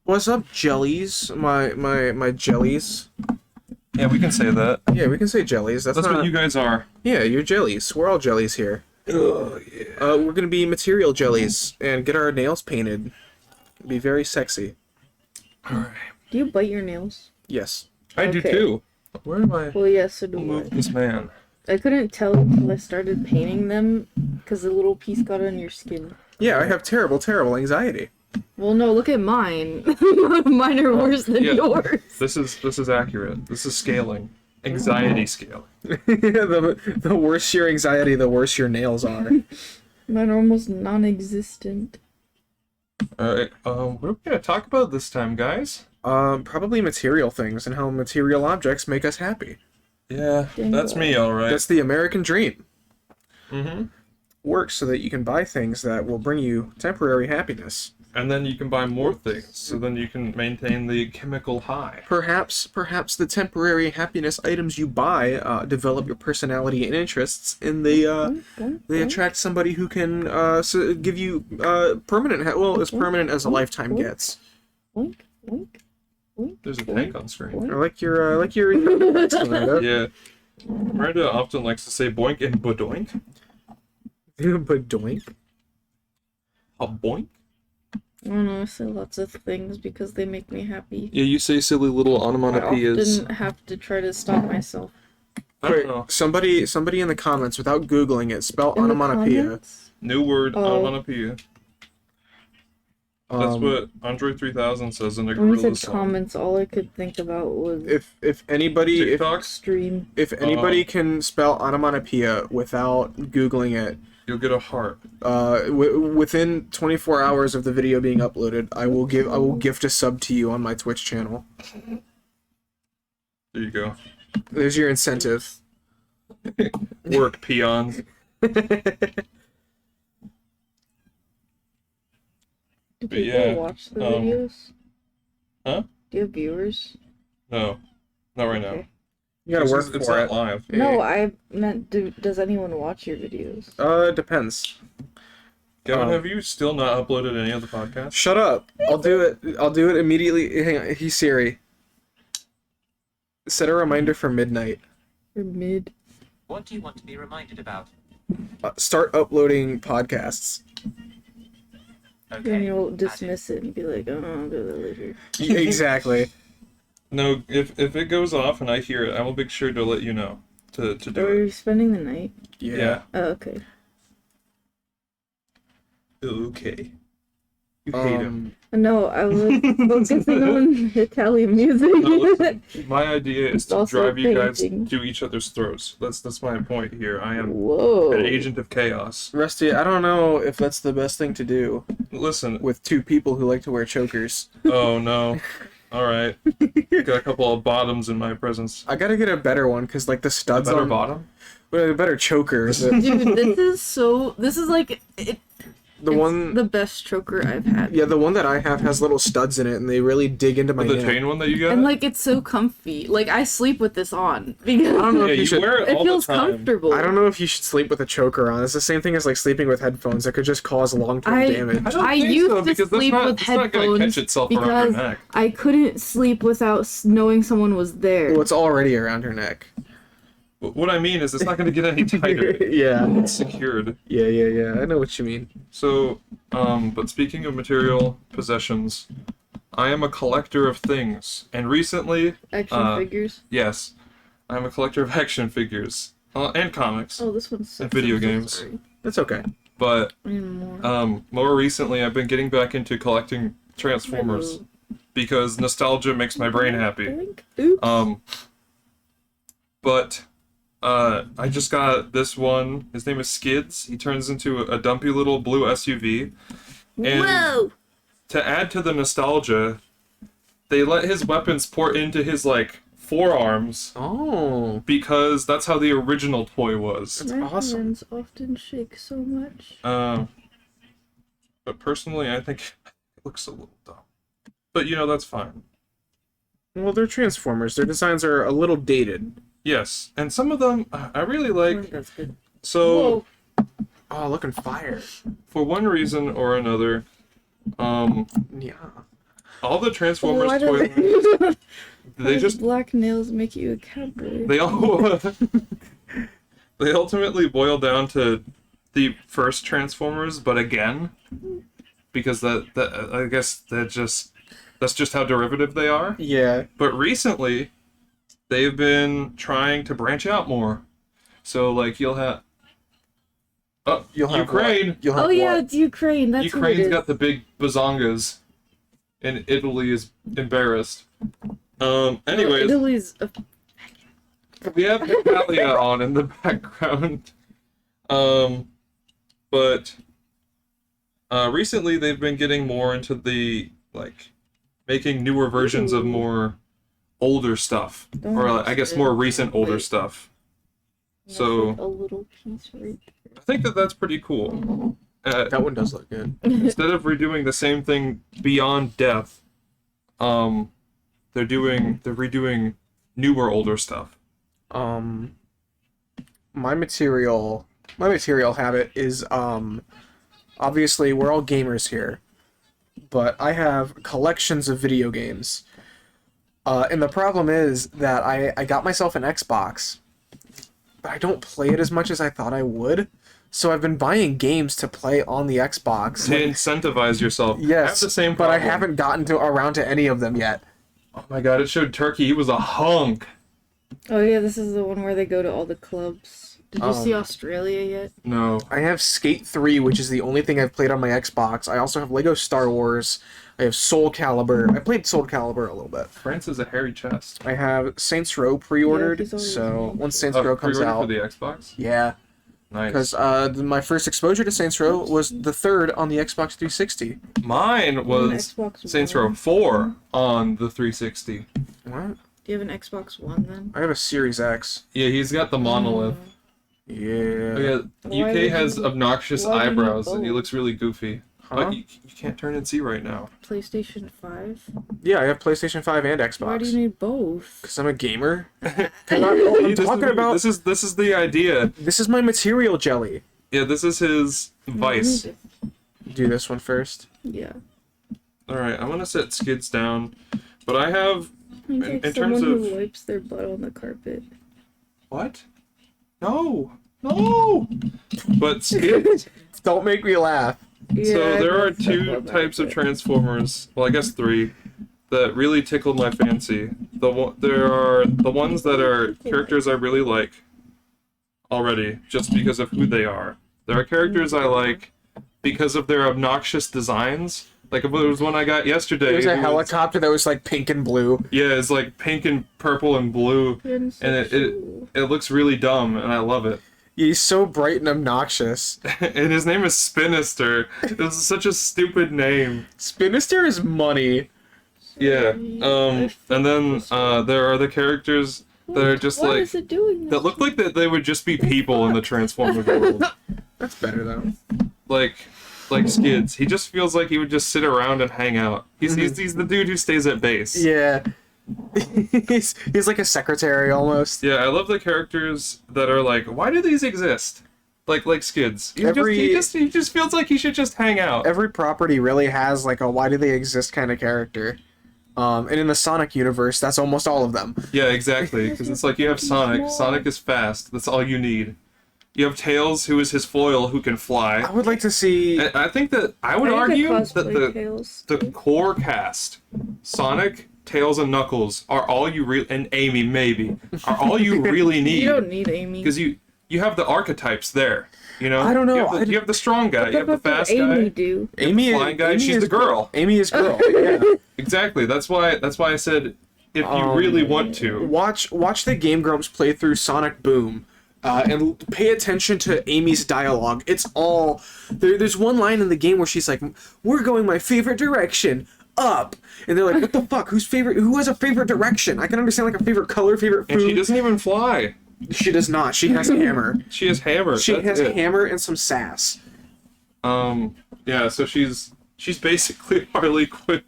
What's up, Jellies? My Jellies. Yeah, we can say that. Yeah, we can say Jellies. That's That's not... what you guys are. Yeah, you're Jellies. We're all Jellies here. Oh, yeah. We're gonna be material Jellies and get our nails painted. Be very sexy. Alright. Do you bite your nails? Yes. I do Okay. too. Where am I? Well, yes, so do Move I. this man. I couldn't tell until I started painting them because the little piece got on your skin. Yeah, I have terrible anxiety. Well, no, look at mine. Mine are worse than yeah. yours. This is accurate. This is scaling. Anxiety scaling. the worse your anxiety, the worse your nails are. Mine are almost non-existent. Alright, what are we gonna talk about this time, guys? Probably material things and how material objects make us happy. Yeah, Dang that's it. me, alright. That's the American dream. Mm-hmm. Work so that you can buy things that will bring you temporary happiness. And then you can buy more things, so then you can maintain the chemical high. Perhaps the temporary happiness items you buy develop your personality and interests, and they attract somebody who can give you permanent as permanent as a lifetime gets. Oink, oink, oink. There's a tank on screen. I like your Miranda. Yeah. Miranda often likes to say boink and badoink. But doink. A boink? I don't know, I say lots of things because they make me happy. Yeah, you say silly little I onomatopoeias. often have to try to stop myself. I don't know. Somebody in the comments, without googling it, spell In the onomatopoeia. comments? New word, Oh. onomatopoeia. That's what Andre 3000 says in the When you Gorilla said song. comments, all I could think about was If anybody TikTok, stream. if anybody can spell onomatopoeia without googling it, you'll get a heart. within 24 hours of the video being uploaded, I will gift a sub to you on my Twitch channel. There you go. There's your incentive. Work, peons. Do But people yeah, watch the um, videos? huh? Do you have viewers? No, not right now. Okay. You gotta work It's for not it. live. No, I meant, does anyone watch your videos? It depends. Kevin, Um, have you still not uploaded any of the podcasts? Shut up. I'll do it immediately. Hang on. Hey Siri. Set a reminder for midnight. Or mid? What do you want to be reminded about? Start uploading podcasts. Then Okay. you'll dismiss it and be like, oh, I'll do that later. Exactly. No, if it goes off and I hear it, I will be sure to let you know to Or do are it. you spending the night? Yeah. Oh, okay. Okay. You hate him. No, I was focusing on Italian music. No, listen, my idea is to Also drive you guys painting. to each other's throats. That's my point here. I am Whoa. an agent of chaos. Rusty, I don't know if that's the best thing to do Listen. with two people who like to wear chokers. Oh no. Alright. Got a couple of bottoms in my presence. I gotta get a better one, because, like, the studs Better on... bottom? Well, a better choker. Dude, this is like, The it's one... the best choker I've had. Yeah, the one that I have has little studs in it, and they really dig into my The neck. chain one that you got? And like, it's so comfy. Like, I sleep with this on. Because I don't know yeah, if you you should... wear it it all feels the time. comfortable. I don't know if you should sleep with a choker on. It's the same thing as, like, sleeping with headphones. That could just cause long-term damage. I don't I think used so, to because that's sleep not, with it's not gonna catch headphones itself around your because neck. I couldn't sleep without knowing someone was there. Well, it's already around your neck. But what I mean is it's not gonna get any tighter. Yeah. It's secured. Yeah. I know what you mean. So, but speaking of material possessions, I am a collector of things. And recently, Action figures. yes, I'm a collector of action figures. And comics. Oh, this one's And video games. Sorry. That's okay. But, I need more. more recently I've been getting back into collecting Transformers. Because nostalgia makes my brain happy. Boink. Oops. But I just got this one. His name is Skids. He turns into a dumpy little blue SUV. And Whoa! to add to the nostalgia, they let his weapons port into his like forearms Oh. because that's how the original toy was. That's My awesome. hands often shake so much. But personally, I think it looks a little dumb. But you know, that's fine. Well, they're Transformers. Their designs are a little dated. Yes, and some of them I really like. That's good. So Whoa. Oh, look on fire. for one reason or another, Yeah. all the Why Transformers do toys, why they does just black nails make you a cowboy? they all they ultimately boil down to the first Transformers, but again, because that I guess that's just how derivative they are. Yeah. But recently, they've been trying to branch out more. So like you'll have You'll have Ukraine. What? You'll have Oh yeah, what? it's Ukraine. That's what it Ukraine's is. got the big bazongas, and Italy is embarrassed. Anyways, Italy's we have Italia on in the background. But recently they've been getting more into the like making newer versions of more older stuff, or I guess more recent older stuff. That's So like a little piece right I think that's pretty cool. That one does look good. Instead of redoing the same thing beyond death, they're redoing newer older stuff. My material habit is obviously we're all gamers here, but I have collections of video games. And the problem is that I got myself an Xbox, but I don't play it as much as I thought I would. So I've been buying games to play on the Xbox. To incentivize yourself. Yes, I have the same but problem. I haven't gotten around to any of them yet. Oh my god, it showed Turkey. He was a hunk. Oh yeah, this is the one where they go to all the clubs. Did you see Australia yet? No. I have Skate 3, which is the only thing I've played on my Xbox. I also have Lego Star Wars. I have Soul Calibur. I played Soul Calibur a little bit. France is a hairy chest. I have Saints Row pre-ordered, Yeah, he's always so been once Saints Row comes pre-order out, for the Xbox? yeah, Nice. because my first exposure to Saints Row was the third on the Xbox 360. Mine was Xbox Saints One. Row 4 on the 360. What? Do you have an Xbox One then? I have a Series X. Yeah, he's got the monolith. Yeah. Oh yeah, Why UK would has you- obnoxious why do you need eyebrows and he both? looks really goofy. Huh? But you can't turn and see right now. PlayStation 5? Yeah, I have PlayStation 5 and Xbox. Why do you need both? Because I'm a gamer. I'm This is- talking about. this is the idea. This is my material jelly. Yeah, this is his vice. Do this one first. Yeah. Alright, I'm gonna set Skids down. But I have He's In- like in someone terms who of- wipes their butt on the carpet. what? No! No! But Skids. Don't make me laugh. So Yeah, there are that's stuff two about types of it. Transformers. Well, I guess three that really tickled my fancy. There are the ones that are characters I really like already, just because of who they are. There are characters I like because of their obnoxious designs. Like there was one I got yesterday. There was a who helicopter that was like pink and blue. Yeah, it's like pink and purple and blue, and it looks really dumb, and I love it. He's so bright and obnoxious. And his name is Spinister. It was such a stupid name. Spinister is money. Yeah. And then there are the characters that are just Why like is it doing that look like that they would just be people in the Transformer world. That's better though. Like Skids. He just feels like he would just sit around and hang out. He's the dude who stays at base. Yeah. he's like a secretary almost. Yeah, I love the characters that are like, why do these exist? Like Skids. He just feels like he should just hang out. Every property really has like a why do they exist kind of character. And in the Sonic universe, that's almost all of them. Yeah, exactly. Because it's like you have Sonic. Sonic is fast. That's all you need. You have Tails, who is his foil, who can I fly. would like to see. And I think that I would argue that the core cast, Sonic, Tails, and Knuckles, are all you and Amy maybe are all you really need. You don't need Amy. Because you have the archetypes there. You know. I don't know, You have the strong guy. You have the fast Amy guy. do? Amy, flying guy, Amy she's is the girl. Amy is girl. Yeah. Exactly. That's why I said if you really want to. Watch the Game Grumps play through Sonic Boom, and pay attention to Amy's dialogue. It's all there's one line in the game where she's like, "We're going my favorite direction, up," and they're like, "What the fuck? Who has a favorite direction? I can understand like a favorite color, favorite food." And she doesn't even fly. She does not. She has hammer. She has hammer. She That's has it. hammer and some sass. Yeah, so she's basically Harley Quinn.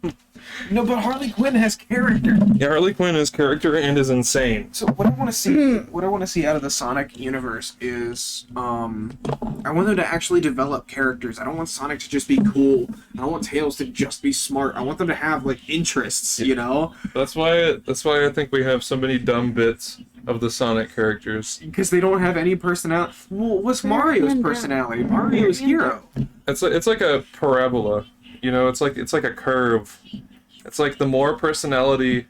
No, but Harley Quinn has character. Yeah, Harley Quinn is character and is insane. So what I want to see, out of the Sonic universe is, I want them to actually develop characters. I don't want Sonic to just be cool. I don't want Tails to just be smart. I want them to have like interests, you know? That's why I think we have so many dumb bits of the Sonic characters. Because they don't have any personality. Well, what's Mario's personality? Mario's hero. It's like a parabola, you know. It's like a curve. It's like the more personality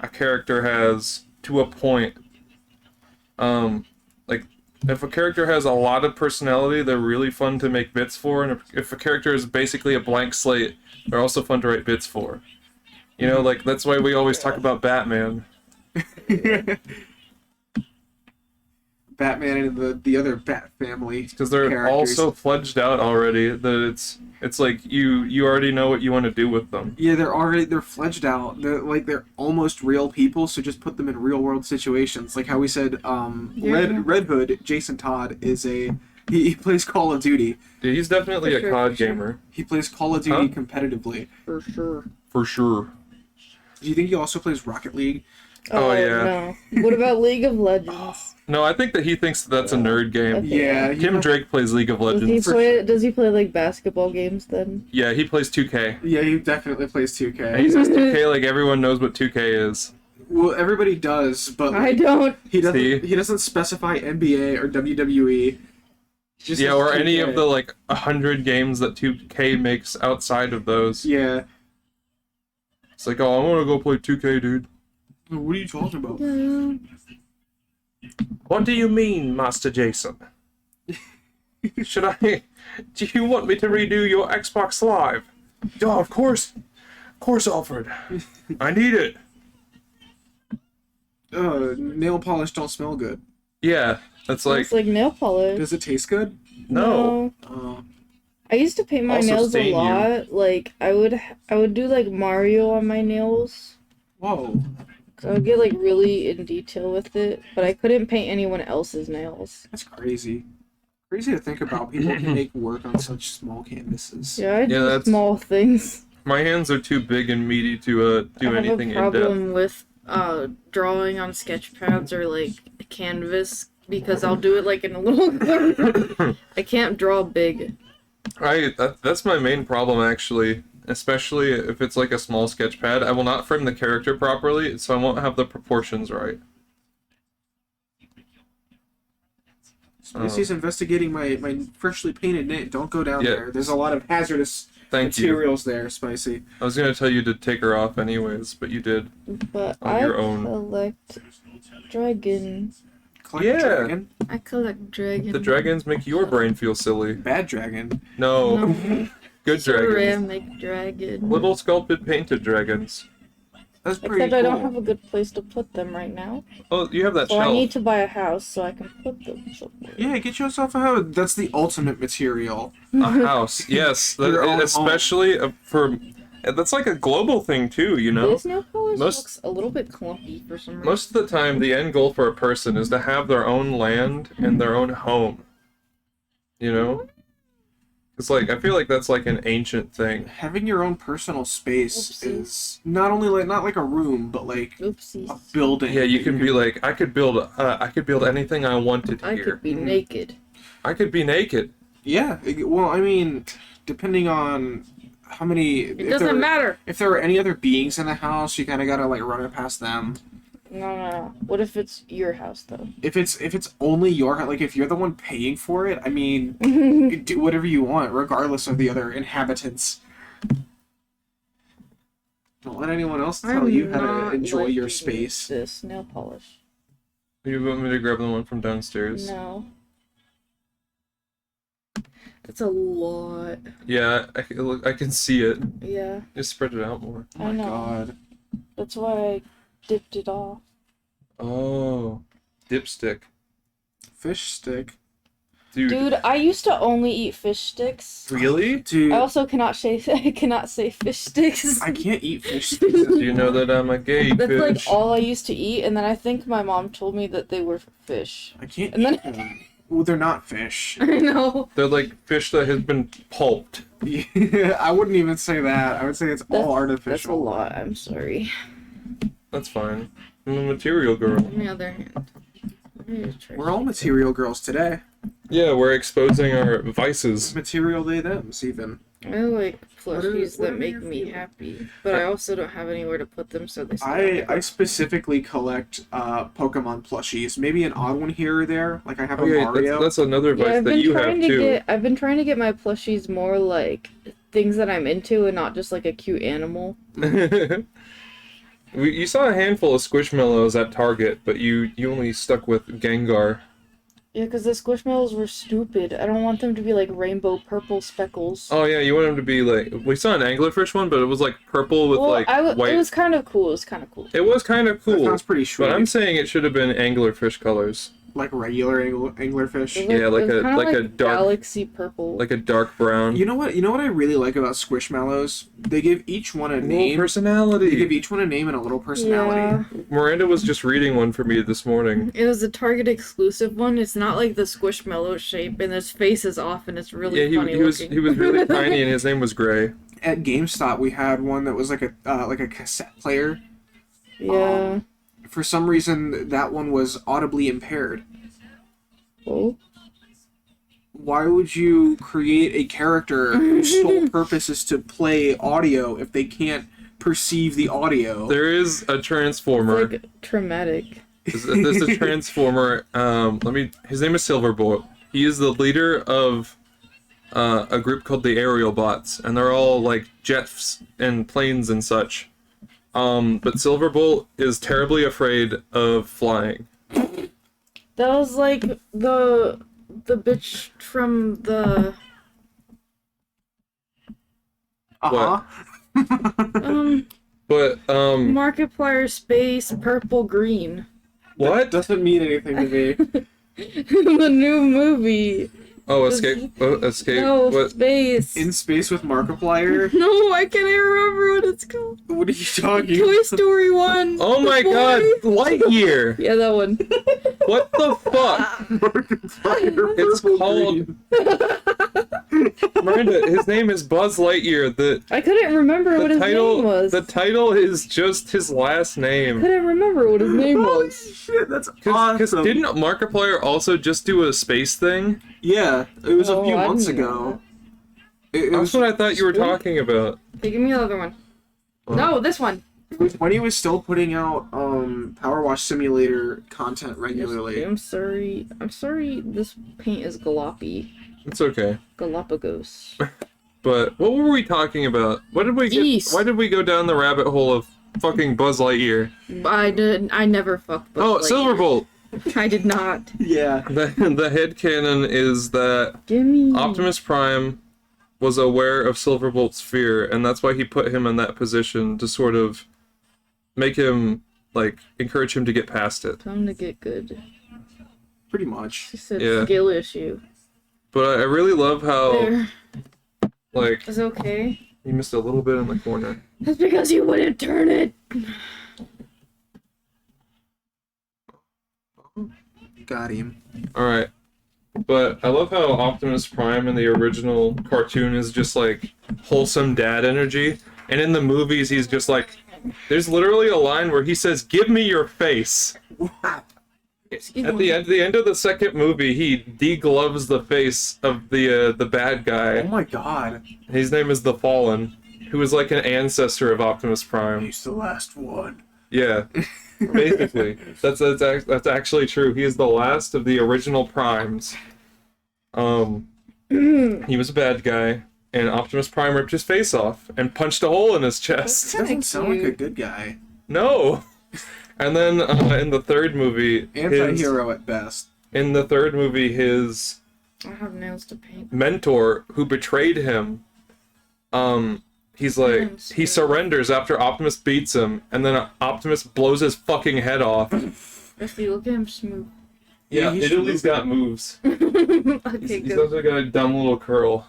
a character has to a point. Like if a character has a lot of personality, they're really fun to make bits for, and if a character is basically a blank slate, they're also fun to write bits for. You know, like that's why we always talk about Batman. Batman and the other Bat family. Because they're all so fledged out already that it's like you already know what you want to do with them. Yeah, they're fledged out. They're almost real people, so just put them in real world situations. Like how we said, Red Hood, Jason Todd is he plays Call of Duty. Dude, he's definitely a COD gamer. He plays Call of Duty competitively. For sure. For sure. Do you think he also plays Rocket League? Oh yeah. No. What about League of Legends? No, I think that he thinks that's a nerd game. Okay. Yeah. Tim Drake plays League of Legends. Does he play like basketball games then? Yeah, he plays 2K. Yeah, he definitely plays 2K. And he says 2K like everyone knows what 2K is. Well, everybody does, but I don't. He doesn't. See? He doesn't specify NBA or WWE. Just Yeah, says or any 2K. of the like 100 games that 2K makes outside of those. Yeah. It's like, oh, I want to go play 2K, dude. What are you talking about? What do you mean, Master Jason? Should I... Do you want me to redo your Xbox Live? Oh, of course. Of course, Alfred. I need it. Nail polish don't smell good. Yeah, that's like... It's like nail polish. Does it taste good? No. I used to paint my Also nails stain a you. lot. Like I would do like Mario on my nails. Whoa. So I would get like really in detail with it, but I couldn't paint anyone else's nails. That's crazy. Crazy to think about. People can make work on such small canvases. Yeah, I do that's- small things. My hands are too big and meaty to do anything I have a in-depth. problem with drawing on sketch pads or like canvas because I'll do it like in a little corner. I can't draw big. That's my main problem, actually. Especially if it's like a small sketch pad. I will not frame the character properly, so I won't have the proportions right. Spicy's investigating my freshly painted knit. Don't go down Yeah. there. There's a lot of hazardous Thank you. materials there, Spicy. I was gonna tell you to take her off anyways, but you did. But On I your own. collect dragon. Collect Yeah. dragon. I collect dragon. The dragons make your brain feel silly. Bad dragon. No, No. good dragons. Ceramic dragon. Little sculpted painted dragons. That's pretty Except cool. I don't have a good place to put them right now. Oh, you have that So shelf. I need to buy a house so I can put them somewhere. Yeah, get yourself a house. That's the ultimate material. A house. Yes, Your own especially for. That's like a global thing too, you know. This nail polish Most- looks a little bit clumpy for some reason. Most of the time, the end goal for a person is to have their own land and their own home. You know? It's like, I feel like that's like an ancient thing. Having your own personal space Oopsies. is not only like not like a room, but like Oopsies. a building. Yeah, you can be like, I could build anything I wanted I here. could be naked. I could be naked. Yeah. Well, I mean, depending on how many. It doesn't matter. If there are any other beings in the house, you kind of gotta like run it past them. No. What if it's your house though? If it's only your house, like if you're the one paying for it, I mean, you do whatever you want, regardless of the other inhabitants. Don't let anyone else tell you how to enjoy your space. This nail polish. You want me to grab the one from downstairs? No. That's a lot. Yeah, I can see it. Yeah, Just spread it out more. Oh I my know. god. That's why I dipped it off. Oh, dipstick. Fish stick. Dude. Dude, I used to only eat fish sticks. Really? Dude, I also cannot say fish sticks. I can't eat fish sticks. Do you know that I'm a gay That's fish? like all I used to eat, and then I think my mom told me that they were fish. I can't And then- eat them. Well, they're not fish. I know. They're like fish that has been pulped. Yeah, I wouldn't even say that. I would say it's all artificial. That's a lot. I'm sorry. That's fine. I'm a material girl. On the other hand, let me just try We're all material girls today. Yeah, we're exposing our vices. Material they thems even. I like plushies what that are make your me feelings? happy, but I also don't have anywhere to put them, so they stay. I specifically collect Pokemon plushies. Maybe an odd one here or there. Like I have Oh a yeah, Mario. that's another vice that you have too. I've been trying to get my plushies more like things that I'm into and not just like a cute animal. You saw a handful of Squishmallows at Target, but you only stuck with Gengar. Yeah, because the Squishmallows were stupid. I don't want them to be like rainbow purple speckles. Oh yeah, you want them to be like, we saw an anglerfish one, but it was like purple with white. It was kind of cool. It was kind of cool. It was kind of That cool, sounds pretty sweet. but I'm saying it should have been anglerfish colors, Like regular anglerfish. It was Yeah, like it was a- kinda like a dark- galaxy purple. like a dark brown. You know what? You know what I really like about Squishmallows? They give each one a Little name. They give personality. each one a name and a little personality. Yeah, Miranda was just reading one for me this morning. it was a Target exclusive one. It's not like the Squishmallow shape, and his face is off, and it's really Yeah, funny he was looking. he was really tiny, and his name was Gray. At GameStop, we had one that was like a cassette player. Yeah. For some reason, that one was audibly impaired. Oh. Why would you create a character whose sole purpose is to play audio if they can't perceive the audio? There is a transformer. It's like traumatic. There's a transformer. His name is Silverbolt. He is the leader of a group called the Aerial Bots, and they're all like jets and planes and such. But Silverbolt is terribly afraid of flying. That was like the bitch from the Uh-huh. But Markiplier Space Purple Green. what? Doesn't mean anything to me. The new movie. Oh, escape! Oh, escape! No, What? Space. In Space with Markiplier? No, I can't even remember what it's called. What are you talking Toy Story 1. Oh my The God! boy. Lightyear! Yeah, that one. What the fuck? Markiplier? It's Purple called- Green. Miranda, his name is Buzz Lightyear. I couldn't remember what The his title, name was. the title is just his last I name. couldn't remember what his name Holy was. shit, that's Because awesome. didn't Markiplier also just do a space thing? Yeah, it was a Oh, few I months didn't know ago. It That's was what I thought you were Spoon? talking about. Okay, give me the other one. No, this one. when he was still putting out Power Wash Simulator content regularly. I'm sorry. I'm sorry this paint is gloppy. It's okay. Galapagos. But what were we talking about? What did we get? Geese. Why did we go down the rabbit hole of fucking Buzz Lightyear? I never fucked Buzz Oh, Lightyear. Silverbolt! I did not. Yeah. The headcanon is that Gimme. Optimus Prime was aware of Silverbolt's fear, and that's why he put him in that position to sort of make him, like, encourage him to get past it. Time to get good. Pretty much. She said Yeah. skill issue. But I really love how, There. like, It's okay. he missed a little bit in the corner. That's because you wouldn't turn it. Got him. Alright. But I love how Optimus Prime in the original cartoon is just like wholesome dad energy. And in the movies, he's just like, there's literally a line where he says, "Give me your face." Excuse At me. the end of the second movie, he degloves the face of the bad Oh guy. my god. His name is the Fallen, who is like an ancestor of Optimus Prime. He's the last one. Yeah, basically, that's actually true. He is the last of the original Primes. He was a bad guy, and Optimus Prime ripped his face off and punched a hole in his chest. Doesn't sound like a cute. good guy. No. And then in the third movie, Anti-hero at best. in the third movie, his I have nails to paint. mentor who betrayed him, he's like, he surrenders after Optimus beats him, and then Optimus blows his fucking head off. Rusty, look at him smooth. Yeah, he's Italy's got moves. Okay, He's good. also got a dumb little curl.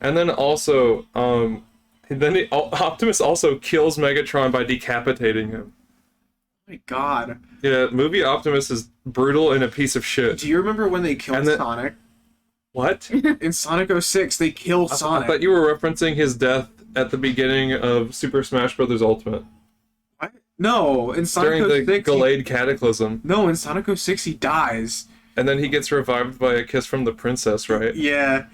And then also, Optimus also kills Megatron by decapitating him. my God. Yeah, movie Optimus is brutal and a piece of shit. Do you remember when they killed And then- Sonic? What? In Sonic 06, they kill I Sonic. thought you were referencing his death at the beginning of Super Smash Bros. Ultimate. What? No, in Sonic During the 06, Gallade Cataclysm. No, in Sonic 06, he dies. And then he gets revived by a kiss from the princess, right? Yeah.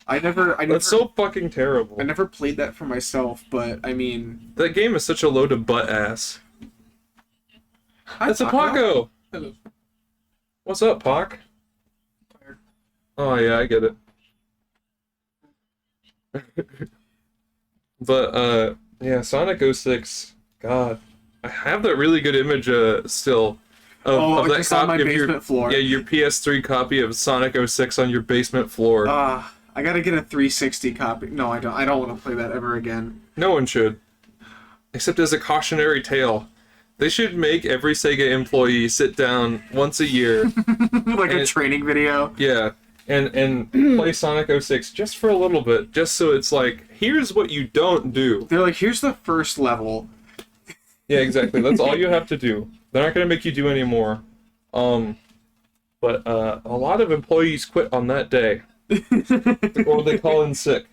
I never That's so fucking terrible. I never played that for myself, but I mean, That game is such a load of butt ass. hi, That's a Paco! Hello. What's up, Pac? Oh yeah, I get it. But yeah, Sonic 06, God. I have that really good image still of that just on my copy of your basement floor. yeah, your PS3 copy of Sonic 06 on your basement floor. I gotta get a 360 copy. No, I don't. I don't want to play that ever again. No one should. Except as a cautionary tale. They should make every Sega employee sit down once a year, Like a And- training video. yeah, and play Sonic 06 just for a little bit, just so it's like, here's what you don't do. They're like, here's the first level. Yeah, exactly. That's all you have to do. They're not gonna make you do any more. But a lot of employees quit on that day, or they call in sick.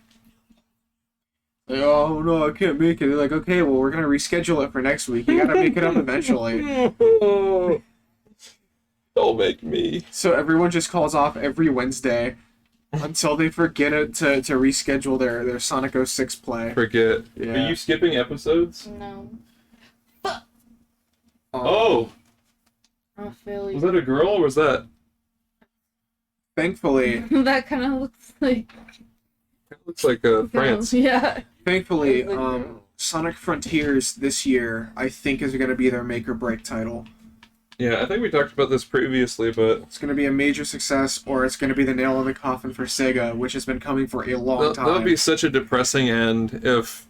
Like, oh no, I can't make it. They're like, okay, well, we're gonna reschedule it for next week. You gotta make it up eventually. Don't make me. So everyone just calls off every Wednesday until they forget it to reschedule their Sonic 06 play. Forget. Yeah. Are you skipping episodes? No. Oh, Oh, Philly. was that a girl or was that? Thankfully, That kind of looks like It looks like France. Yeah. thankfully, Like, Sonic Frontiers this year, I think, is gonna be their make or break title. Yeah, I think we talked about this previously, but It's gonna be a major success, or it's gonna be the nail in the coffin for Sega, which has been coming for a long that would time. be such a depressing end if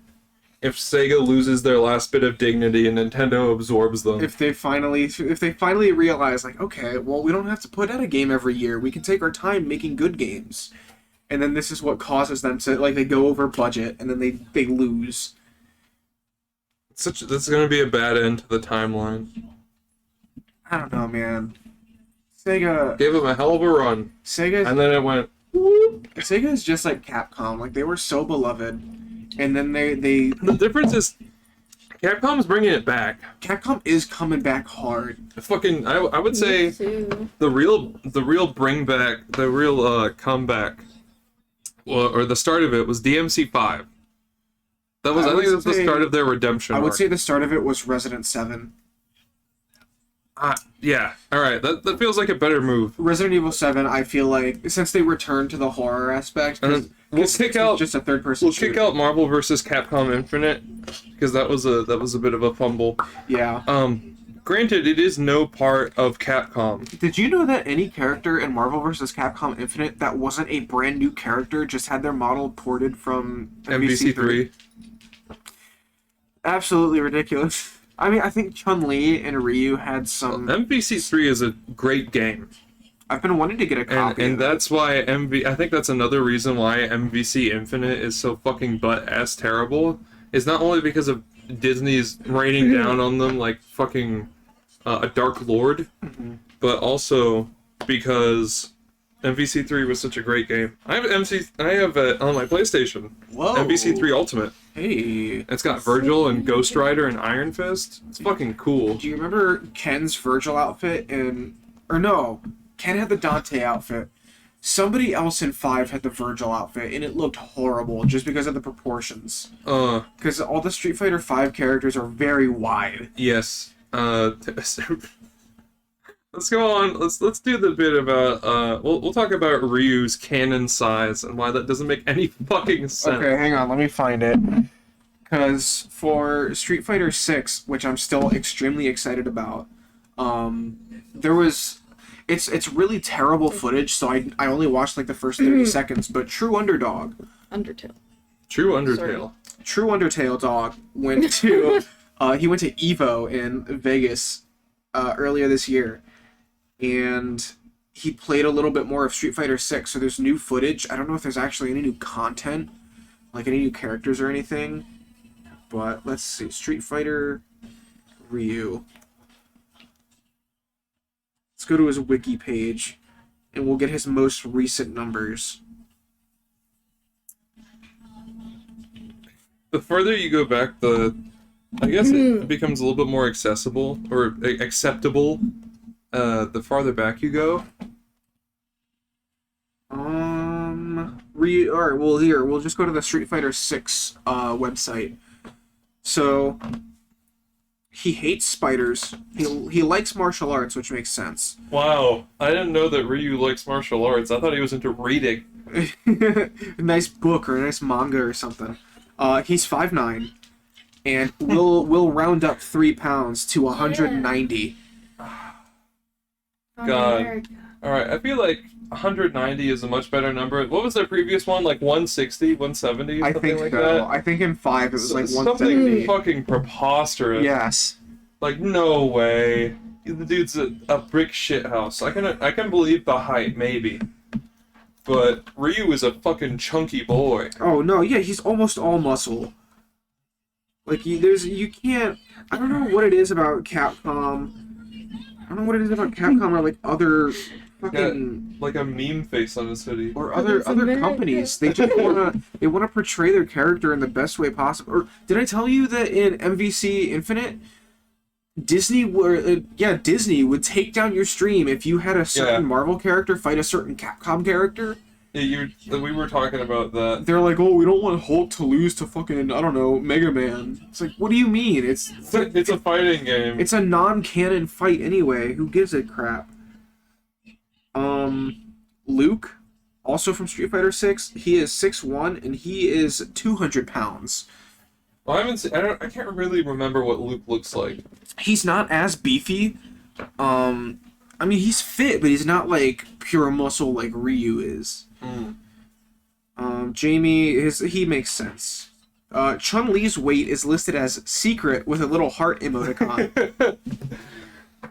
Sega loses their last bit of dignity and Nintendo absorbs them. If they finally realize, like, okay, well, we don't have to put out a game every year. We can take our time making good games. And then this is what causes them to, like, they go over budget, and then they lose. That's going to be a bad end to the timeline. I don't know, man. Sega Gave them a hell of a run, and then it went. Sega is just like Capcom. Like, they were so beloved, and then they The difference is, Capcom's bringing it back. Capcom is coming back hard. Fucking, I would say too. the real bring back, the real comeback, or the start of it was DMC5. That was, I think, that was the start of their redemption. I would arc. say the start of it was Resident 7. Yeah. All right. That feels like a better move. Resident Evil 7, I feel like, since they returned to the horror aspect, And then we'll kick out just a third-person We'll shooter. kick out Marvel vs. Capcom Infinite because that was a bit of a fumble. Yeah. Granted, it is no part of Capcom. Did you know that any character in Marvel vs. Capcom Infinite that wasn't a brand new character just had their model ported from MVC3. Absolutely ridiculous. I mean, I think Chun-Li and Ryu had some... MVC3 is a great game, I've been wanting to get a copy and of it. that's why I think that's another reason why MVC Infinite is so fucking butt-ass terrible. Is not only because of Disney's raining down on them like fucking a Dark Lord, but also because MVC3 was such a great game. I have on my PlayStation. Whoa. MVC3 Ultimate. Hey. It's got Virgil and Ghost Rider and Iron Fist. It's fucking cool. Do you remember Ken's Virgil outfit in... Or no, Ken had the Dante outfit. Somebody else in 5 had the Virgil outfit, and it looked horrible just because of the proportions. Because all the Street Fighter 5 characters are very wide. Yes. Let's go on. Let's do the bit about we'll talk about Ryu's cannon size and why that doesn't make any fucking sense. Okay, hang on, let me find it. Because for Street Fighter 6, which I'm still extremely excited about, there was... It's really terrible footage, so I only watched like the first 30 seconds, but True Underdog, Undertale. True Undertale. True Undertale Dog went to... he went to EVO in Vegas earlier this year, and he played a little bit more of Street Fighter 6, so there's new footage. I don't know if there's actually any new content, like any new characters or anything, but let's see. Street Fighter Ryu. Let's go to his wiki page, and we'll get his most recent numbers. The further you go back, I guess it becomes a little bit more accessible or acceptable. The farther back you go. Alright, well here, we'll just go to the Street Fighter 6 website. So, he hates spiders. He likes martial arts, which makes sense. Wow, I didn't know that Ryu likes martial arts. I thought he was into reading. A nice book or a nice manga or something. He's 5'9", and we'll round up 3 pounds to 190. God. Alright, I feel like 190 is a much better number. What was their previous one? Like 160, 170? I Something think like so. that? I think in 5 it was like Something 170. fucking preposterous. Yes. Like, no way. The dude's a brick shithouse. I can believe the height, maybe. But Ryu is a fucking chunky boy. Oh no, yeah, he's almost all muscle. Like you can't. I don't know what it is about Capcom. I don't know what it is about Capcom or like other fucking Like a meme face on his hoodie. or But other it's other America. companies. They just wanna portray their character in the best way possible. Or did I tell you that in MVC Infinite, Disney would take down your stream if you had a certain Yeah. Marvel character fight a certain Capcom character? Yeah, we were talking about that. They're like, oh, we don't want Hulk to lose to fucking, I don't know, Mega Man. It's like, what do you mean? It's It's a fighting game. it's a non-canon fight anyway. Who gives a crap? Luke, also from Street Fighter 6, he is 6'1", and he is 200 pounds. Well, I can't really remember what Luke looks like. He's not as beefy. I mean, he's fit, but he's not like pure muscle like Ryu is. Jamie, he makes sense. Chun-Li's weight is listed as secret with a little heart emoticon.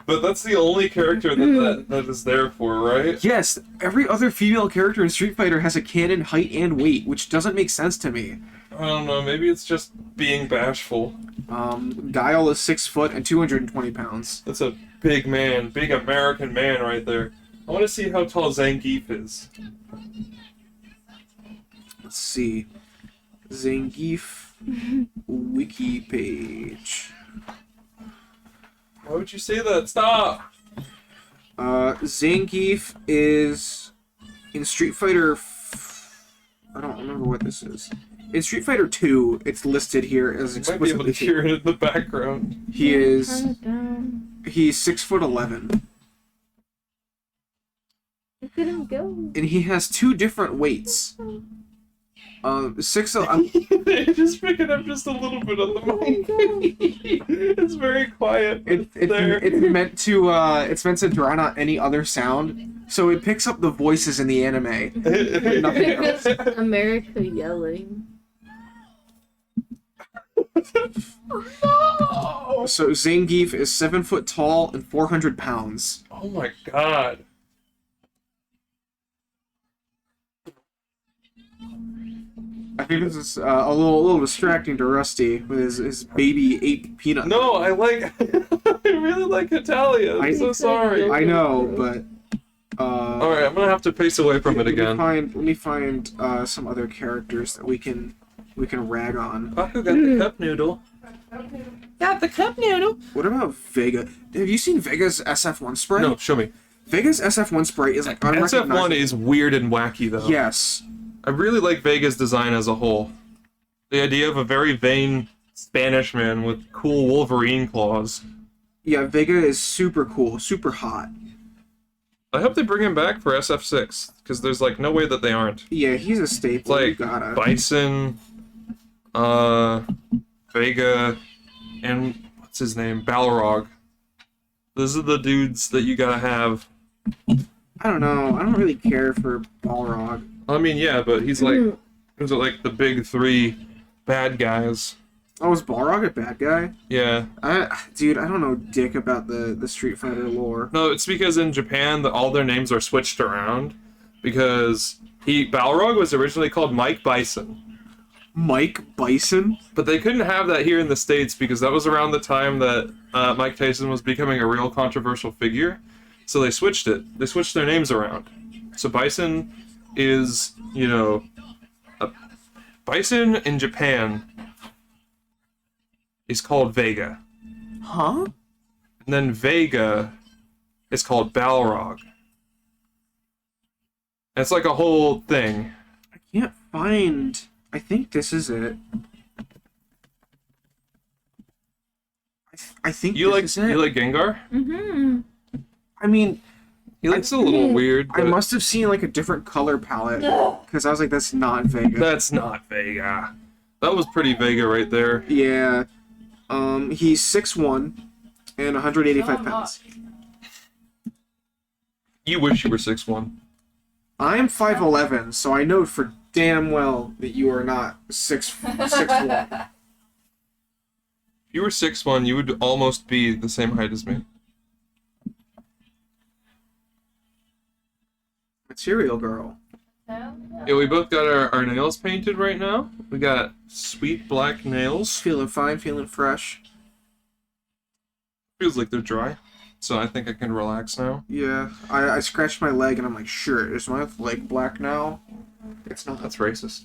But that's the only character that is there for, right? Yes, every other female character in Street Fighter has a canon height and weight, which doesn't make sense to me. I don't know, maybe it's just being bashful. Guile is 6 foot and 220 pounds. That's a big man, big American man right there. I want to see how tall Zangief is. Let's see. Zangief wiki page. Why would you say that? Stop! Zangief is in Street Fighter. I don't remember what this is. In Street Fighter 2, it's listed here as You might be able explicitly. to hear it in the background. He's Turn it down. 6'11", Look at him go. and he has 2 different weights. 6. Just pick it up just a little bit on the mic. It's very quiet. It's there. meant to drown out any other sound, so it picks up the voices in the anime. Nothing else. Because America yelling. So Zangief is 7 foot tall and 400 pounds. Oh my god. I think this is a little distracting to Rusty with his baby ape peanut. No, I really like Italia. I'm so sorry. I know, but Alright, I'm gonna have to pace away from it again. Let me find some other characters that we can rag on. Baku got the cup noodle. Got the cup noodle. What about Vega? Have you seen Vega's SF1 sprite? No, show me. Vega's SF1 sprite is like unrecognizable. SF1 is weird and wacky though. Yes. I really like Vega's design as a whole. The idea of a very vain Spanish man with cool Wolverine claws. Yeah, Vega is super cool, super hot. I hope they bring him back for SF6, because there's like no way that they aren't. Yeah, he's a staple. Like you gotta. Bison, Vega, and what's his name? Balrog. Those are the dudes that you gotta have. I don't know. I don't really care for Balrog. I mean, yeah, but he's like, those are like the big 3 bad guys. Oh, is Balrog a bad guy? Yeah. Dude, I don't know dick about the Street Fighter lore. No, it's because in Japan, all their names are switched around. Because Balrog was originally called Mike Bison. Mike Bison? But they couldn't have that here in the States because that was around the time that Mike Tyson was becoming a real controversial figure. So they switched it. They switched their names around. So Bison is, Bison in Japan is called Vega. Huh? And then Vega is called Balrog. And it's like a whole thing. I can't find... I think this is it. I think You this is it. like Gengar? Mm-hmm. I mean, He looks a little weird. I but must have seen like a different color palette because I was like, that's not Vega. That's not Vega. That was pretty Vega right there. Yeah. He's 6'1" and 185 pounds. You wish you were 6'1". I'm 5'11", so I know for damn well that you are not 6'1". If you were 6'1", you would almost be the same height as me. Material girl. Yeah, we both got our nails painted right now. We got sweet black nails. Feeling fine, feeling fresh. Feels like they're dry. So I think I can relax now. Yeah, I scratched my leg and I'm like, sure, is my leg black now? It's not. That's racist.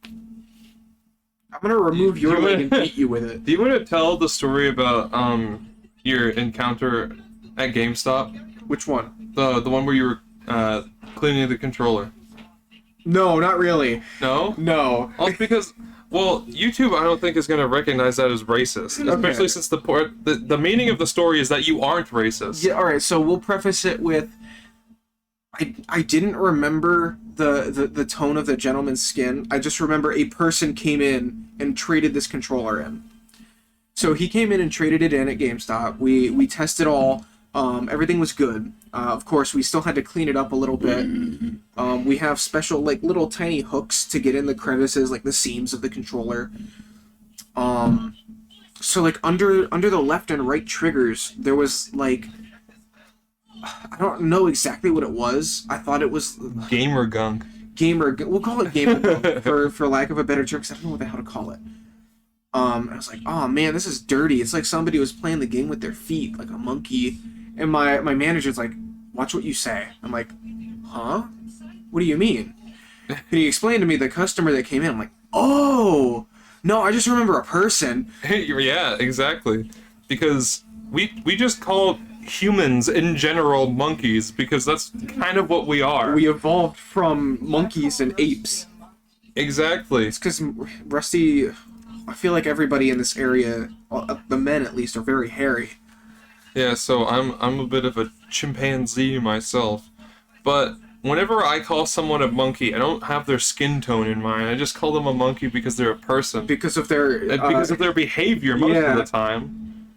I'm gonna remove You your leg wanna- and beat you with it. Do you want to tell the story about your encounter at GameStop? Which one? The one where you were cleaning the controller? No, not really. No? No. Well, it's because, well, YouTube I don't think is going to recognize that as racist, especially since the meaning of the story is that you aren't racist. Yeah, alright, so we'll preface it with I didn't remember the tone of the gentleman's skin. I just remember a person came in and traded this controller in. So he came in and traded it in at GameStop. We tested all. Everything was good. Of course, we still had to clean it up a little bit. We have special, like, little tiny hooks to get in the crevices, like the seams of the controller. So, like, under the left and right triggers, there was, like... I don't know exactly what it was. I thought it was... Gamer gunk. We'll call it gamer gunk, for lack of a better term, because I don't know what the hell to call it. I was like, oh man, this is dirty. It's like somebody was playing the game with their feet, like a monkey. And my manager's like, watch what you say. I'm like, huh? What do you mean? And he explained to me the customer that came in. I'm like, oh, no, I just remember a person. Yeah, exactly. Because we just call humans in general monkeys because that's kind of what we are. We evolved from monkeys and apes. Exactly. It's because Rusty, I feel like everybody in this area, the men at least, are very hairy. Yeah, so I'm a bit of a chimpanzee myself, but whenever I call someone a monkey, I don't have their skin tone in mind. I just call them a monkey because they're a person. Because of their... Because of their behavior most yeah. of the time.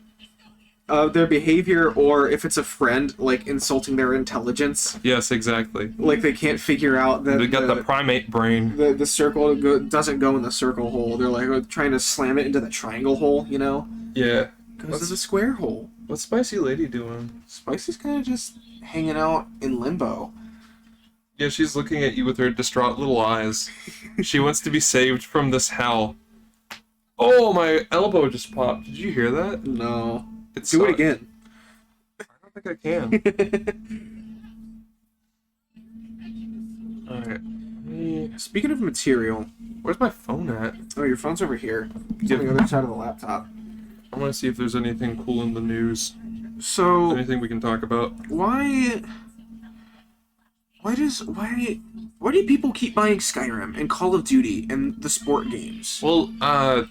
Their behavior, or if it's a friend, like insulting their intelligence. Yes, exactly. Like they can't figure out that They got the primate brain. the circle doesn't go in the circle hole. They're like trying to slam it into the triangle hole, you know? Yeah. Because it's a square hole. What's Spicy Lady doing? Spicy's kind of just hanging out in limbo. Yeah, she's looking at you with her distraught little eyes. She wants to be saved from this hell. Oh, my elbow just popped. Did you hear that? No. It's Do it again. I don't think I can. Alright. Speaking of material, Where's my phone at? oh, your phone's over here. It's on the other side of the laptop. I want to see if there's anything cool in the news. So, Anything we can talk about. why do people keep buying Skyrim and Call of Duty and the sport games? Well, I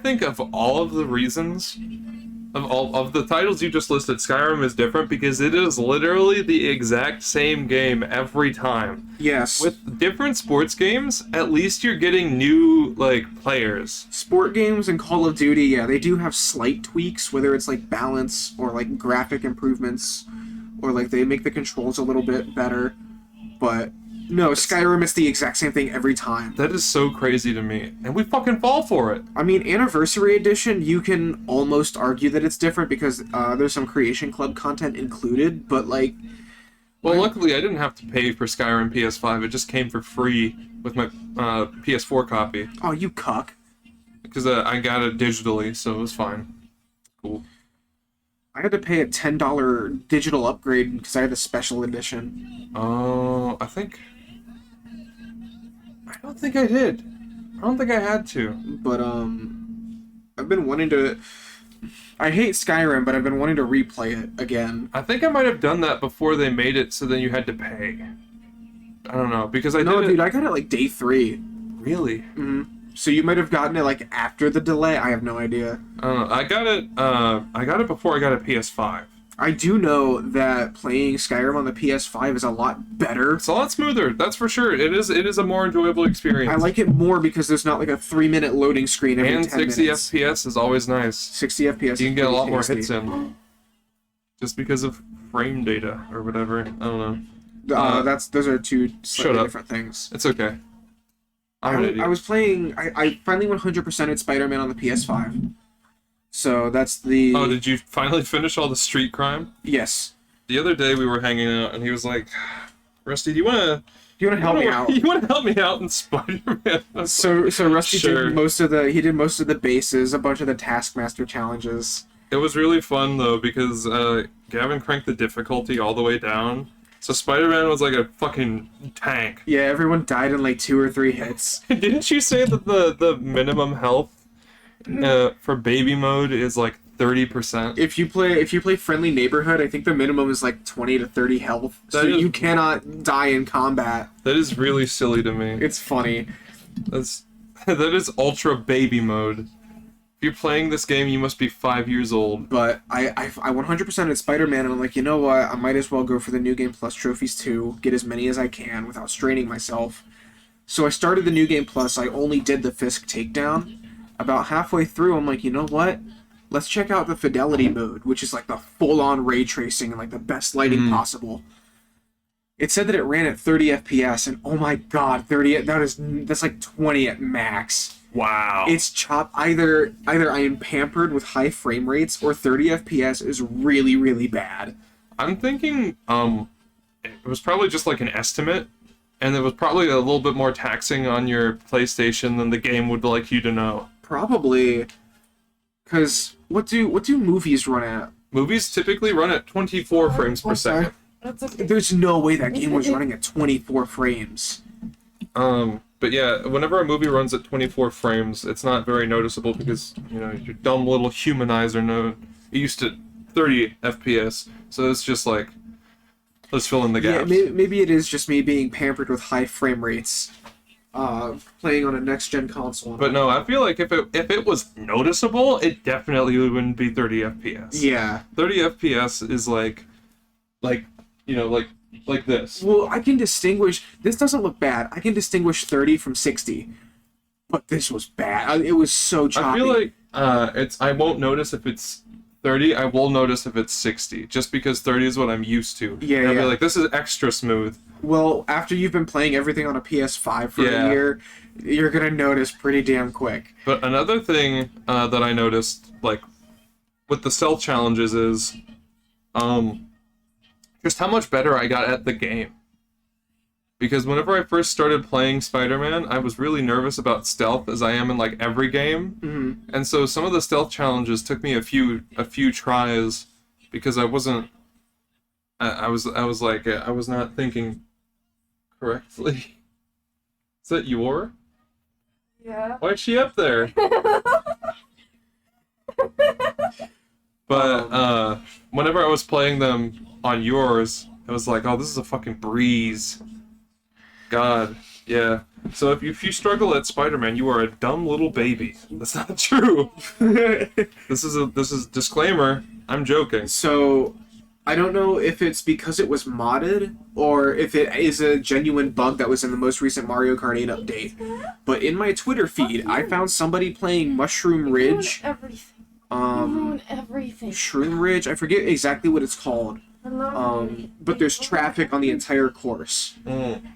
think of all of the reasons, of all of the titles you just listed, Skyrim is different because it is literally the exact same game every time. Yes. With different sports games, at least you're getting new, like, players. Sport games and Call of Duty, yeah, they do have slight tweaks, whether it's like balance or like graphic improvements, or like they make the controls a little bit better. But no, Skyrim is the exact same thing every time. That is so crazy to me, and we fucking fall for it. I mean, Anniversary Edition, you can almost argue that it's different because there's some Creation Club content included, but like... Well, luckily I didn't have to pay for Skyrim PS5, it just came for free with my PS4 copy. Oh, you cuck. Because I got it digitally, so it was fine. Cool. I had to pay a $10 digital upgrade because I had the special edition. Oh, I don't think I did. I don't think I had to. But I've been wanting to. I hate Skyrim, but I've been wanting to replay it again. I think I might have done that before they made it, so then you had to pay. I don't know, because I No, did dude, it. I got it like day 3. Really? So you might have gotten it like after the delay. I have no idea. I don't know. I got it. I got it before I got a PS5. I do know that playing Skyrim on the PS5 is a lot better. It's a lot smoother. That's for sure. It is. It is a more enjoyable experience. I like it more because there's not like a 3-minute loading screen every and 10 60 minutes. FPS is always nice. 60 FPS. You can get a lot more tasty. hits in. Just because of frame data or whatever. I don't know. Those are two Shut slightly up. different things. It's okay. I'm an idiot. I was playing. I finally 100%ed Spider-Man on the PS5. So that's the. Oh, did you finally finish all the street crime? Yes. The other day we were hanging out and he was like, Rusty, do you want You want to help me out? You want to help me out in Spider-Man? So Rusty Sure. did most of the bases, a bunch of the Taskmaster challenges. It was really fun though because Gavin cranked the difficulty all the way down. So Spider-Man was like a fucking tank. Yeah, everyone died in like 2 or 3 hits. Didn't you say that the minimum health for baby mode is like 30%? If you play Friendly Neighborhood, I think the minimum is like 20 to 30 health. So That is- you cannot die in combat. That is really silly to me. It's funny. That is ultra baby mode. If you're playing this game, you must be 5 years old. But I 100% at Spider-Man, and I'm like, you know what? I might as well go for the New Game Plus trophies too. Get as many as I can without straining myself. So I started the New Game Plus. I only did the Fisk takedown. About halfway through, I'm like, you know what? Let's check out the Fidelity mode, which is like the full-on ray tracing and like the best lighting possible. It said that it ran at 30 FPS, and oh my god, that's like 20 at max. Wow. It's chopped. Either I am pampered with high frame rates, or 30 FPS is really, really bad. I'm thinking, it was probably just like an estimate, and it was probably a little bit more taxing on your PlayStation than the game would like you to know. Probably, because what do movies run at? Movies typically run at 24 frames per second. There's no way that game was running at 24 frames. But yeah, whenever a movie runs at 24 frames, it's not very noticeable because, you know, your dumb little humanizer node used to 30 FPS, so it's just like, let's fill in the Yeah, gaps. maybe it is just me being pampered with high frame rates, playing on a next-gen console. But no, I feel like if it was noticeable, it definitely wouldn't be 30 FPS. Yeah. 30 FPS is like you know, like this. Well, I can distinguish. This doesn't look bad. I can distinguish 30 from 60. But this was bad. It was so choppy. I feel like I won't notice if it's 30. I will notice if it's 60, just because 30 is what I'm used to. Yeah, and I'll yeah. be like, this is extra smooth. Well, after you've been playing everything on a PS5 for Yeah. a year, you're gonna notice pretty damn quick. But another thing that I noticed, like with the stealth challenges, is just how much better I got at the game. Because whenever I first started playing Spider-Man, I was really nervous about stealth, as I am in like every game. Mm-hmm. And so some of the stealth challenges took me a few tries because I wasn't. I was like I was not thinking correctly. Is that your? Yeah. Why is she up there? But whenever I was playing them on yours, I was like, oh, this is a fucking breeze. God, yeah. So if you struggle at Spider-Man, you are a dumb little baby. That's not true. This is disclaimer. I'm joking. So, I don't know if it's because it was modded or if it is a genuine bug that was in the most recent Mario Kart 8 update. But in my Twitter feed, I found somebody playing Mushroom Ridge. Everything. Everything. Shroom Ridge. I forget exactly what it's called. But there's traffic on the entire course.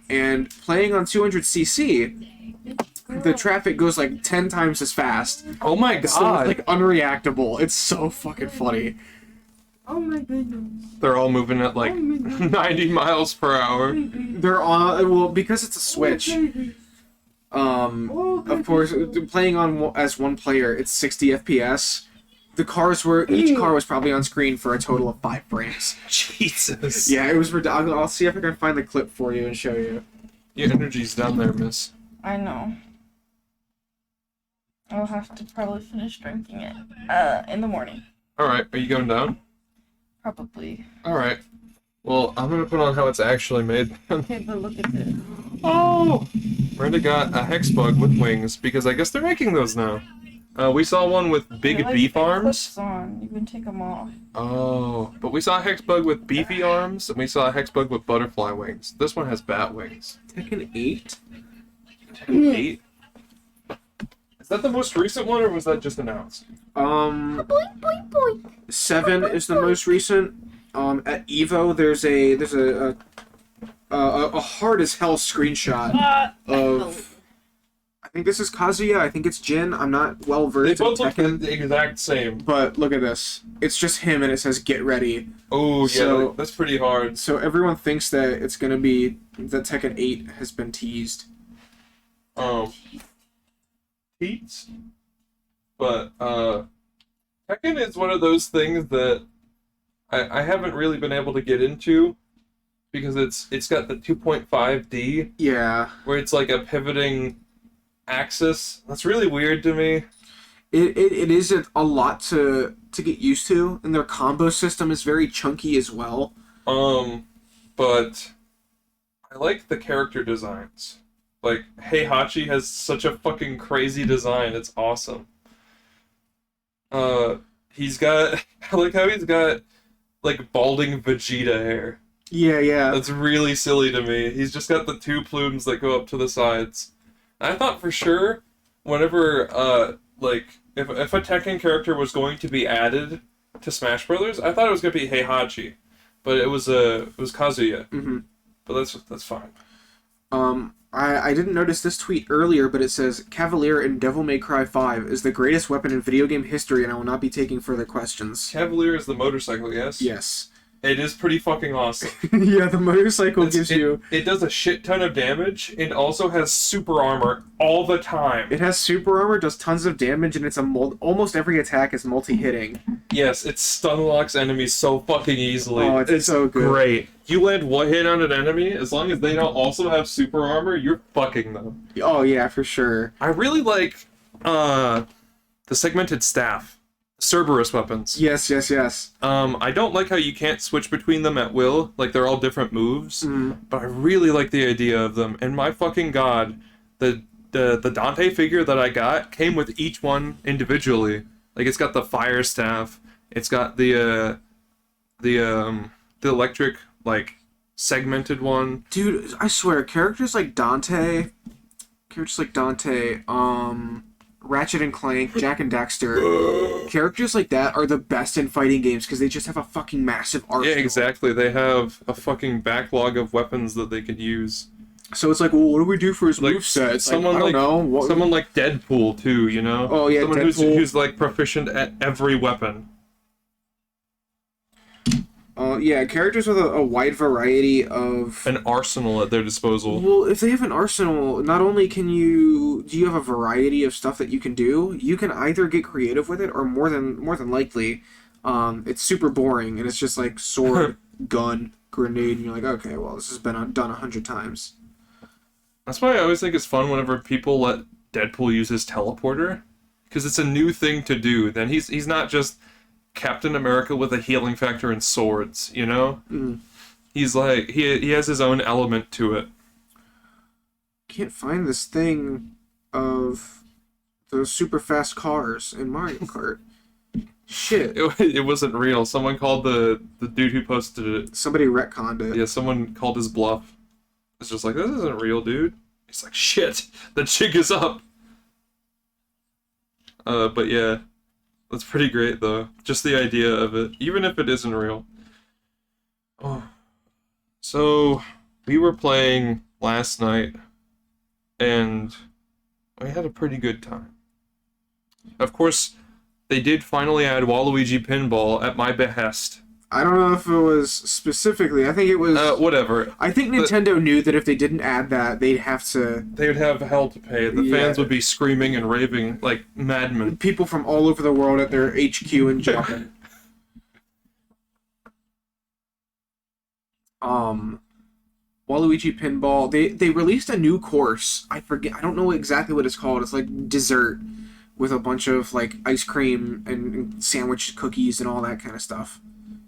And playing on 200cc, the traffic goes like 10 times as fast. Oh my So it's god. like unreactable. It's so fucking funny. Oh my goodness. They're all moving at like 90 miles per hour. They're on, well, because it's a Switch. Of course, playing on as one player, it's 60 FPS. the cars were each car was probably on screen for a total of 5 frames. Jesus. Yeah, it was ridiculous. I'll see if I can find the clip for you and show you. Your energy's down there, miss. I know. I'll have to probably finish drinking it in the morning. Alright, are you going down? Probably. Alright. Well, I'm gonna put on how it's actually made. Okay, but look at this. Oh! Brenda got a hex bug with wings, because I guess they're making those now. We saw one with big beef arms. On. You can take them off. Oh, but we saw a hex bug with beefy arms, and we saw a hex bug with butterfly wings. This one has bat wings. Tekken 8? Tekken 8? Is that the most recent one, or was that just announced? Boink, boink, boink. 7 is the most recent. At Evo, there's a hard as hell screenshot of. I think this is Kazuya. I think it's Jin. I'm not well They versed in both look Tekken, the exact same. but look at this. It's just him, and it says "Get ready." Oh, yeah, So- that's pretty hard. So everyone thinks that it's gonna be that Tekken 8 has been teased. Teats? But, Tekken is one of those things that I haven't really been able to get into, because it's got the 2.5D, Yeah, where it's like a pivoting axis. That's really weird to me. it is a lot to get used to, and their combo system is very chunky as well. But I like the character designs. Like, Heihachi has such a fucking crazy design, it's awesome. He's got, I like how he's got, like, balding Vegeta hair. Yeah. That's really silly to me. He's just got the 2 plumes that go up to the sides. I thought for sure, whenever, like, if a Tekken character was going to be added to Smash Brothers, I thought it was going to be Heihachi. But it was Kazuya. Mm-hmm. But that's fine. I didn't notice this tweet earlier, but it says, Cavalier in Devil May Cry 5 is the greatest weapon in video game history, and I will not be taking further questions. Cavalier is the motorcycle, yes? Yes. It is pretty fucking awesome. Yeah, the motorcycle gives you... It does a shit ton of damage, and also has super armor all the time. It has super armor, does tons of damage, and it's almost every attack is multi-hitting. Yes, it stun locks enemies so fucking easily. Oh, it's so good. Great. You land one hit on an enemy, as long as they don't also have super armor, you're fucking them. Oh, yeah, for sure. I really like, the segmented staff. Cerberus weapons. Yes. I don't like how you can't switch between them at will, like they're all different moves, but I really like the idea of them, and my fucking god, the Dante figure that I got came with each one individually. Like, it's got the fire staff, it's got the electric, like, segmented one. Dude, I swear, characters like Dante, Ratchet and Clank, Jak and Daxter, characters like that are the best in fighting games because they just have a fucking massive arsenal. Yeah, exactly. They have a fucking backlog of weapons that they could use. So it's like, well, what do we do for his Like, moveset? someone I don't like know. someone like Deadpool too, you know? Oh, yeah, someone Deadpool. who's like proficient at every weapon. Yeah, characters with a wide variety of... An arsenal at their disposal. Well, if they have an arsenal, not only do you have a variety of stuff that you can do, you can either get creative with it, or more than likely, it's super boring, and it's just like sword, gun, grenade, and you're like, okay, well, this has been done 100 times. That's why I always think it's fun whenever people let Deadpool use his teleporter, because it's a new thing to do. Then he's not just Captain America with a healing factor and swords, you know? He's like, he has his own element to it. Can't find this thing of those super fast cars in Mario Kart. Shit. It wasn't real. Someone called the dude who posted it. Somebody retconned it. Yeah, someone called his bluff. It's just like, this isn't real, dude. He's like, shit, the jig is up. But yeah, that's pretty great though. Just the idea of it, even if it isn't real. Oh. So, we were playing last night, and we had a pretty good time. Of course, they did finally add Waluigi Pinball at my behest. I don't know if it was specifically. I think it was. Whatever. I think Nintendo knew that if they didn't add that, they'd have to. They would have hell to pay. The Yeah. fans would be screaming and raving like madmen. People from all over the world at their HQ in Japan. Waluigi Pinball. They released a new course. I forget. I don't know exactly what it's called. It's like dessert with a bunch of like ice cream and sandwich cookies and all that kind of stuff.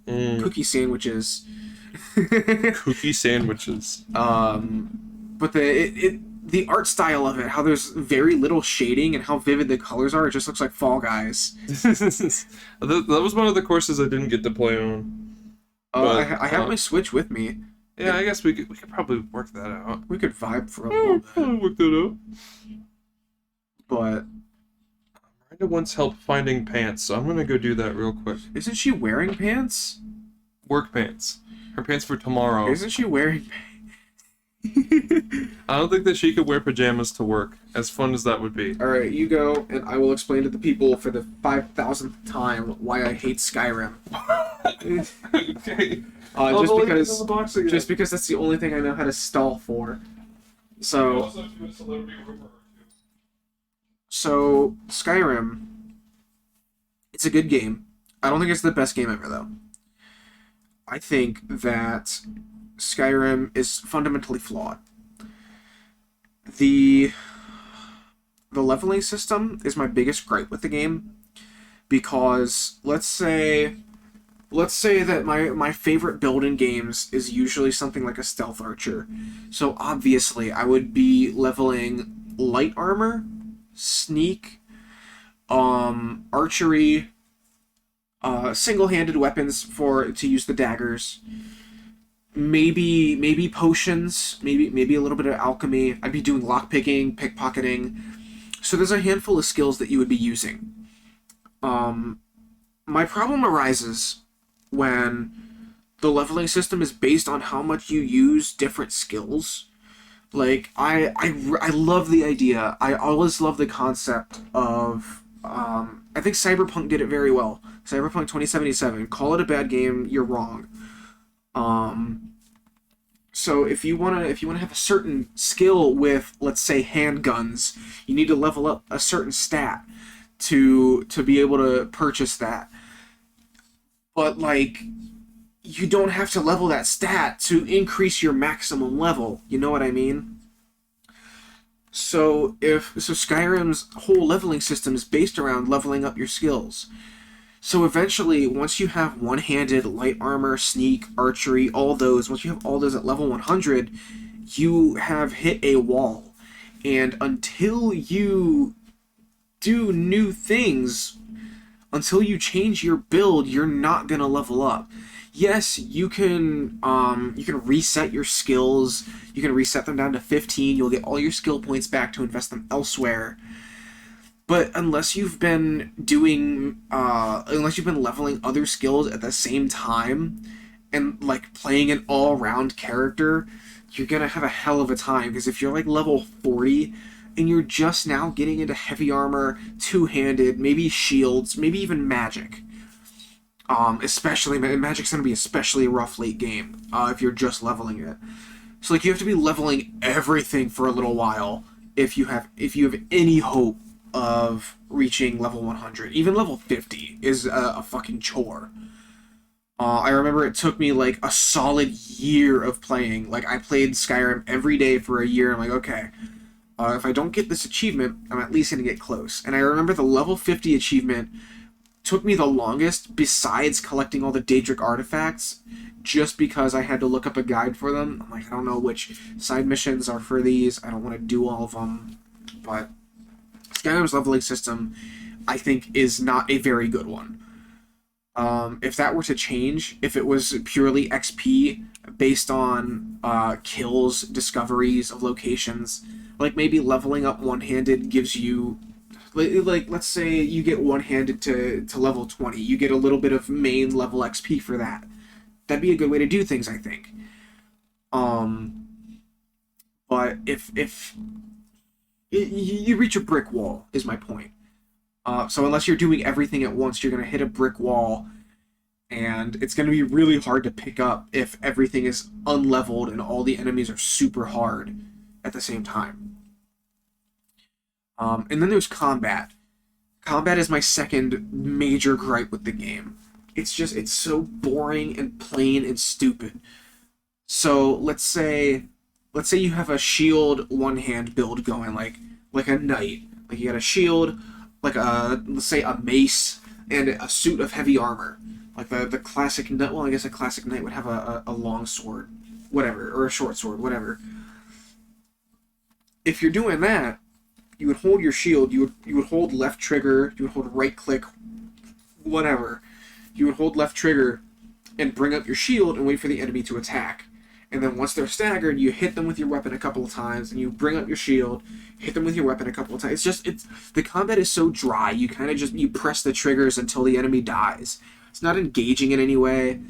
Cookie sandwiches. Cookie sandwiches. But the art style of it, how there's very little shading and how vivid the colors are, it just looks like Fall Guys. That was one of the courses I didn't get to play on. I have my Switch with me. Yeah, I guess we could probably work that out. We could vibe for a little bit. Probably work that out. But Miranda wants help finding pants, so I'm gonna go do that real quick. isn't she wearing pants? Work pants. Her pants for tomorrow. Isn't she wearing I don't think that she could wear pajamas to work, as fun as that would be. Alright, you go, and I will explain to the people for the 5,000th time why I hate Skyrim. Okay. Just because that's the only thing I know how to stall for. So Skyrim, it's a good game. I don't think it's the best game ever, though. I think that Skyrim is fundamentally flawed. The leveling system is my biggest gripe with the game, because let's say that my favorite build in games is usually something like a stealth archer. So obviously I would be leveling light armor, sneak, archery, single-handed weapons to use the daggers, maybe potions, maybe a little bit of alchemy. I'd be doing lockpicking, pickpocketing. So there's a handful of skills that you would be using. My problem arises when the leveling system is based on how much you use different skills. Like, I love the idea. I always love the concept of, I think Cyberpunk did it very well. Cyberpunk 2077. Call it a bad game, you're wrong. So if you wanna have a certain skill with, let's say, handguns, you need to level up a certain stat to be able to purchase that. But like, you don't have to level that stat to increase your maximum level. You know what I mean? So Skyrim's whole leveling system is based around leveling up your skills. So eventually, once you have one-handed, light armor, sneak, archery, once you have all those at level 100, you have hit a wall. And until you do new things, until you change your build, you're not gonna level up. Yes, you can reset your skills. You can reset them down to 15. You'll get all your skill points back to invest them elsewhere. But unless you've been leveling other skills at the same time and like playing an all-round character, you're gonna have a hell of a time. Because if you're like level 40 and you're just now getting into heavy armor, two-handed, maybe shields, maybe even magic. Especially magic's gonna be especially a rough late game if you're just leveling it. So like you have to be leveling everything for a little while if you have any hope of reaching level 100. Even level 50 is a fucking chore. I remember it took me like a solid year of playing. Like I played Skyrim every day for a year. I'm like, okay, if I don't get this achievement, I'm at least gonna get close. And I remember the level 50 achievement took me the longest, besides collecting all the Daedric artifacts, just because I had to look up a guide for them. I'm like, I don't know which side missions are for these. I don't want to do all of them. But Skyrim's leveling system, I think, is not a very good one. If that were to change, if it was purely XP based on kills, discoveries of locations, like maybe leveling up one-handed gives you, like let's say you get one-handed to level 20, you get a little bit of main level XP for that. That'd be a good way to do things, I think. But if you reach a brick wall, is my point. So unless you're doing everything at once, you're gonna hit a brick wall, and it's going to be really hard to pick up if everything is unleveled and all the enemies are super hard at the same time. And then there's combat. Combat is my second major gripe with the game. It's so boring and plain and stupid. So let's say you have a shield one-hand build going, like a knight. Like you got a shield, like let's say a mace, and a suit of heavy armor. Like the classic knight. Well, I guess a classic knight would have a long sword, whatever, or a short sword, whatever. If you're doing that, you would hold your shield, you would hold left trigger, you would hold right click, whatever. You would hold left trigger and bring up your shield and wait for the enemy to attack. And then once they're staggered, you hit them with your weapon a couple of times, and you bring up your shield, hit them with your weapon a couple of times. The combat is so dry. You kind of you press the triggers until the enemy dies. It's not engaging in any way.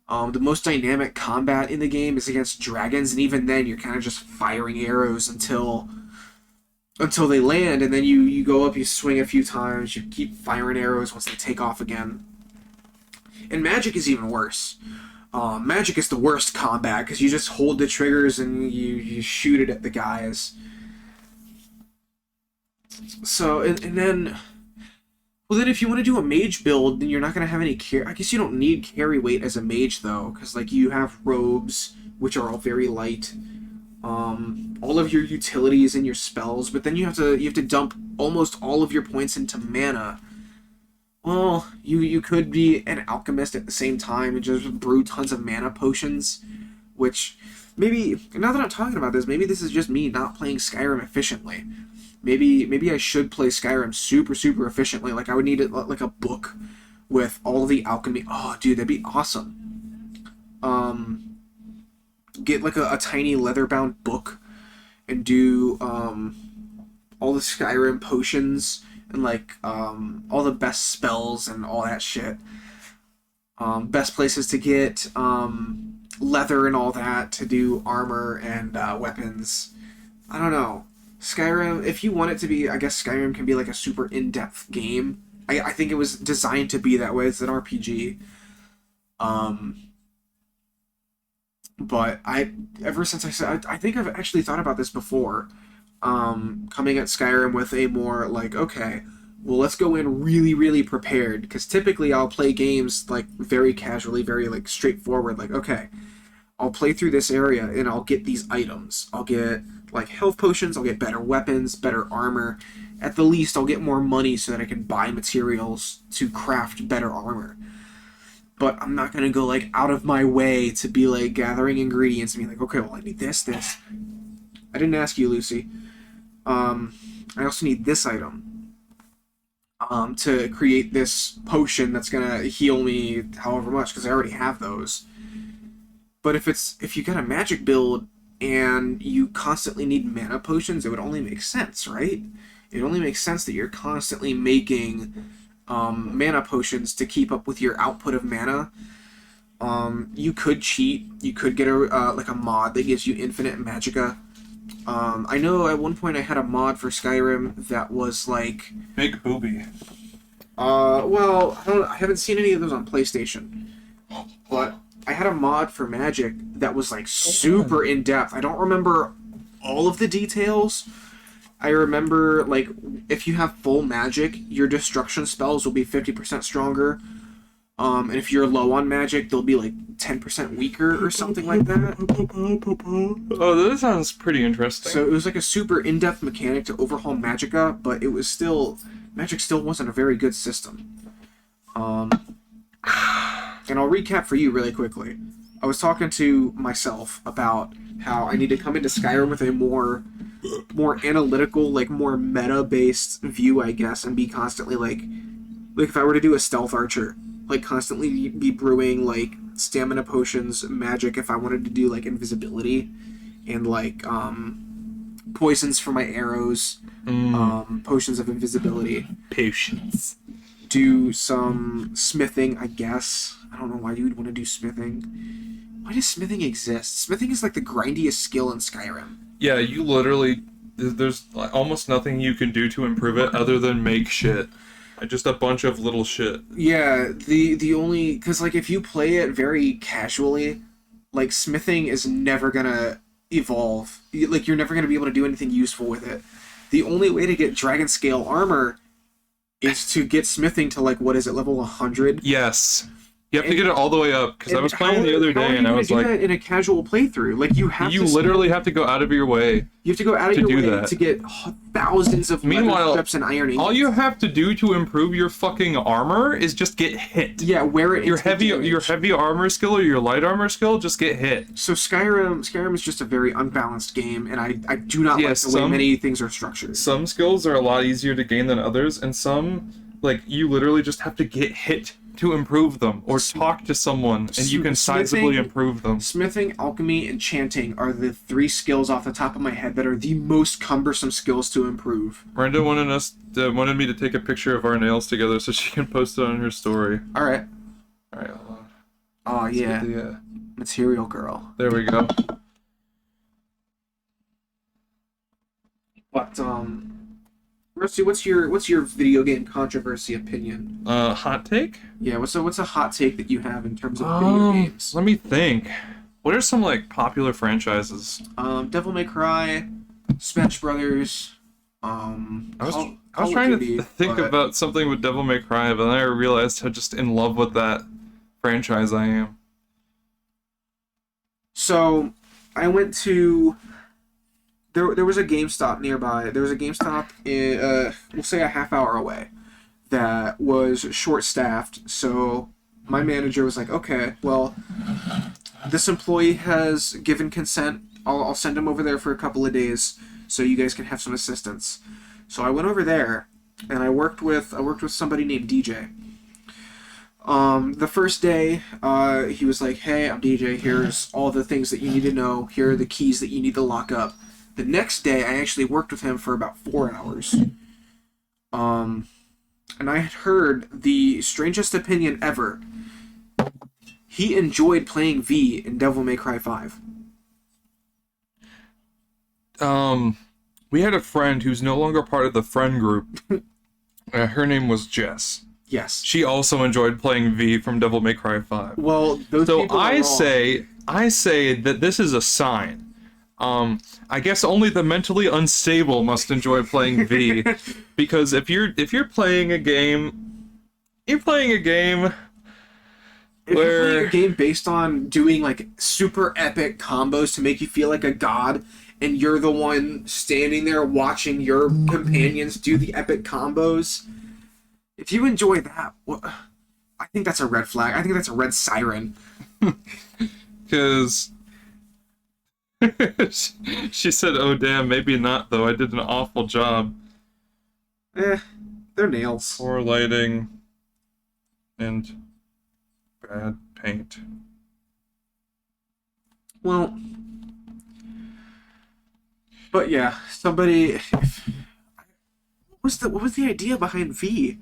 The most dynamic combat in the game is against dragons, and even then, you're kind of just firing arrows until they land, and then you go up, you swing a few times, you keep firing arrows once they take off again. And magic is even worse. Magic is the worst combat because you just hold the triggers and you shoot it at the guys. So, and then... Well, then if you want to do a mage build, then you're not going to have any I guess you don't need carry weight as a mage, though, because, like, you have robes, which are all very light. All of your utilities and your spells, but then you have to dump almost all of your points into mana. Well, you could be an alchemist at the same time and just brew tons of mana potions, which maybe, now that I'm talking about this, maybe this is just me not playing Skyrim efficiently. Maybe I should play Skyrim super, super efficiently. Like, I would need like a book with all the alchemy. Oh, dude, that'd be awesome. Get like a tiny leather-bound book and do all the Skyrim potions and like all the best spells and all that shit. Best places to get leather and all that to do armor and weapons. I don't know. Skyrim, if you want it to be, I guess Skyrim can be like a super in-depth game. I think it was designed to be that way. It's an RPG. But ever since I think I've actually thought about this before, coming at Skyrim with a more like, okay, well, let's go in really, really prepared, because typically I'll play games like very casually, very like straightforward, like, okay, I'll play through this area and I'll get these items. I'll get like health potions, I'll get better weapons, better armor. At the least, I'll get more money so that I can buy materials to craft better armor. But I'm not going to go, like, out of my way to be, like, gathering ingredients and be like, okay, well, I need this. I didn't ask you, Lucy. I also need this item to create this potion that's going to heal me however much, because I already have those. But if you got a magic build and you constantly need mana potions, it would only make sense, right? It only makes sense that you're constantly making... mana potions to keep up with your output of mana. You could cheat. You could get like a mod that gives you infinite magicka. I know at one point I had a mod for Skyrim that was like Big booby. Well, I haven't seen any of those on PlayStation, but I had a mod for magic that was like super in depth. I don't remember all of the details. I remember, like, if you have full magic, your destruction spells will be 50% stronger. And if you're low on magic, they'll be, like, 10% weaker or something like that. Oh, that sounds pretty interesting. So it was, like, a super in-depth mechanic to overhaul magicka, but it was still... Magic still wasn't a very good system. And I'll recap for you really quickly. I was talking to myself about how I need to come into Skyrim with a more analytical, like more meta-based view, I guess, and be constantly like if I were to do a stealth archer, like constantly be brewing like stamina potions, magic if I wanted to do like invisibility, and like poisons for my arrows, potions of invisibility. Potions. Do some smithing, I guess. I don't know why you would want to do smithing. Why does smithing exist? Smithing is like the grindiest skill in Skyrim. Yeah, you literally... There's almost nothing you can do to improve it other than make shit. Just a bunch of little shit. Yeah, the only because like if you play it very casually, like smithing is never gonna evolve. Like you're never gonna be able to do anything useful with it. The only way to get dragon scale armor is to get smithing to like what is it, level 100? Yes. You have to get it all the way up, because I And was playing the other how are day you and I gonna was do like, that in a casual playthrough? Like you have you to literally have to go out of your way. you have to go out of to your do way that. to get thousands of leather Meanwhile, strips and iron ingots. All you have to do to improve your fucking armor is just get hit. Yeah, wear it. Your into damage. heavy armor skill or your light armor skill, just get hit. So Skyrim is just a very unbalanced game, and I do not like the way many things are structured. Some skills are a lot easier to gain than others, and some, like, you literally just have to get hit to improve them, or talk to someone, and you can sizably improve them. Smithing, alchemy, and chanting are the 3 skills off the top of my head that are the most cumbersome skills to improve. Brenda wanted me to take a picture of our nails together so she can post it on her story. Alright. Alright, hold on. Oh, yeah. Yeah. Material girl. There we go. But, Rusty, what's your video game controversy opinion? Hot take? Yeah, what's a hot take that you have in terms of video games? Let me think. What are some, like, popular franchises? Devil May Cry, Smash Brothers, I was trying to think about something with Devil May Cry, but then I realized how just in love with that franchise I am. So, I went to... There was a GameStop nearby. There was a GameStop, we'll say a half hour away, that was short-staffed. So my manager was like, okay, well, this employee has given consent. I'll send him over there for a couple of days so you guys can have some assistance. So I went over there, and I worked with somebody named DJ. The first day, he was like, hey, I'm DJ. Here's all the things that you need to know. Here are the keys that you need to lock up. The next day, I actually worked with him for about 4 hours. And I had heard the strangest opinion ever. He enjoyed playing V in Devil May Cry 5. We had a friend who's no longer part of the friend group. Her name was Jess. Yes. She also enjoyed playing V from Devil May Cry 5. Well, those So people are wrong. I say that this is a sign. I guess only the mentally unstable must enjoy playing V, because if you're playing a game, If you're playing a game based on doing like super epic combos to make you feel like a god, and you're the one standing there watching your companions do the epic combos, if you enjoy that, well, I think that's a red flag. I think that's a red siren. because she said, "Oh damn, maybe not though. I did an awful job. They're nails. Poor lighting and bad paint." Well, but yeah, somebody. What was the idea behind V?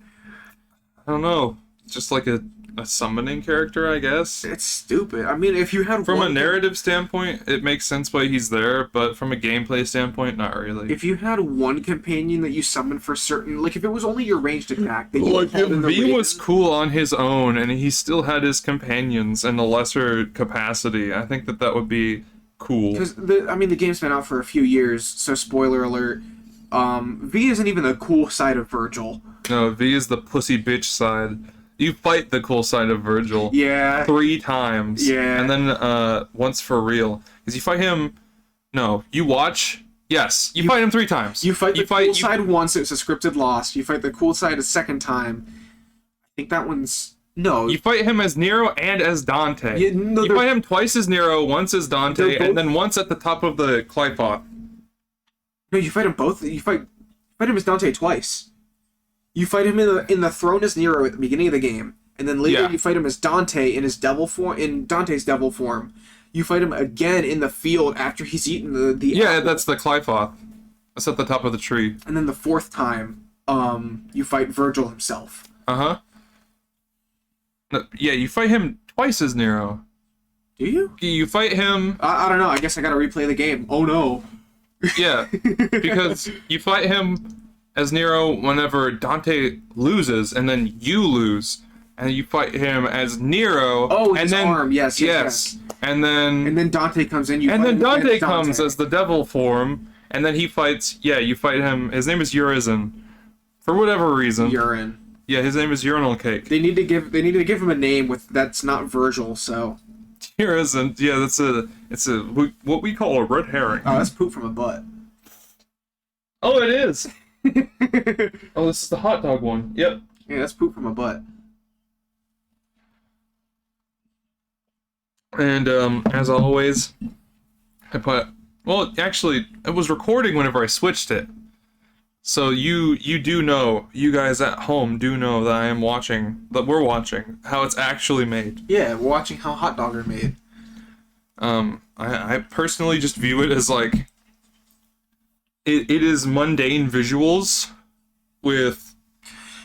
I don't know. Just like a summoning character, I guess. It's stupid. I mean, if you had From a one, narrative standpoint, it makes sense why he's there, but from a gameplay standpoint, not really. if you had one companion that you summoned for certain, like if it was only your ranged attack that you Like, called if in the V raid- was cool on his own, and he still had his companions in a lesser capacity, I think that would be cool. because the game's been out for a few years, so spoiler alert. V isn't even the cool side of Virgil. No, V is the pussy bitch side. You fight the cool side of Virgil. Yeah. 3 times. Yeah. And then once for real. Because you fight him... No, you watch... Yes, you fight him 3 times. You fight the cool side once, it's a scripted loss. You fight the cool side a second time. I think that one's... No. You fight him as Nero and as Dante. Yeah, no, you they're- fight him twice as Nero, once as Dante, They're both- and then once at the top of the Qliphoth. No, you fight him both. You fight him as Dante twice. You fight him in the throne as Nero at the beginning of the game, and then later Yeah. you fight him as Dante in his devil form. In Dante's devil form, you fight him again in the field after he's eaten the Yeah, apple. that's the Qliphoth. That's at the top of the tree. And then the 4th time, you fight Virgil himself. Uh-huh. No, yeah, you fight him twice as Nero. Do you? You fight him... I don't know. I guess I gotta replay the game. Oh no. Yeah, because you fight him as Nero whenever Dante loses and then you lose and you fight him as Nero. Oh, and his then, arm. Yes. And then And then Dante comes in. and then fight him Dante against comes as the devil form, and then he fights. Yeah, you fight him. His name is Urizen, for whatever reason. urine. Yeah, his name is Urinal Cake. They need to give him a name that's not Virgil. So. Urizen. Yeah, it's what we call a red herring. Oh, that's poop from a butt. Oh, it is. Oh, this is the hot dog one. Yep. Yeah, that's poop from a butt. And as always, I put. Well, actually, it was recording whenever I switched it. So you do know, you guys at home do know that we're watching how it's actually made. Yeah, we're watching how hot dog are made. I personally just view it as like it is mundane visuals with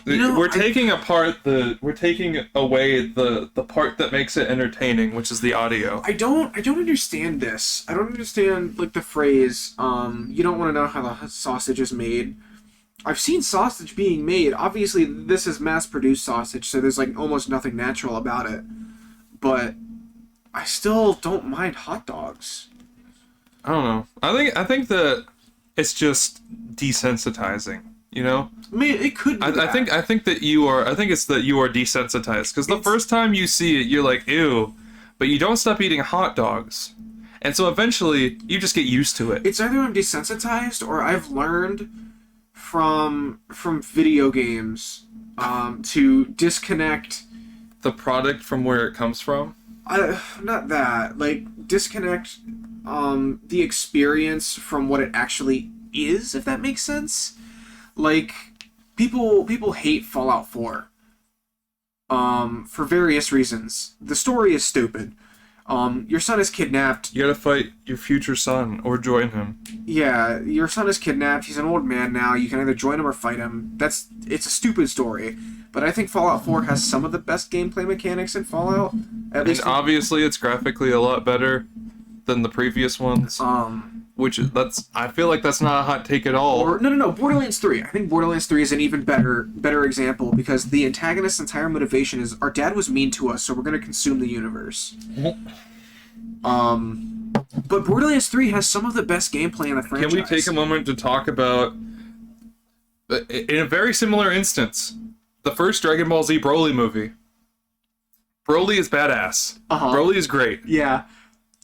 we're taking away the part that makes it entertaining, which is the audio. I don't understand this. I don't understand like the phrase you don't want to know how the sausage is made. I've seen sausage being made. Obviously this is mass-produced sausage, so there's like almost nothing natural about it. But I still don't mind hot dogs. I don't know. I think that it's just desensitizing, you know? I mean, it could be I think it's that you are desensitized, because the first time you see it you're like ew, but you don't stop eating hot dogs. And so eventually you just get used to it. It's either I'm desensitized or I've learned from video games to disconnect The product from where it comes from. not that, like disconnect the experience from what it actually is, if that makes sense. Like people hate Fallout 4 for various reasons. The story is stupid. Your son is kidnapped. You gotta fight your future son or join him. Yeah, your son is kidnapped. He's an old man now. You can either join him or fight him. It's a stupid story. But I think Fallout 4 has some of the best gameplay mechanics in Fallout. At And least obviously it's graphically a lot better than the previous ones. I feel like that's not a hot take at all. or no, Borderlands 3. I think Borderlands 3 is an even better example because the antagonist's entire motivation is our dad was mean to us, so we're going to consume the universe. But Borderlands 3 has some of the best gameplay in the franchise. Can we take a moment to talk about, in a very similar instance, the first Dragon Ball Z Broly movie? Broly is badass. Broly is great. Yeah.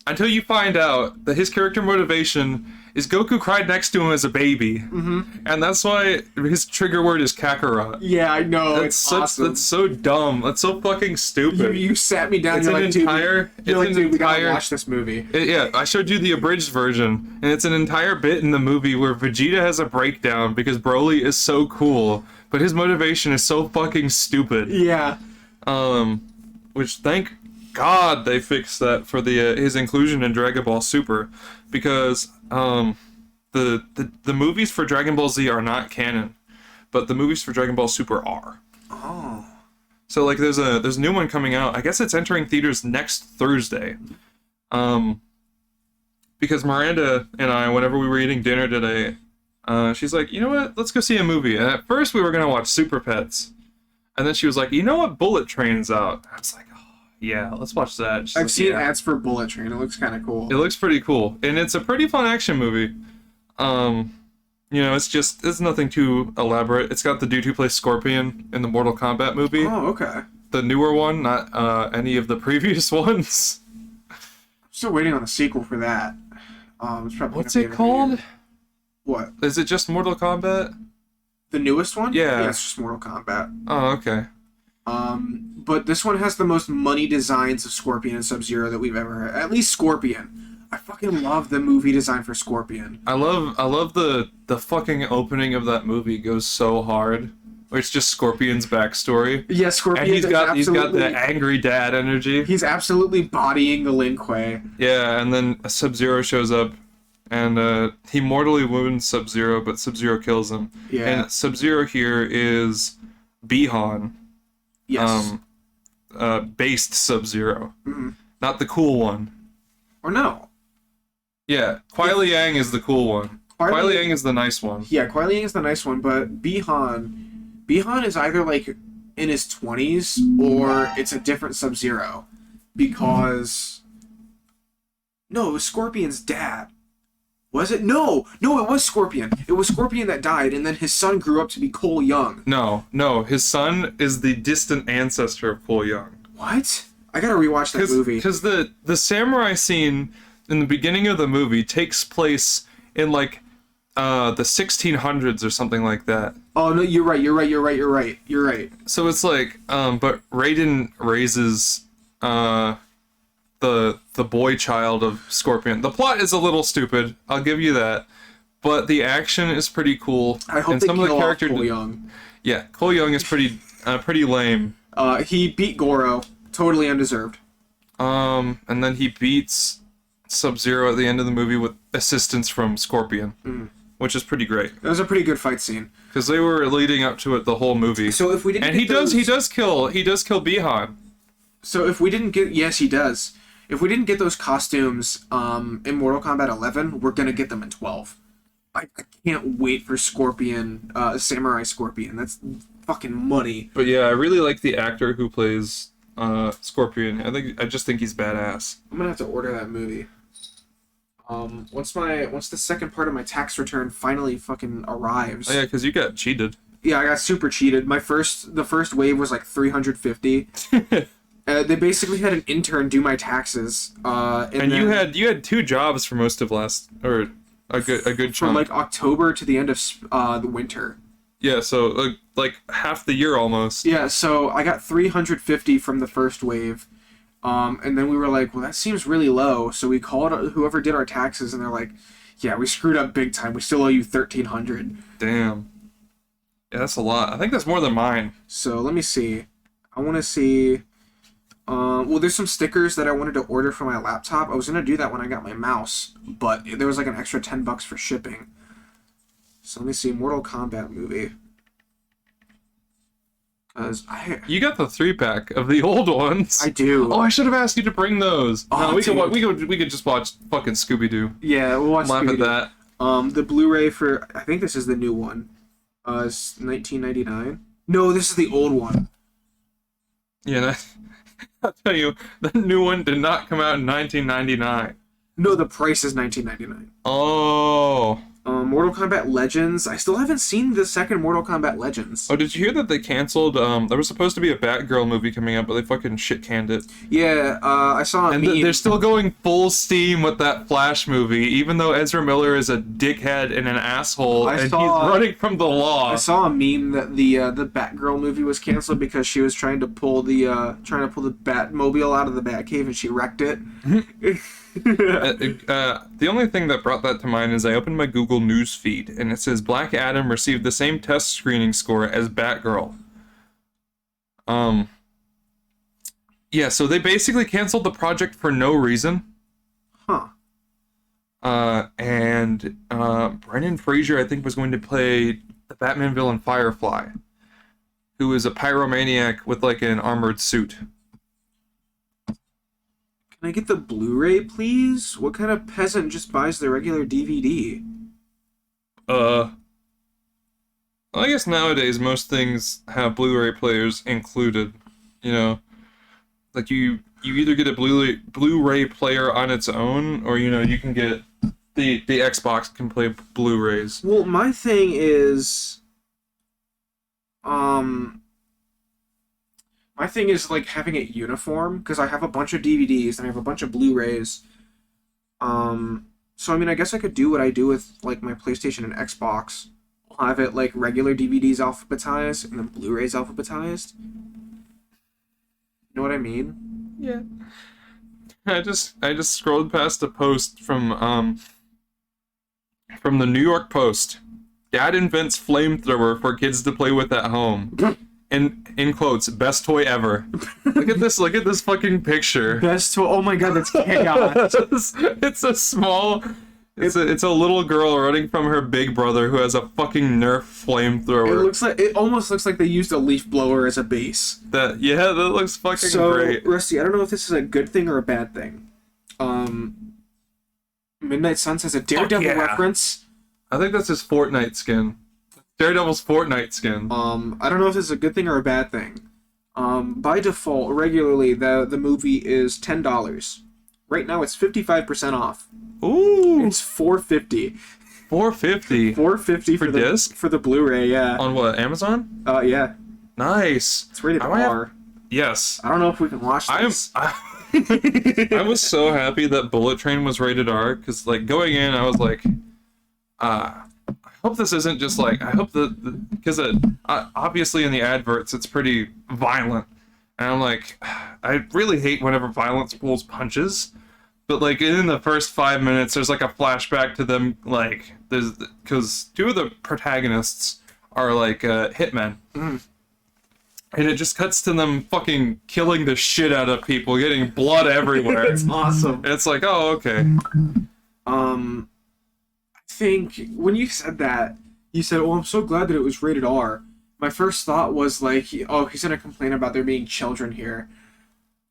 Until you find out that his character motivation is Goku cried next to him as a baby. Mm-hmm. And that's why his trigger word is Kakarot. Yeah, I know. That's awesome. That's so dumb. That's so fucking stupid. You sat me down. It's You're an like, entire. dude, we gotta watch this movie. Yeah, I showed you the abridged version, and it's an entire bit in the movie where Vegeta has a breakdown because Broly is so cool, but his motivation is so fucking stupid. Yeah. Which thank God they fixed that for his inclusion in Dragon Ball Super, because the movies for Dragon Ball Z are not canon, but the movies for Dragon Ball Super are. Oh. So like there's a new one coming out. I guess it's entering theaters next Thursday. Because Miranda and I, whenever we were eating dinner today, she's like, you know what? Let's go see a movie. And at first we were gonna watch Super Pets, and then she was like, you know what? Bullet Train's out. I was like, oh yeah, let's watch that. She's I've like, seen yeah. ads for Bullet Train. It looks kind of cool. It looks pretty cool, and it's a pretty fun action movie. You know, it's nothing too elaborate. It's got the dude who plays Scorpion in the Mortal Kombat movie. Oh, okay. The newer one, not any of the previous ones. I'm still waiting on the sequel for that. It's probably What's gonna it be called? What? Is it just Mortal Kombat? The newest one? Yeah. Yeah, it's just Mortal Kombat. Oh, okay. But this one has the most money designs of Scorpion and Sub-Zero that we've ever had. At least Scorpion. I fucking love the movie design for Scorpion. I love the fucking opening of that movie goes so hard. Where it's just Scorpion's backstory. Yeah, Scorpion. And he's got the angry dad energy. He's absolutely bodying the Lin Kuei. Yeah, and then Sub-Zero shows up, and he mortally wounds Sub-Zero, but Sub-Zero kills him. Yeah. And Sub-Zero here is Bihan. Yes. Based Sub-Zero. Mm-hmm. Not the cool one. Or no. Yeah, Kuai Liang is the cool one. Kuai Liang is the nice one. Yeah, Kuai Liang is the nice one, but Bihan is either like in his 20s or it's a different Sub-Zero, because no, it was Scorpion's dad. Was it? No, it was Scorpion. It was Scorpion that died, and then his son grew up to be Cole Young. No, his son is the distant ancestor of Cole Young. What? I gotta rewatch that movie. Because the samurai scene in the beginning of the movie takes place in like the 1600s or something like that. Oh no, you're right. So it's like, but Raiden raises the boy child of Scorpion. The plot is a little stupid, I'll give you that, but the action is pretty cool. I hope they kill off Cole Young. Yeah, Cole Young is pretty lame. He beat Goro, totally undeserved. And then he beats Sub-Zero at the end of the movie with assistance from Scorpion, which is pretty great. That was a pretty good fight scene. Because they were leading up to it the whole movie. So if we didn't, and he does kill Bihan. So if we didn't get, yes, he does. If we didn't get those costumes in Mortal Kombat 11, we're gonna get them in 12. I can't wait for Scorpion, Samurai Scorpion. That's fucking money. But yeah, I really like the actor who plays Scorpion. I just think he's badass. I'm gonna have to order that movie. Once the second part of my tax return finally fucking arrives. Oh yeah, because you got cheated. Yeah, I got super cheated. The first wave was like 350. They basically had an intern do my taxes. And you had 2 jobs for most of a good chunk. From like October to the end of the winter. Yeah, so like half the year almost. Yeah, so I got 350 from the first wave. And then we were like, well, that seems really low. So we called whoever did our taxes, and they're like, yeah, we screwed up big time. We still owe you 1,300. Damn. Yeah, that's a lot. I think that's more than mine. So let me see. I want to see. Well, there's some stickers that I wanted to order for my laptop. I was gonna do that when I got my mouse, but there was like an extra $10 for shipping. So let me see, Mortal Kombat movie. You got the 3-pack of the old ones. I do. Oh, I should have asked you to bring those. Oh, no, we could just watch fucking Scooby-Doo. Yeah, we'll watch Laugh Scooby-Doo. at that. The Blu-ray for, I think this is the new one. It's 1999. No, this is the old one. Yeah, I'll tell you, the new one did not come out in 1999. No, the price is 1999. Oh. Mortal Kombat Legends. I still haven't seen the second Mortal Kombat Legends. Oh, did you hear that they canceled? There was supposed to be a Batgirl movie coming out, but they fucking shit-canned it. Yeah, I saw a meme. They're still going full steam with that Flash movie, even though Ezra Miller is a dickhead and an asshole, he's running from the law. I saw a meme that the Batgirl movie was canceled because she was trying to pull the Batmobile out of the Batcave and she wrecked it. The only thing that brought that to mind is I opened my Google News feed and it says Black Adam received the same test screening score as Batgirl. Yeah, so they basically canceled the project for no reason. Huh. And Brendan Fraser, I think, was going to play the Batman villain Firefly, who is a pyromaniac with like an armored suit. Can I get the Blu-ray, please? What kind of peasant just buys the regular DVD? I guess nowadays most things have Blu-ray players included. You know, like you either get a Blu-ray player on its own, or you can get the Xbox can play Blu-rays. Well, my thing is, like having it uniform, because I have a bunch of DVDs and I have a bunch of Blu-rays. So I mean, I guess I could do what I do with like my PlayStation and Xbox. I'll have it like regular DVDs alphabetized and then Blu-rays alphabetized. You know what I mean? Yeah. I just scrolled past a post from the New York Post. Dad invents flamethrower for kids to play with at home. In quotes, best toy ever. Look at this fucking picture. Best toy. Oh my god, that's chaos. It's a little girl running from her big brother who has a fucking Nerf flamethrower. It almost looks like they used a leaf blower as a base. That looks fucking great. So, Rusty, I don't know if this is a good thing or a bad thing. Midnight Suns has a Daredevil reference. I think that's his Fortnite skin. Daredevil's Fortnite skin. I don't know if this is a good thing or a bad thing. By default, regularly the movie is $10. Right now it's 55% off. Ooh, It's $4.50. $4.50 $4.50 for disc for the Blu-ray. Yeah. on what, Amazon? Yeah. Nice. It's rated I have- R. Yes. I don't know if we can watch this. I was so happy that Bullet Train was rated R, because like going in, I was like, I hope this isn't just like, I hope that, because obviously in the adverts it's pretty violent, and I'm like, I really hate whenever violence pulls punches, but like in the first 5 minutes there's like a flashback to them, like there's, because two of the protagonists are like hitmen. And it just cuts to them fucking killing the shit out of people, getting blood everywhere. It's awesome. And it's like, oh, okay. I think when you said that, you said, "Oh, I'm so glad that it was rated R." My first thought was like, "Oh, he's gonna complain about there being children here."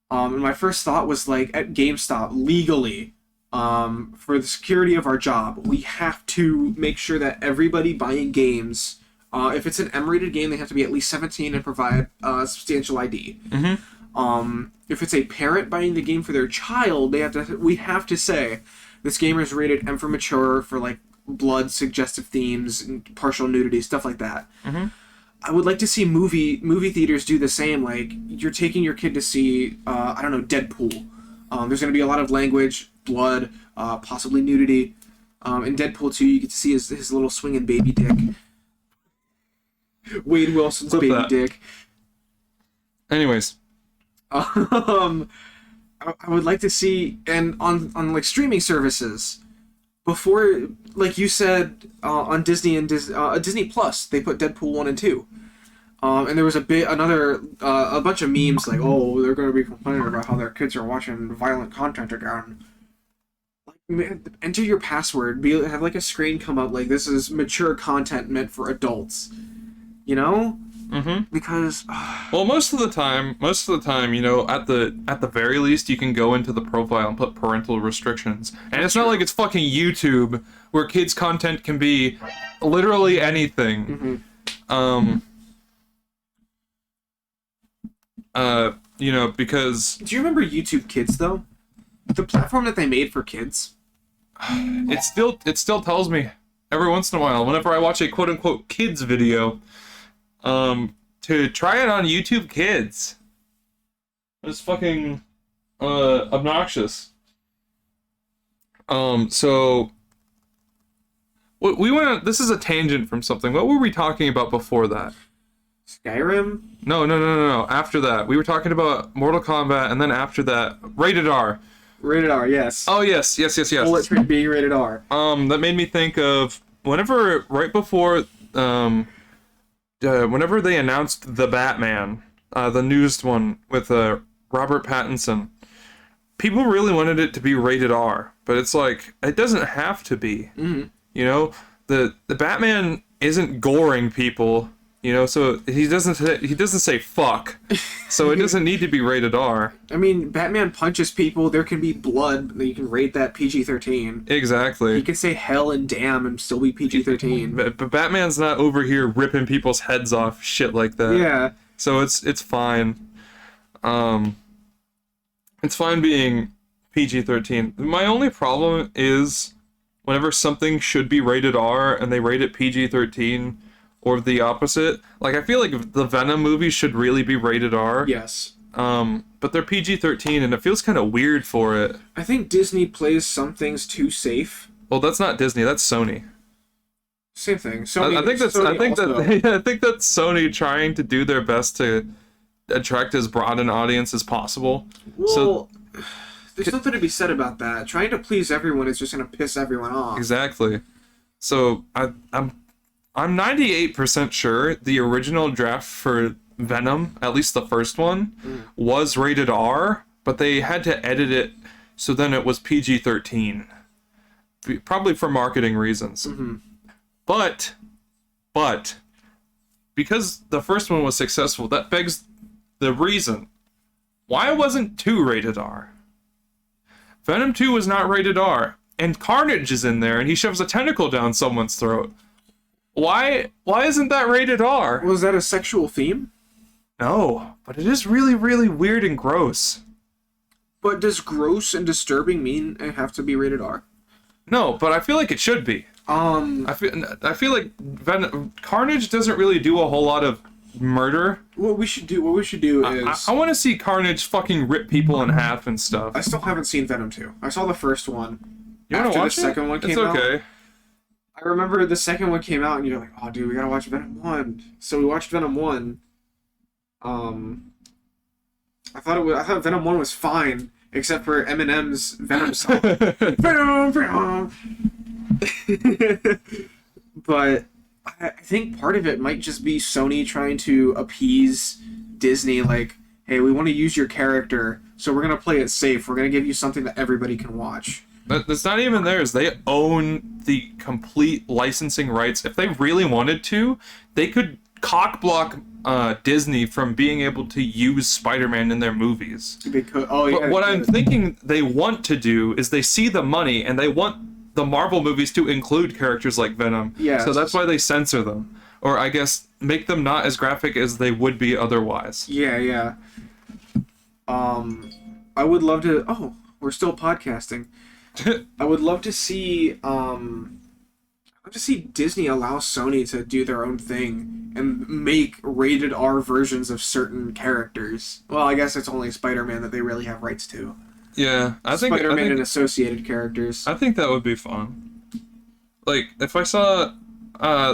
And my first thought was like, at GameStop, legally, for the security of our job, we have to make sure that everybody buying games, if it's an M-rated game, they have to be at least 17 and provide substantial ID. If it's a parent buying the game for their child, we have to say this game is rated M for mature, for like blood, suggestive themes, and partial nudity, stuff like that. I would like to see movie theaters do the same. Like, you're taking your kid to see, I don't know, Deadpool. There's going to be a lot of language, blood, possibly nudity. In Deadpool 2, you get to see his little swinging baby dick. Wade Wilson's Flip baby that. dick. Anyways, I would like to see, and on like streaming services, before, like you said, on Disney and Disney Plus, they put Deadpool 1 and 2. And there was a bunch of memes like, oh, they're going to be complaining about how their kids are watching violent content again. Like, man, enter your password, have like a screen come up like, this is mature content meant for adults. You know? Because well, most of the time, you know, at the very least, you can go into the profile and put parental restrictions. And it's not like it's fucking YouTube, where kids' content can be literally anything. You know, because do you remember YouTube Kids though? The platform that they made for kids? it still tells me every once in a while, whenever I watch a quote unquote kids video, to try it on YouTube Kids. It's fucking obnoxious. So we went. This is a tangent from something. What were we talking about before that? Skyrim? No. After that, we were talking about Mortal Kombat, and then after that, rated R. Rated R, yes. Oh yes. Bullet Train being rated R. That made me think of whenever right before whenever they announced the Batman, the newest one with Robert Pattinson, people really wanted it to be rated R, but it's like it doesn't have to be. You know, the Batman isn't goring people. You know, so he doesn't say fuck, so it doesn't need to be rated R. I mean, Batman punches people. There can be blood. You can rate that PG-13. Exactly. He can say hell and damn and still be PG-13. But Batman's not over here ripping people's heads off, shit like that. Yeah. So it's fine. It's fine being PG-13. My only problem is whenever something should be rated R and they rate it PG-13. Or the opposite. Like, I feel like the Venom movies should really be rated R. Yes. But they're PG-13, and it feels kind of weird for it. I think Disney plays some things too safe. Well, that's not Disney. That's Sony. Same thing. Sony, I think that's Sony trying to do their best to attract as broad an audience as possible. Well, there's something to be said about that. Trying to please everyone is just going to piss everyone off. Exactly. So I'm 98% sure the original draft for Venom, at least the first one, was rated R, but they had to edit it so then it was PG-13. Probably for marketing reasons. But, because the first one was successful, that begs the reason. Why wasn't 2 rated R? Venom 2 was not rated R. and Carnage is in there, and he shoves a tentacle down someone's throat. Why isn't that rated R? Was that a sexual theme? No, but it is really, really weird and gross. But does gross and disturbing mean it have to be rated R? No, but I feel like it should be. I feel like Carnage doesn't really do a whole lot of murder. What we should do is I want to see Carnage fucking rip people in half and stuff. I still haven't seen Venom 2. I saw the first one. You want to watch the second one came it's out. okay. I remember the second one came out and you're like, oh dude, we gotta watch Venom 1. So we watched Venom 1. I thought Venom 1 was fine, except for Eminem's Venom song. Venom. But I think part of it might just be Sony trying to appease Disney, like, hey, we want to use your character, so we're going to play it safe. We're going to give you something that everybody can watch. That's not even theirs. They own the complete licensing rights. If they really wanted to, they could cockblock Disney from being able to use Spider-Man in their movies. Because, But what I'm thinking they want to do is they see the money and they want the Marvel movies to include characters like Venom. Yeah. So that's why they censor them. Or I guess make them not as graphic as they would be otherwise. Yeah. I would love to... Oh, we're still podcasting. I would love to see... Disney allow Sony to do their own thing and make rated R versions of certain characters. Well, I guess it's only Spider-Man that they really have rights to. Yeah, I think Spider-Man and associated characters. I think that would be fun. Like, if I saw,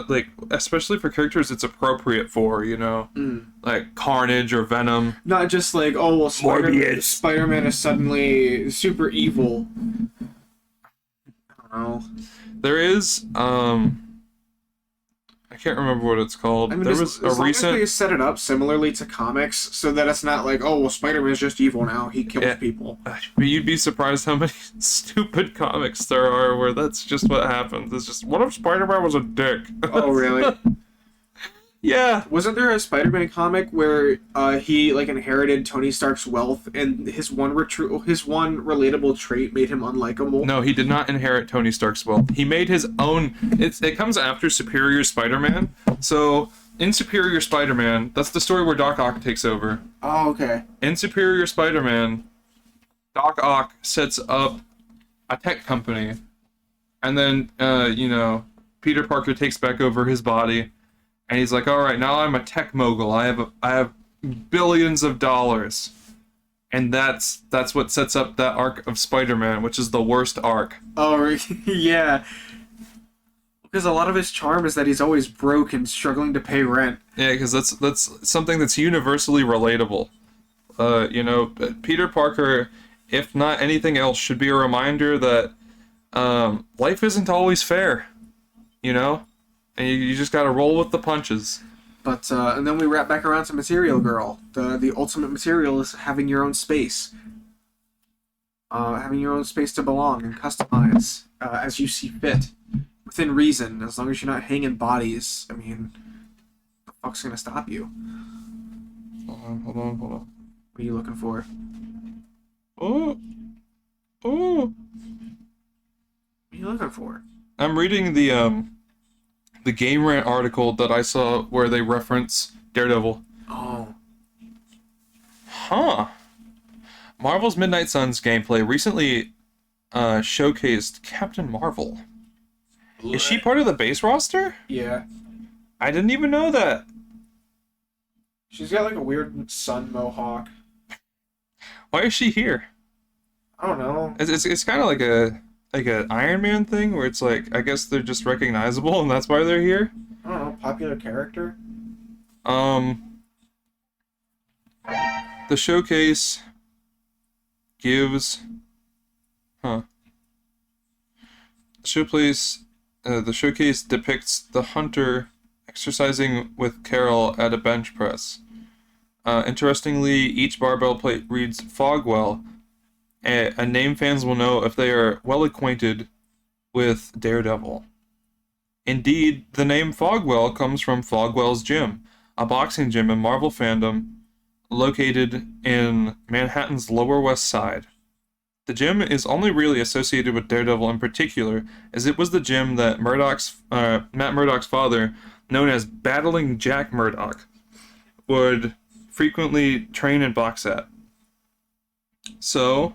like, especially for characters it's appropriate for, you know? Like Carnage or Venom. Not just like, oh, well, Spider-Man is suddenly super evil. I don't know. There is, I can't remember what it's called. I mean, there as was a long recent... as they set it up similarly to comics, so that it's not like, oh, well, Spider-Man's just evil now. He kills people. But you'd be surprised how many stupid comics there are where that's just what happens. It's just, what if Spider-Man was a dick? Oh, really? Yeah. Wasn't there a Spider-Man comic where he like inherited Tony Stark's wealth, and his one relatable trait made him unlikable? No, he did not inherit Tony Stark's wealth. He made his own. It comes after Superior Spider-Man. So in Superior Spider-Man, that's the story where Doc Ock takes over. Oh, okay. In Superior Spider-Man, Doc Ock sets up a tech company, and then Peter Parker takes back over his body. And he's like, all right, now I'm a tech mogul. I have billions of dollars. And that's what sets up that arc of Spider-Man, which is the worst arc. Oh, yeah. Because a lot of his charm is that he's always broke and struggling to pay rent. Yeah, because that's something that's universally relatable. Peter Parker, if not anything else, should be a reminder that life isn't always fair, you know? And you just gotta roll with the punches. But, and then we wrap back around to Material Girl. The ultimate material is having your own space. Having your own space to belong and customize as you see fit. Within reason, as long as you're not hanging bodies. I mean, the fuck's gonna stop you? Hold on. What are you looking for? Oh. What are you looking for? I'm reading the Game Rant article that I saw where they reference Daredevil. Oh. Huh. Marvel's Midnight Suns gameplay recently showcased Captain Marvel. Is she part of the base roster? Yeah. I didn't even know that. She's got like a weird sun mohawk. Why is she here? I don't know. It's kind of like a Iron Man thing where it's like, I guess they're just recognizable and that's why they're here. I don't know, popular character? The showcase gives... The showcase depicts the Hunter exercising with Carol at a bench press. Interestingly, each barbell plate reads Fogwell, a name fans will know if they are well acquainted with Daredevil. Indeed, the name Fogwell comes from Fogwell's Gym, a boxing gym in Marvel fandom located in Manhattan's Lower West Side. The gym is only really associated with Daredevil in particular, as it was the gym that Matt Murdock's father, known as Battling Jack Murdock, would frequently train and box at. So,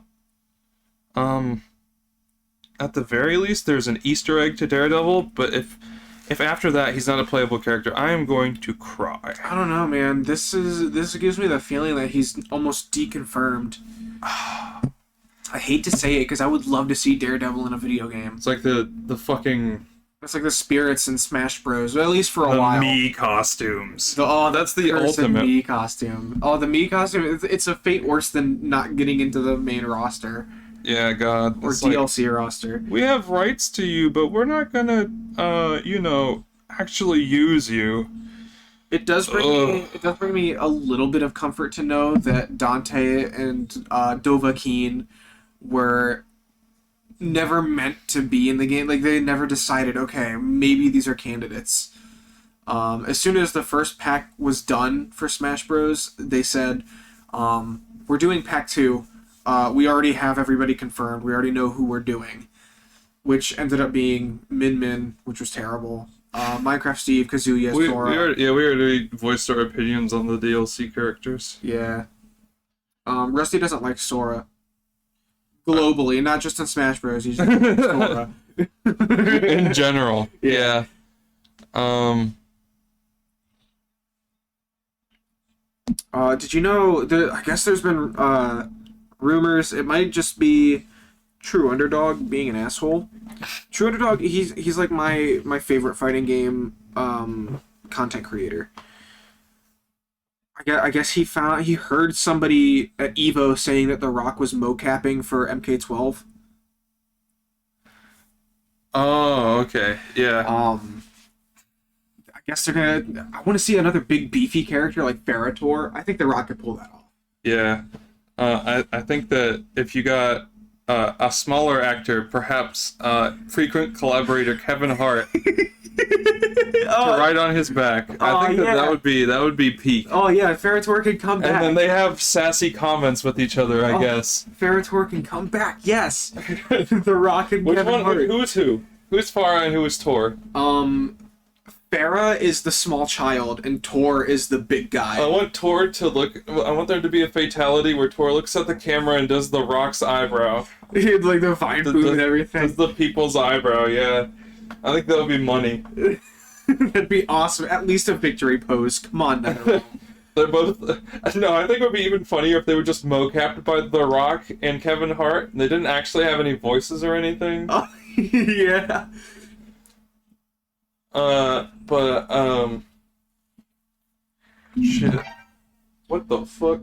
at the very least, there's an Easter egg to Daredevil, but if after that he's not a playable character, I am going to cry. I don't know, man. This gives me the feeling that he's almost deconfirmed. I hate to say it because I would love to see Daredevil in a video game. It's like the fucking It's like the spirits in Smash Bros. At least for a the while. Mii costumes. That's the ultimate. Mii costume. Oh, the Mii costume. It's a fate worse than not getting into the main roster Yeah, God. or It's like, DLC roster. we have rights to you, but we're not gonna, actually use you. It does bring me a little bit of comfort to know that Dante and Dovahkiin were never meant to be in the game. Like, they never decided, okay, maybe these are candidates. As soon as the first pack was done for Smash Bros, they said, we're doing pack 2. We already have everybody confirmed. We already know who we're doing. Which ended up being Min Min, which was terrible. Minecraft Steve, Kazuya, Sora. We already voiced our opinions on the DLC characters. Yeah. Rusty doesn't like Sora. Globally, not just in Smash Bros. He's just Sora. In general. Yeah. Did you know I guess there's been rumors it might just be True Underdog being an asshole. True Underdog, he's like my favorite fighting game content creator. I guess he heard somebody at Evo saying that The Rock was mocapping for MK12. Oh, okay. Yeah. I guess they're gonna. I want to see another big beefy character like Ferrator. I think The Rock could pull that off. Yeah. I think that if you got a smaller actor, perhaps frequent collaborator Kevin Hart, to ride on his back, I think that would be peak. Oh yeah, Ferrator can come back. And then they have sassy comments with each other, I guess. Ferrator can come back. Yes. The Rock and Which Kevin one? Hart. Who is who? Who's Farah and who is Tor? Farah is the small child, and Tor is the big guy. I want Tor to look. I want there to be a fatality where Tor looks at the camera and does the Rock's eyebrow. Like the vine boom and everything. Does the people's eyebrow? Yeah, I think that would be money. That'd be awesome. At least a victory pose. Come on, now. They're both. No, I think it would be even funnier if they were just mocapped by The Rock and Kevin Hart. And they didn't actually have any voices or anything. Oh, yeah. Shit. What the fuck?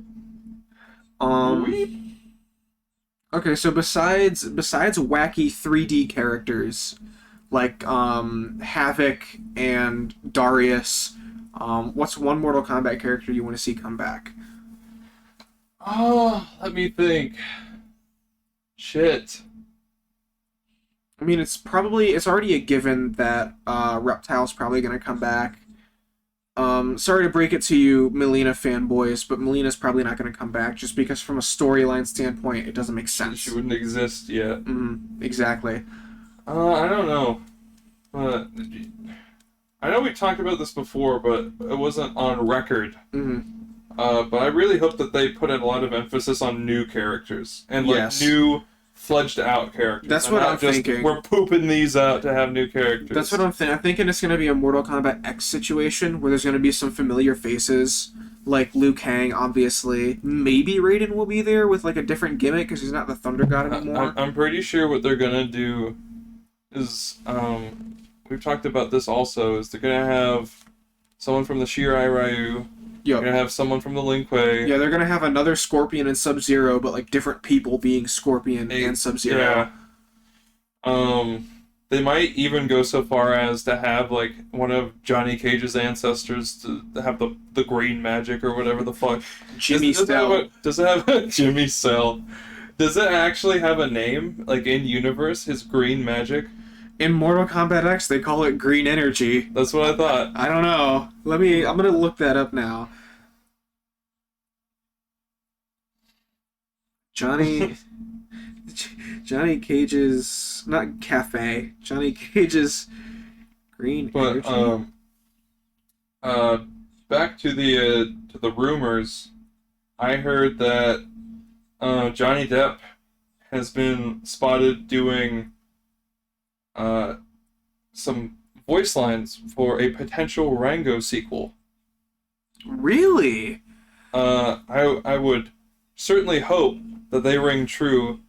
Okay, so besides wacky 3D characters like Havoc and Darius, what's one Mortal Kombat character you want to see come back? Oh, let me think. Shit. I mean, it's already a given that Reptile's probably going to come back. Sorry to break it to you, Melina fanboys, but Melina's probably not going to come back just because from a storyline standpoint, it doesn't make sense. She wouldn't exist yet. Exactly. I don't know. I know we talked about this before, but it wasn't on record. But I really hope that they put in a lot of emphasis on new characters and new fledged out characters. That's what I'm thinking. We're pooping these out to have new characters. That's what I'm thinking. I'm thinking it's going to be a Mortal Kombat X situation where there's going to be some familiar faces, like Liu Kang, obviously. Maybe Raiden will be there with like a different gimmick because he's not the Thunder God anymore. I'm pretty sure what they're going to do is, we've talked about this also, is they're going to have someone from the Shirai Ryu. You're going to have someone from the Lin Kuei. Yeah, they're going to have another Scorpion and Sub-Zero, but like different people being Scorpion and Sub-Zero. Yeah. They might even go so far as to have like one of Johnny Cage's ancestors to have the green magic or whatever the fuck. Jimmy Cell. Does it have a Jimmy Cell? Does it actually have a name, like in universe, his green magic? In Mortal Kombat X, they call it green energy. That's what I thought. I don't know. I'm gonna look that up now. Johnny Cage's not cafe. Johnny Cage's green But energy. back to the rumors. I heard that Johnny Depp has been spotted doing some voice lines for a potential Rango sequel. Really? I would certainly hope that they ring true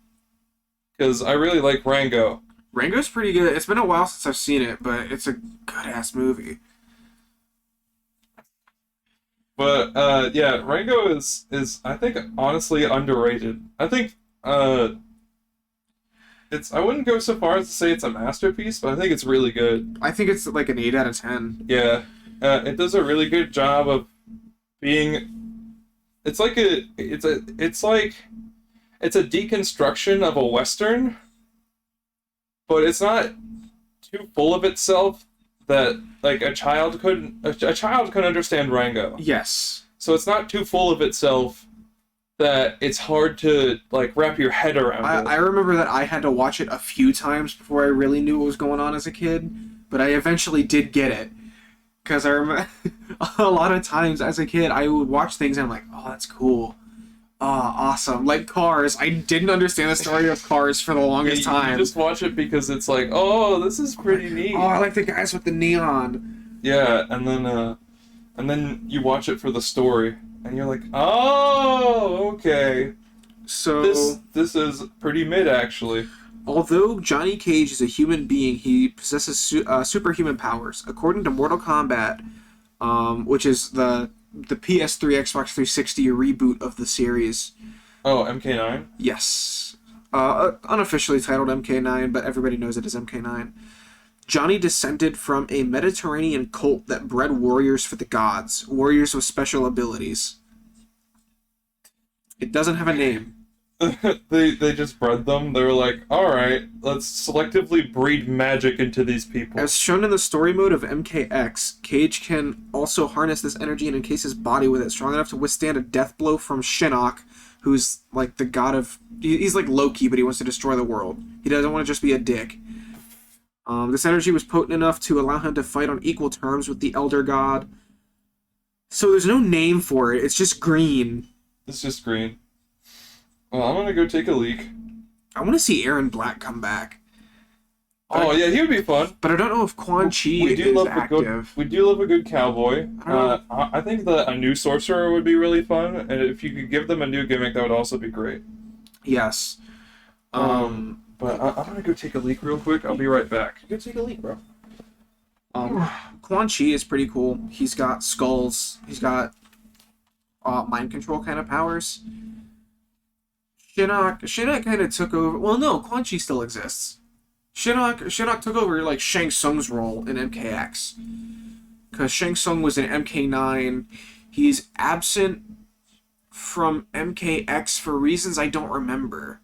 because I really like Rango. Rango's pretty good. It's been a while since I've seen it, but it's a good ass movie. But yeah, Rango is I think honestly underrated. I think it's I wouldn't go so far as to say it's a masterpiece, but I think it's really good. I think it's like an 8 out of 10. Yeah, it does a really good job of being. It's a deconstruction of a western, but it's not too full of itself that like a child could understand Rango. Yes. So it's not too full of itself that it's hard to like wrap your head around I it. remember that I had to watch it a few times before I really knew what was going on as a kid, but I eventually did get it. Because I remember a lot of times as a kid, I would watch things and I'm like, oh, that's cool. Oh, awesome. Like Cars. I didn't understand the story of Cars for the longest You time. just watch it because it's like, oh, this is pretty neat. Oh, I like the guys with the neon. Yeah, and then you watch it for the story, and you're like, oh, okay. So, This is pretty mid actually. although Johnny Cage is a human being, he possesses superhuman powers. According to Mortal Kombat, which is the PS3 Xbox 360 reboot of the series. Oh, MK9. Yes. Unofficially titled MK9, but everybody knows it as MK9. Johnny descended from a Mediterranean cult that bred warriors for the gods, warriors with special abilities. It doesn't have a name. They just bred them. They were like, all right, let's selectively breed magic into these people. As shown in the story mode of MKX, Cage can also harness this energy and encase his body with it, strong enough to withstand a death blow from Shinnok, who's like the god of... He's like Loki, but he wants to destroy the world. He doesn't want to just be a dick. This energy was potent enough to allow him to fight on equal terms with the Elder God. So there's no name for it, it's just green. It's just green. Well, I'm gonna go take a leak. I want to see Aaron Black come back. Oh yeah, he would be fun. But I don't know if Quan Chi We do is love active. we do love a good cowboy. I think that a new sorcerer would be really fun, and if you could give them a new gimmick, that would also be great. Yes. But I'm gonna go take a leak real quick. I'll be right back. Go take a leak, bro. Quan Chi is pretty cool. He's got skulls. He's got mind control kind of powers. Shinnok kind of took over. Well, no, Quan Chi still exists. Shinnok took over like Shang Tsung's role in MKX. Because Shang Tsung was in MK9. He's absent from MKX for reasons I don't remember.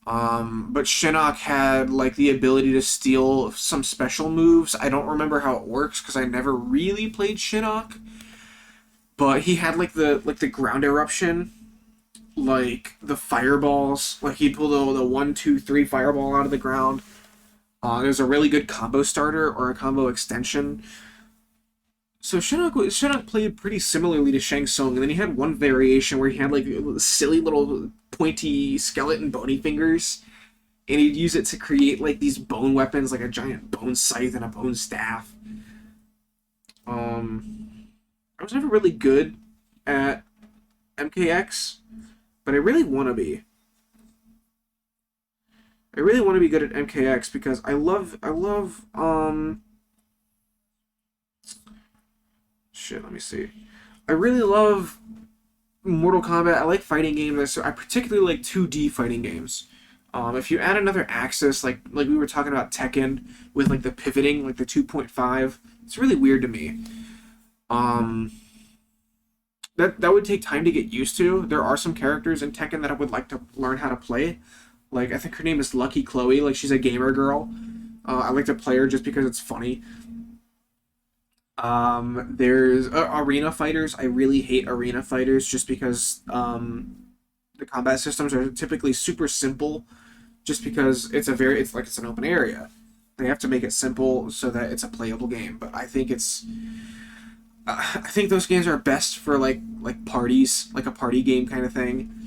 But Shinnok had like the ability to steal some special moves. I don't remember how it works because I never really played Shinnok. But he had like the ground eruption, like the fireballs. Like he'd pull the 1, 2, 3 fireball out of the ground. It was a really good combo starter or a combo extension. So Shinnok played pretty similarly to Shang Tsung, and then he had one variation where he had like silly little pointy skeleton bony fingers, and he'd use it to create like these bone weapons, like a giant bone scythe and a bone staff. I was never really good at MKX, but I really want to be. I really want to be good at MKX because I love shit, let me see. I really love Mortal Kombat. I like fighting games. I particularly like 2D fighting games. If you add another axis, like we were talking about Tekken with like the pivoting, like the 2.5, it's really weird to me. That would take time to get used to. There are some characters in Tekken that I would like to learn how to play. Like I think her name is Lucky Chloe. Like she's a gamer girl. I like to play her just because it's funny. There's arena fighters. I really hate arena fighters just because the combat systems are typically super simple just because it's an open area. They have to make it simple so that it's a playable game. But I think I think those games are best for like parties, like a party game kind of thing.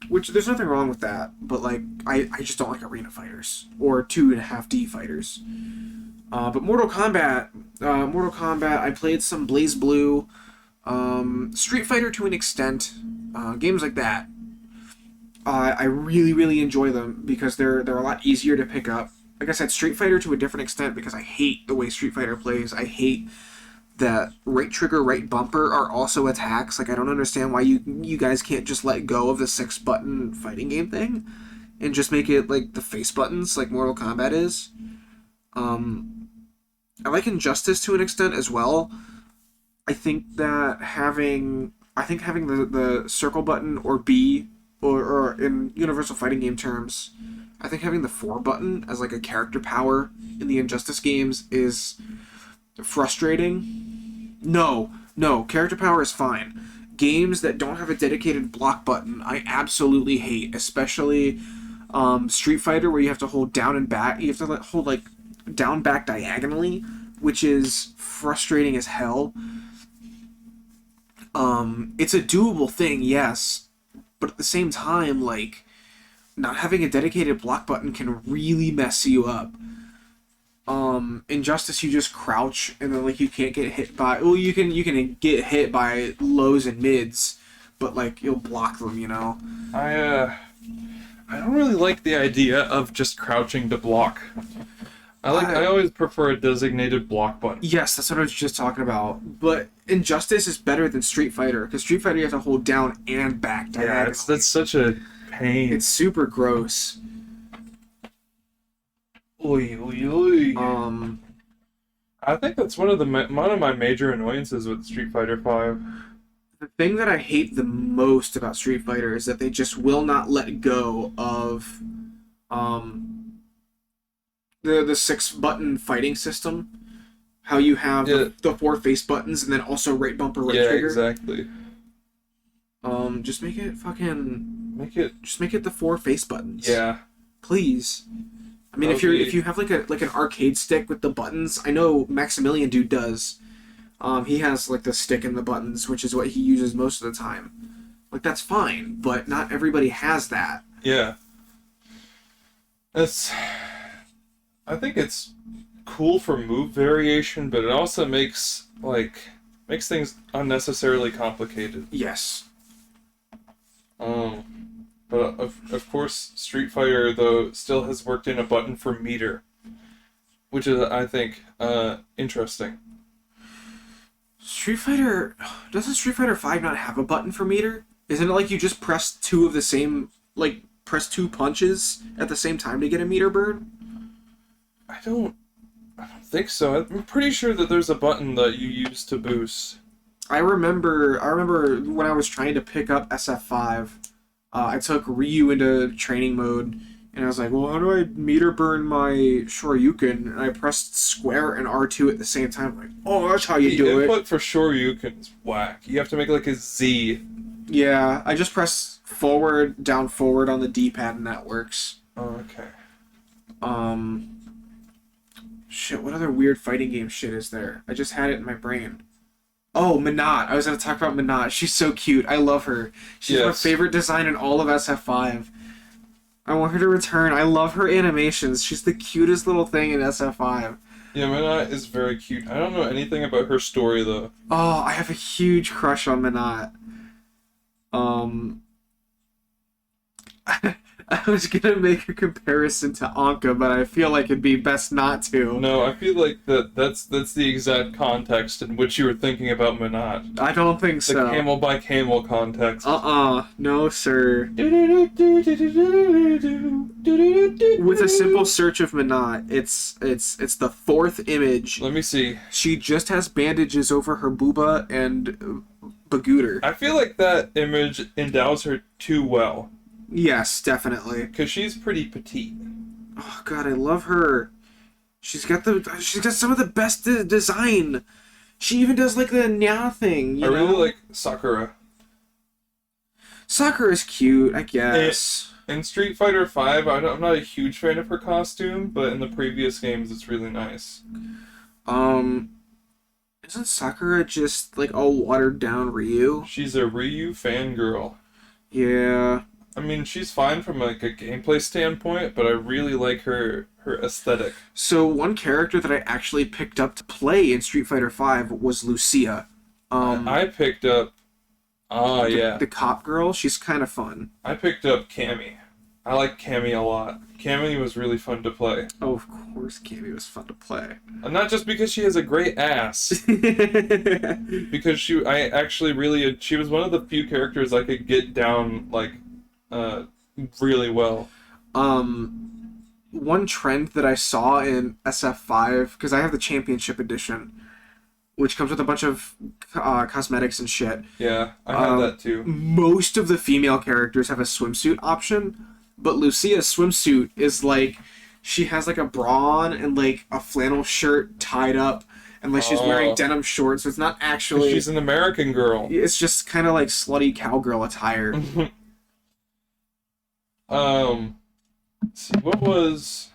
Which there's nothing wrong with that, but like I just don't like arena fighters or 2.5D fighters. But Mortal Kombat, I played some Blaze Blue, Street Fighter to an extent, games like that. I really really enjoy them because they're a lot easier to pick up. Like I said, Street Fighter to a different extent because I hate the way Street Fighter plays. I hate that right trigger, right bumper are also attacks. Like, I don't understand why you guys can't just let go of the 6-button fighting game thing and just make it like the face buttons like Mortal Kombat is. I like Injustice to an extent as well. I think having the circle button or B or in Universal Fighting Game terms, I think having the 4 button as like a character power in the Injustice games is frustrating. No, character power is fine. Games that don't have a dedicated block button, I absolutely hate, especially Street Fighter where you have to hold down and back. You have to hold like down back diagonally, which is frustrating as hell. It's a doable thing, yes, but at the same time, like, not having a dedicated block button can really mess you up. Injustice, you just crouch and then like you can't get hit by. Well, you can get hit by lows and mids, but like you'll block them, you know. I don't really like the idea of just crouching to block. I always prefer a designated block button. Yes, that's what I was just talking about. But Injustice is better than Street Fighter because Street Fighter you have to hold down and back diagonally. Yeah, that's such a pain. It's super gross. Oy, oy, oy. I think that's one of my major annoyances with Street Fighter V. The thing that I hate the most about Street Fighter is that they just will not let go of the 6-button fighting system. How you have the 4 face buttons and then also right bumper, right trigger. Yeah, exactly. Just make it just make it the 4 face buttons. Yeah. Please. I mean, if you have like an arcade stick with the buttons, I know Maximilian Dude does. He has like the stick and the buttons, which is what he uses most of the time. Like, that's fine, but not everybody has that. Yeah. I think it's cool for move variation, but it also makes things unnecessarily complicated. Yes. But of course, Street Fighter though still has worked in a button for meter, which is, I think, interesting. Doesn't Street Fighter 5 not have a button for meter? Isn't it like you just press 2 of the same, like press 2 punches at the same time to get a meter burn? I don't think so. I'm pretty sure that there's a button that you use to boost. I remember when I was trying to pick up SF5, I took Ryu into training mode, and I was like, well, how do I meter burn my Shoryuken? And I pressed square and R2 at the same time. I'm like, oh, that's how you do it. The input for Shoryuken is whack. You have to make like a Z. Yeah, I just press forward, down, forward on the D-pad, and that works. Oh, okay. Shit, what other weird fighting game shit is there? I just had it in my brain. Oh, Minot. I was going to talk about Minot. She's so cute. I love her. She's my favorite design in all of SF5. I want her to return. I love her animations. She's the cutest little thing in SF5. Yeah, Minot is very cute. I don't know anything about her story, though. Oh, I have a huge crush on Minot. I was gonna make a comparison to Anka, but I feel like it'd be best not to. No, I feel like that's the exact context in which you were thinking about Minot. I don't think so. The camel by camel context. No, sir. With a simple search of Minot, it's the 4th image. Let me see. She just has bandages over her booba and Bagooter. I feel like that image endows her too well. Yes, definitely. Because she's pretty petite. Oh god, I love her. She's got some of the best design. She even does like the Nya thing. You know? Really like Sakura. Sakura's cute, I guess. In Street Fighter V, I'm not a huge fan of her costume, but in the previous games, it's really nice. Isn't Sakura just like all watered down Ryu? She's a Ryu fangirl. Yeah. I mean, she's fine from like a gameplay standpoint, but I really like her aesthetic. So one character that I actually picked up to play in Street Fighter V was Lucia. I picked up. The cop girl. She's kind of fun. I picked up Cammy. I like Cammy a lot. Cammy was really fun to play. Oh, of course, Cammy was fun to play. And not just because she has a great ass, because she was one of the few characters I could get down like really well. One trend that I saw in SF5, because I have the Championship Edition, which comes with a bunch of cosmetics and shit. Yeah, I have that too. Most of the female characters have a swimsuit option, but Lucia's swimsuit is like, she has like a bra on and like a flannel shirt tied up, and like she's wearing denim shorts, so it's not actually... She's an American girl. It's just kind of like slutty cowgirl attire. See, what was...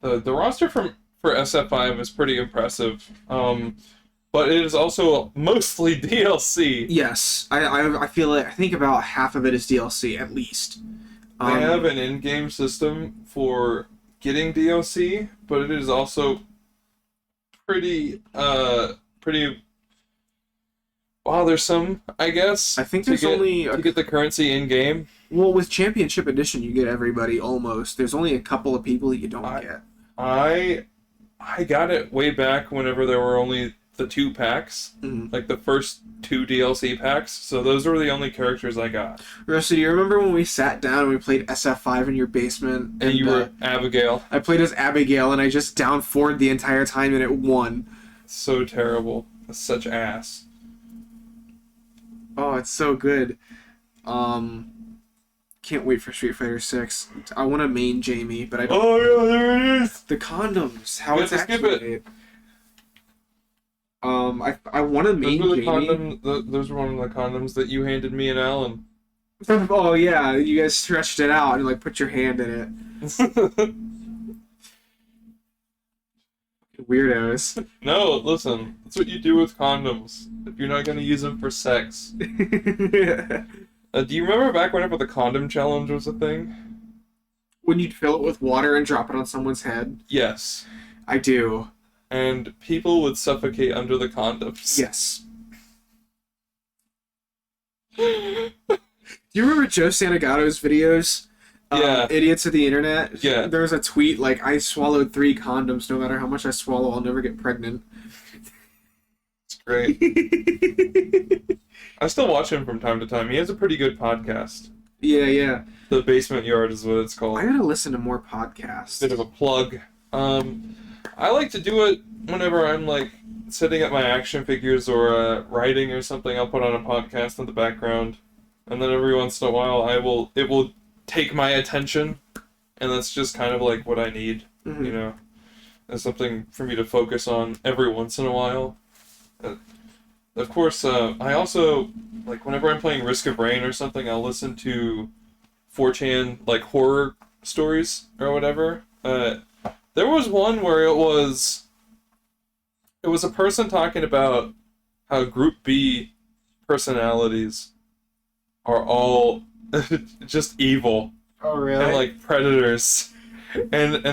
The roster for SF5 is pretty impressive, but it is also mostly DLC. Yes, I feel like, I think about half of it is DLC, at least. They have an in-game system for getting DLC, but it is also pretty. Wow, there's some, I guess. I think there's to get the currency in-game. Well, with Championship Edition, you get everybody almost. There's only a couple of people that you don't get. I got it way back whenever there were only the 2 packs, like the first 2 DLC packs. So those were the only characters I got. Rusty, do you remember when we sat down and we played SF5 in your basement? And you were Abigail. I played as Abigail, and I just down forward the entire time, and it won. So terrible. That's such ass. Oh, it's so good. Can't wait for Street Fighter 6. I want to main Jamie, but I don't... Oh yeah, there it is! The condoms. How You it's have to skip actually it. made. I want to main Jamie. Those were one of the condoms that you handed me and Alan. Oh yeah, you guys stretched it out and like put your hand in it. Weirdos. No, listen. That's what you do with condoms. If you're not gonna use them for sex. Do you remember back whenever the condom challenge was a thing? When you'd fill it with water and drop it on someone's head? Yes. I do. And people would suffocate under the condoms. Yes. Do you remember Joe Santagato's videos? Yeah. Idiots of the internet? Yeah. There was a tweet like, I swallowed 3 condoms. No matter how much I swallow, I'll never get pregnant. It's great. I still watch him from time to time. He has a pretty good podcast. Yeah. The Basement Yard is what it's called. I gotta listen to more podcasts. Bit of a plug. I like to do it whenever I'm like setting up my action figures or writing or something. I'll put on a podcast in the background, and then every once in a while it will take my attention, and that's just kind of like what I need. Mm-hmm. You know, there's something for me to focus on every once in a while. Of course, I also, like, whenever I'm playing Risk of Rain or something, I'll listen to 4chan, like, horror stories or whatever. There was one where it was a person talking about how Group B personalities are all just evil. Oh, really? And, like, predators. And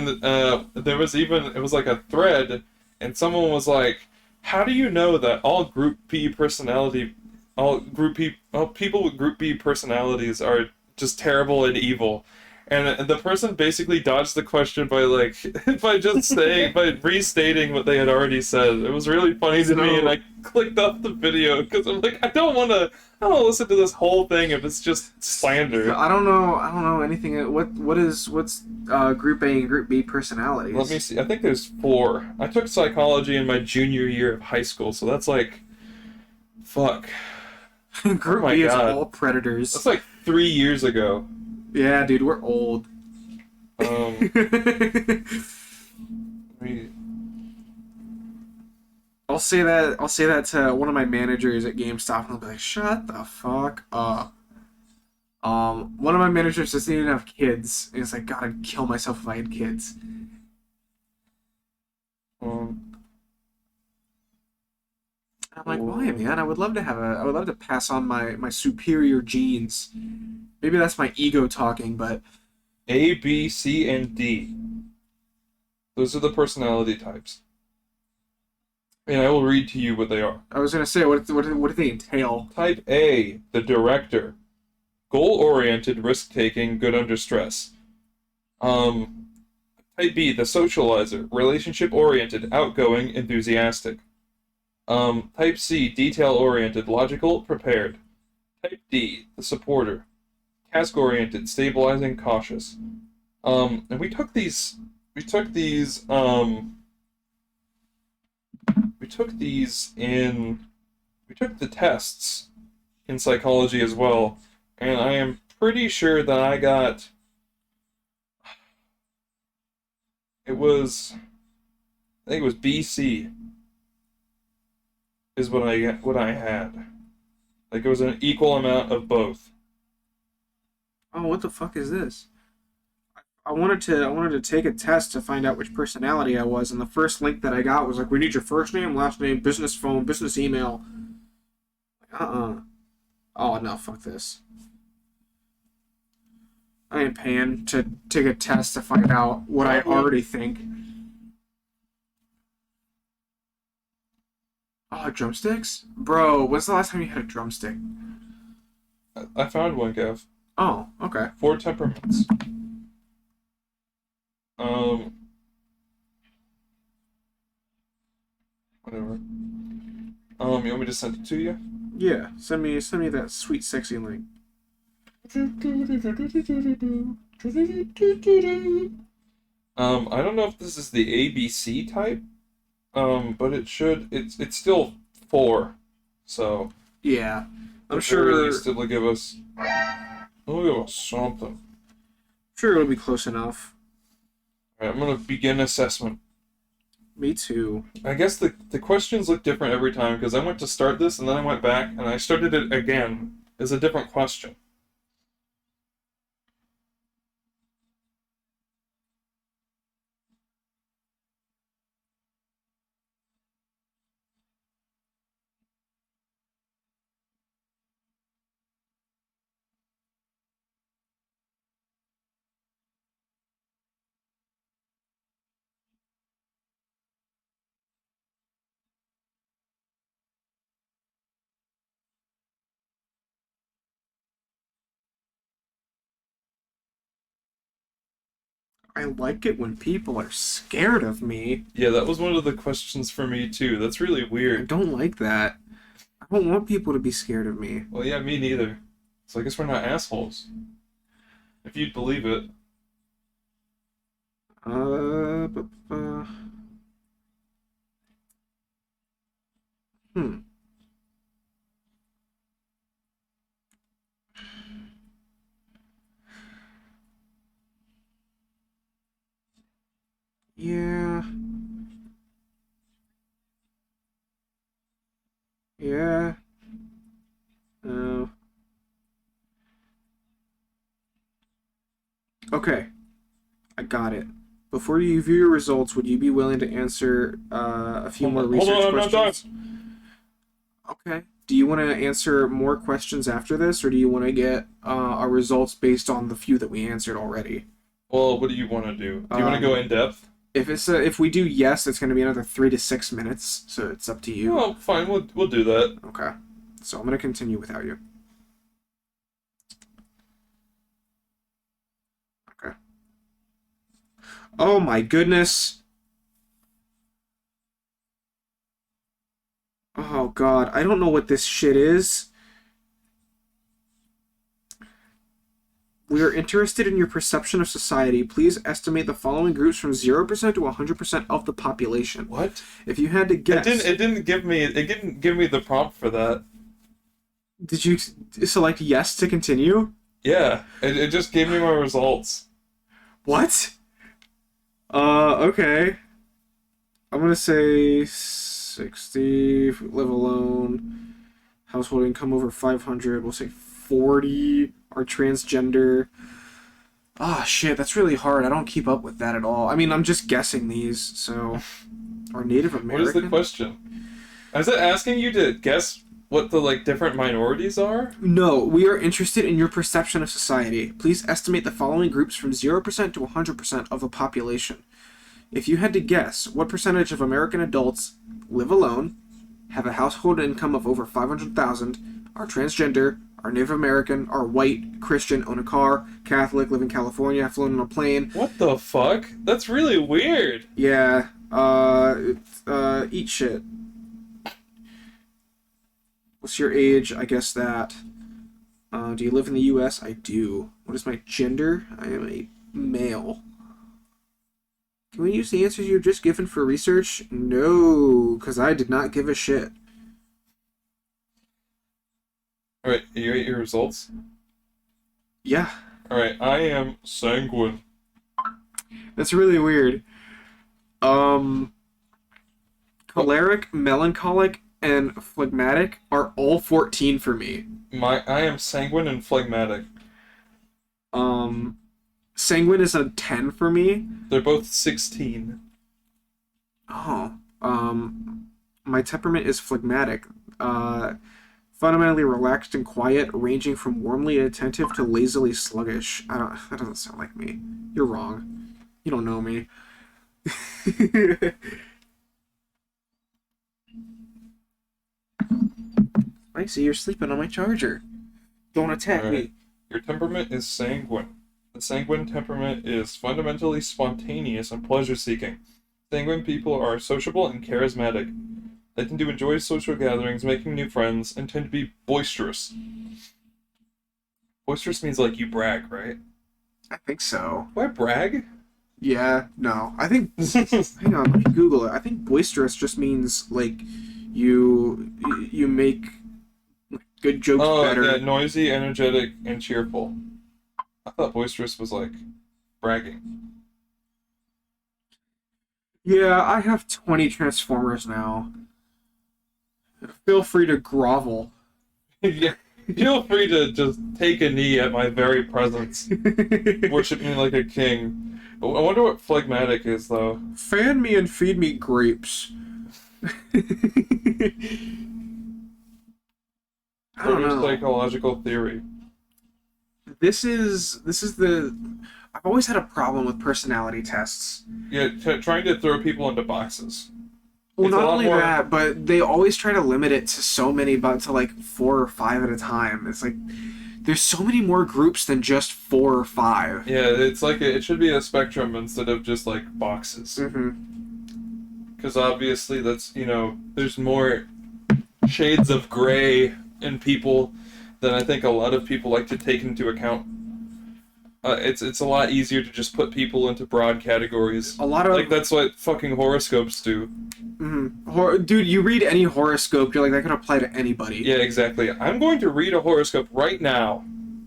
there was even, it was like a thread, and someone was like, how do you know that all people with Group B personalities are just terrible and evil? And the person basically dodged the question by like by restating what they had already said. It was really funny to me, and I clicked off the video because I'm like, I don't want to listen to this whole thing if it's just slander. I don't know anything. What's Group A and Group B personalities? Let me see. I think there's 4. I took psychology in my junior year of high school, so that's like, fuck. Group B is all predators. That's like 3 years ago. Yeah, dude, we're old. I'll say that to one of my managers at GameStop, and they'll be like, "Shut the fuck up." One of my managers just didn't have kids. And it's like, God, I'd kill myself if I had kids. Um, And I'm like, why, man? I would love to pass on my superior genes. Maybe that's my ego talking, but A, B, C, and D. Those are the personality types. And I will read to you what they are. I was gonna say, what do they entail? Type A, the director. Goal-oriented, risk-taking, good under stress. Type B, the socializer. Relationship-oriented, outgoing, enthusiastic. Type C, detail-oriented, logical, prepared. Type D, the supporter. Task-oriented, stabilizing, cautious. And we took these in we took the tests in psychology as well, and I am pretty sure that I think it was BC is what I had. Like it was an equal amount of both. Oh, what the fuck is this? I wanted to take a test to find out which personality I was, and the first link that I got was like, we need your first name, last name, business phone, business email. Oh no, fuck this. I ain't paying to take a test to find out what I already think. Oh, drumsticks? Bro, when's the last time you had a drumstick? I found one, Gav. Oh, okay. 4 temperaments. Whatever. You want me to send it to you? Yeah, send me that sweet sexy link. I don't know if this is the ABC type, but it's still 4, so Yeah, I'm at the sure. very least it'll give us something. Sure, it'll be close enough. All right, I'm gonna begin assessment. Me too. I guess the questions look different every time because I went to start this and then I went back and I started it again as a different question. I like it when people are scared of me. Yeah, that was one of the questions for me too. That's really I weird. don't like that. I don't want people to be scared of me. Well, yeah, me neither. So I guess we're not assholes. If you'd believe it. Uh, bu- bu- hmm. Yeah. Yeah. Uh, okay. I got it. Before you view your results, would you be willing to answer a few more Hold research on, I'm not done. questions? Okay. Do you want to answer more questions after this, or do you want to get our results based on the few that we answered already? Well, what do you want to do? Do you want to go in depth? If we do yes, it's going to be another 3 to 6 minutes, so it's up to you. Well, fine, we'll do that. Okay. So I'm going to continue without you. Okay. Oh my goodness. Oh god, I don't know what this shit is. We are interested in your perception of society. Please estimate the following groups from 0% to 100% of the population. What? If you had to guess... It didn't give me the prompt for that. Did you select yes to continue? Yeah, it just gave me my results. What? Okay. I'm gonna say 60, live alone, household income over 500, we'll say 40 are transgender. Ah, shit, that's really hard. I don't keep up with that at all. I mean, I'm just guessing these, so... Are Native American? What is the question? Is it asking you to guess what the, like, different minorities are? No, we are interested in your perception of society. Please estimate the following groups from 0% to 100% of the population. If you had to guess, what percentage of American adults live alone, have a household income of over 500,000, are transgender, are Native American, are white, Christian, own a car, Catholic, live in California, have flown on a plane. What the fuck? That's really weird. Yeah, eat shit. What's your age? I guess that. Do you live in the U.S.? I do. What is my gender? I am a male. Can we use the answers you've just given for research? No, because I did not give a shit. Alright, you ate your results? Yeah, Alright, I am sanguine. that's really weird. Choleric, melancholic, and phlegmatic are all 14 for me. I am sanguine and phlegmatic. Sanguine is a 10 for me. They're both 16. Oh, my temperament is phlegmatic. Fundamentally relaxed and quiet, ranging from warmly attentive to lazily sluggish. That doesn't sound like me. You're wrong. You don't know me. I see you're sleeping on my charger. Don't attack me. Your temperament is sanguine. The sanguine temperament is fundamentally spontaneous and pleasure-seeking. Sanguine people are sociable and charismatic. They tend to enjoy social gatherings, making new friends, and tend to be boisterous. Boisterous means like you brag, right? I think so. Why brag? Yeah, no. I think... Hang on, let me Google it. I think boisterous just means, like, you make good jokes better. Yeah, noisy, energetic, and cheerful. I thought boisterous was like bragging. Yeah, I have 20 Transformers now. Feel free to grovel. Yeah, feel free to just take a knee at my very presence. Worship me like a king. I wonder what phlegmatic is, though. Fan me and feed me grapes. I don't know. Psychological theory. This is the... I've always had a problem with personality tests. Yeah, trying to throw people into boxes. Well, It's a not lot only more- that, but they always try to limit it to so many, but to like 4 or 5 at a time. It's like there's so many more groups than just 4 or 5. Yeah, it's like it should be a spectrum instead of just like boxes. Mm-hmm. Because obviously that's, there's more shades of gray in people than I think a lot of people like to take into account. It's a lot easier to just put people into broad categories. A lot of Like, that's what fucking horoscopes do. Dude, you read any horoscope, you're like, that could apply to anybody. Yeah, exactly. I'm going to read a horoscope right now.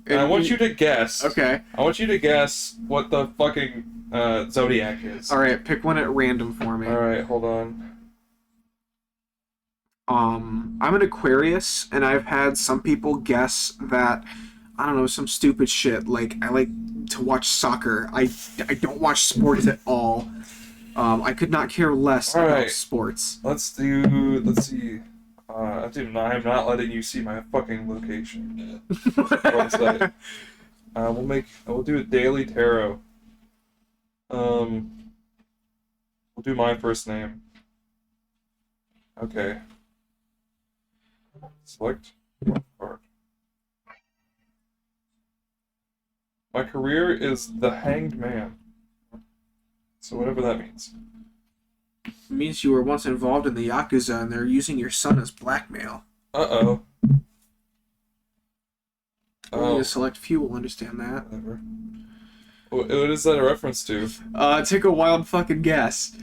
And I want you to guess. Okay. I want you to guess what the fucking zodiac is. Alright, pick one at random for me. Alright, hold on. I'm an Aquarius, and I've had some people guess that, I don't know, some stupid shit, like, I like to watch soccer. I don't watch sports at all. I could not care less about sports. Let's see. I'm not letting you see my fucking location. One second. We'll do a daily tarot. We'll do my first name. Okay. Select card. My career is the Hanged Man. So whatever that means. It means you were once involved in the Yakuza and they're using your son as blackmail. Uh-oh. Only a select few will understand that. Whatever. What is that a reference to? Take a wild fucking guess.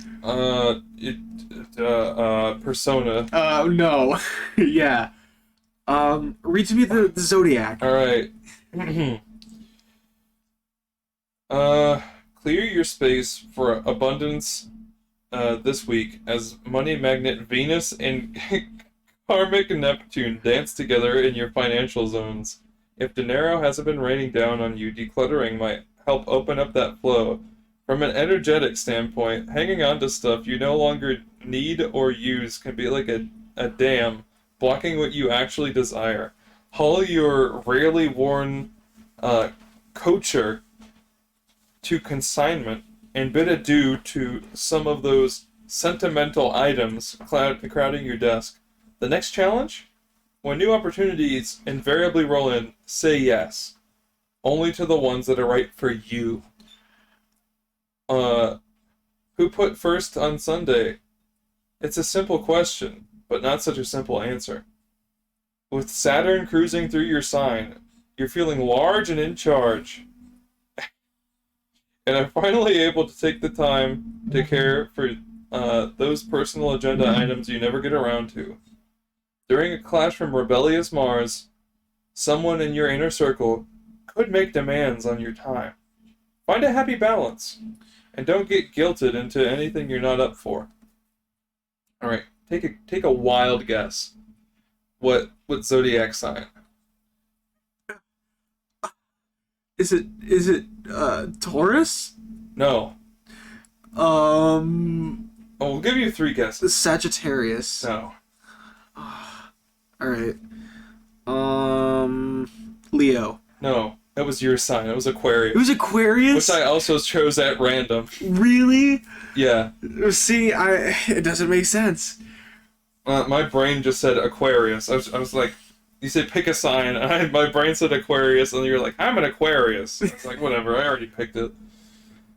Persona. No. Yeah. Read to me the Zodiac. Alright. Clear your space for abundance this week as money magnet Venus and karmic Neptune dance together in your financial zones. If dinero hasn't been raining down on you, decluttering might help open up that flow. From an energetic standpoint, hanging on to stuff you no longer need or use can be like a dam, blocking what you actually desire. Haul your rarely worn couture to consignment and bid adieu to some of those sentimental items crowding your desk. The next challenge? When new opportunities invariably roll in, say yes. Only to the ones that are right for you. Who put first on Sunday? It's a simple question, but not such a simple answer. With Saturn cruising through your sign, you're feeling large and in charge. And are finally able to take the time to care for those personal agenda items you never get around to. During a clash from rebellious Mars, someone in your inner circle could make demands on your time. Find a happy balance, and don't get guilted into anything you're not up for. All right, take a wild guess. What zodiac sign? Is it Taurus? No. Oh, we'll give you 3 guesses. Sagittarius. No. All right. Leo. No. That was your sign. It was It Aquarius. was Aquarius? Which I also chose at random. Really? Yeah. See, it doesn't make sense. My brain just said Aquarius. I was like, you said pick a sign, and my brain said Aquarius, and you're like, I'm an Aquarius. It's like, whatever, I already picked it.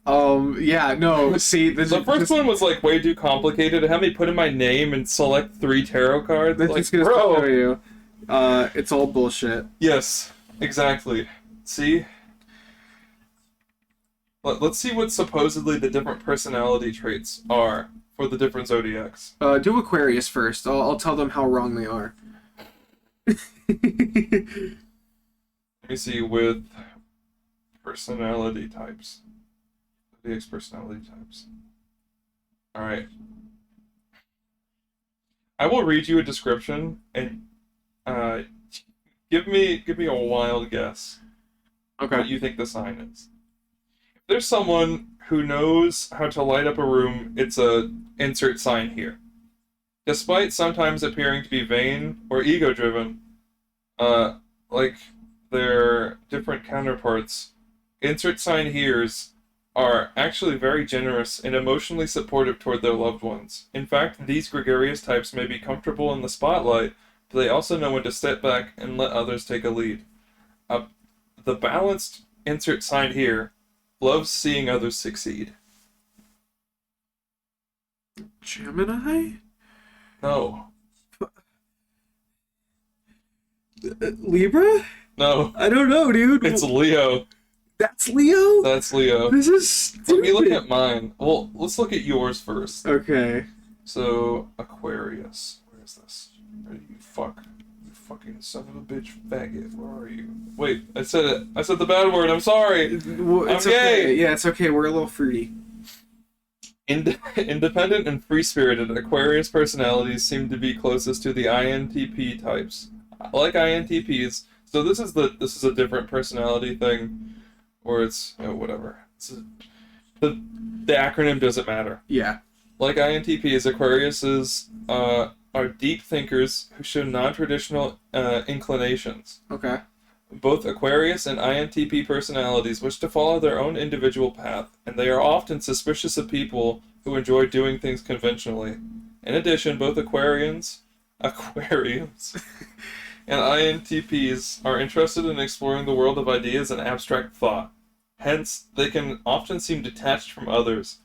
Yeah, no, see... The first one was, like, way too complicated. It had me put in my name and select 3 tarot cards. That's Like, just gonna bro! show you. It's all bullshit. Yes, exactly. See? Let's see what supposedly the different personality traits are for the different zodiacs. Do Aquarius first. I'll tell them how wrong they are. Let me see with personality types. Zodiac's personality types. Alright. I will read you a description and give me a wild guess what you think the sign is. If there's someone who knows how to light up a room, it's a insert sign here. Despite sometimes appearing to be vain or ego-driven, like their different counterparts, insert sign here's are actually very generous and emotionally supportive toward their loved ones. In fact, these gregarious types may be comfortable in the spotlight, but they also know when to step back and let others take a lead. The balanced insert sign here loves seeing others succeed. Gemini? No. Libra? No. I don't know, dude. It's Leo. That's Leo? That's Leo. This is stupid. Let me look at mine. Well, let's look at yours first. Okay. So, Aquarius. Where is this? Where do you fuck? You fucking son of a bitch faggot. Where are you? Wait, I said it. I said the bad word. I'm sorry. Well, it's I'm okay. gay. Yeah, it's okay. We're a little fruity. Independent and free-spirited, Aquarius personalities seem to be closest to the INTP types. Like INTPs, so this is a different personality thing, or it's whatever. The acronym doesn't matter. Yeah. Like INTPs, Aquariuses are deep thinkers who show non-traditional inclinations. Okay. Both Aquarius and INTP personalities wish to follow their own individual path, and they are often suspicious of people who enjoy doing things conventionally. In addition, both Aquarians, and INTPs are interested in exploring the world of ideas and abstract thought. Hence, they can often seem detached from others.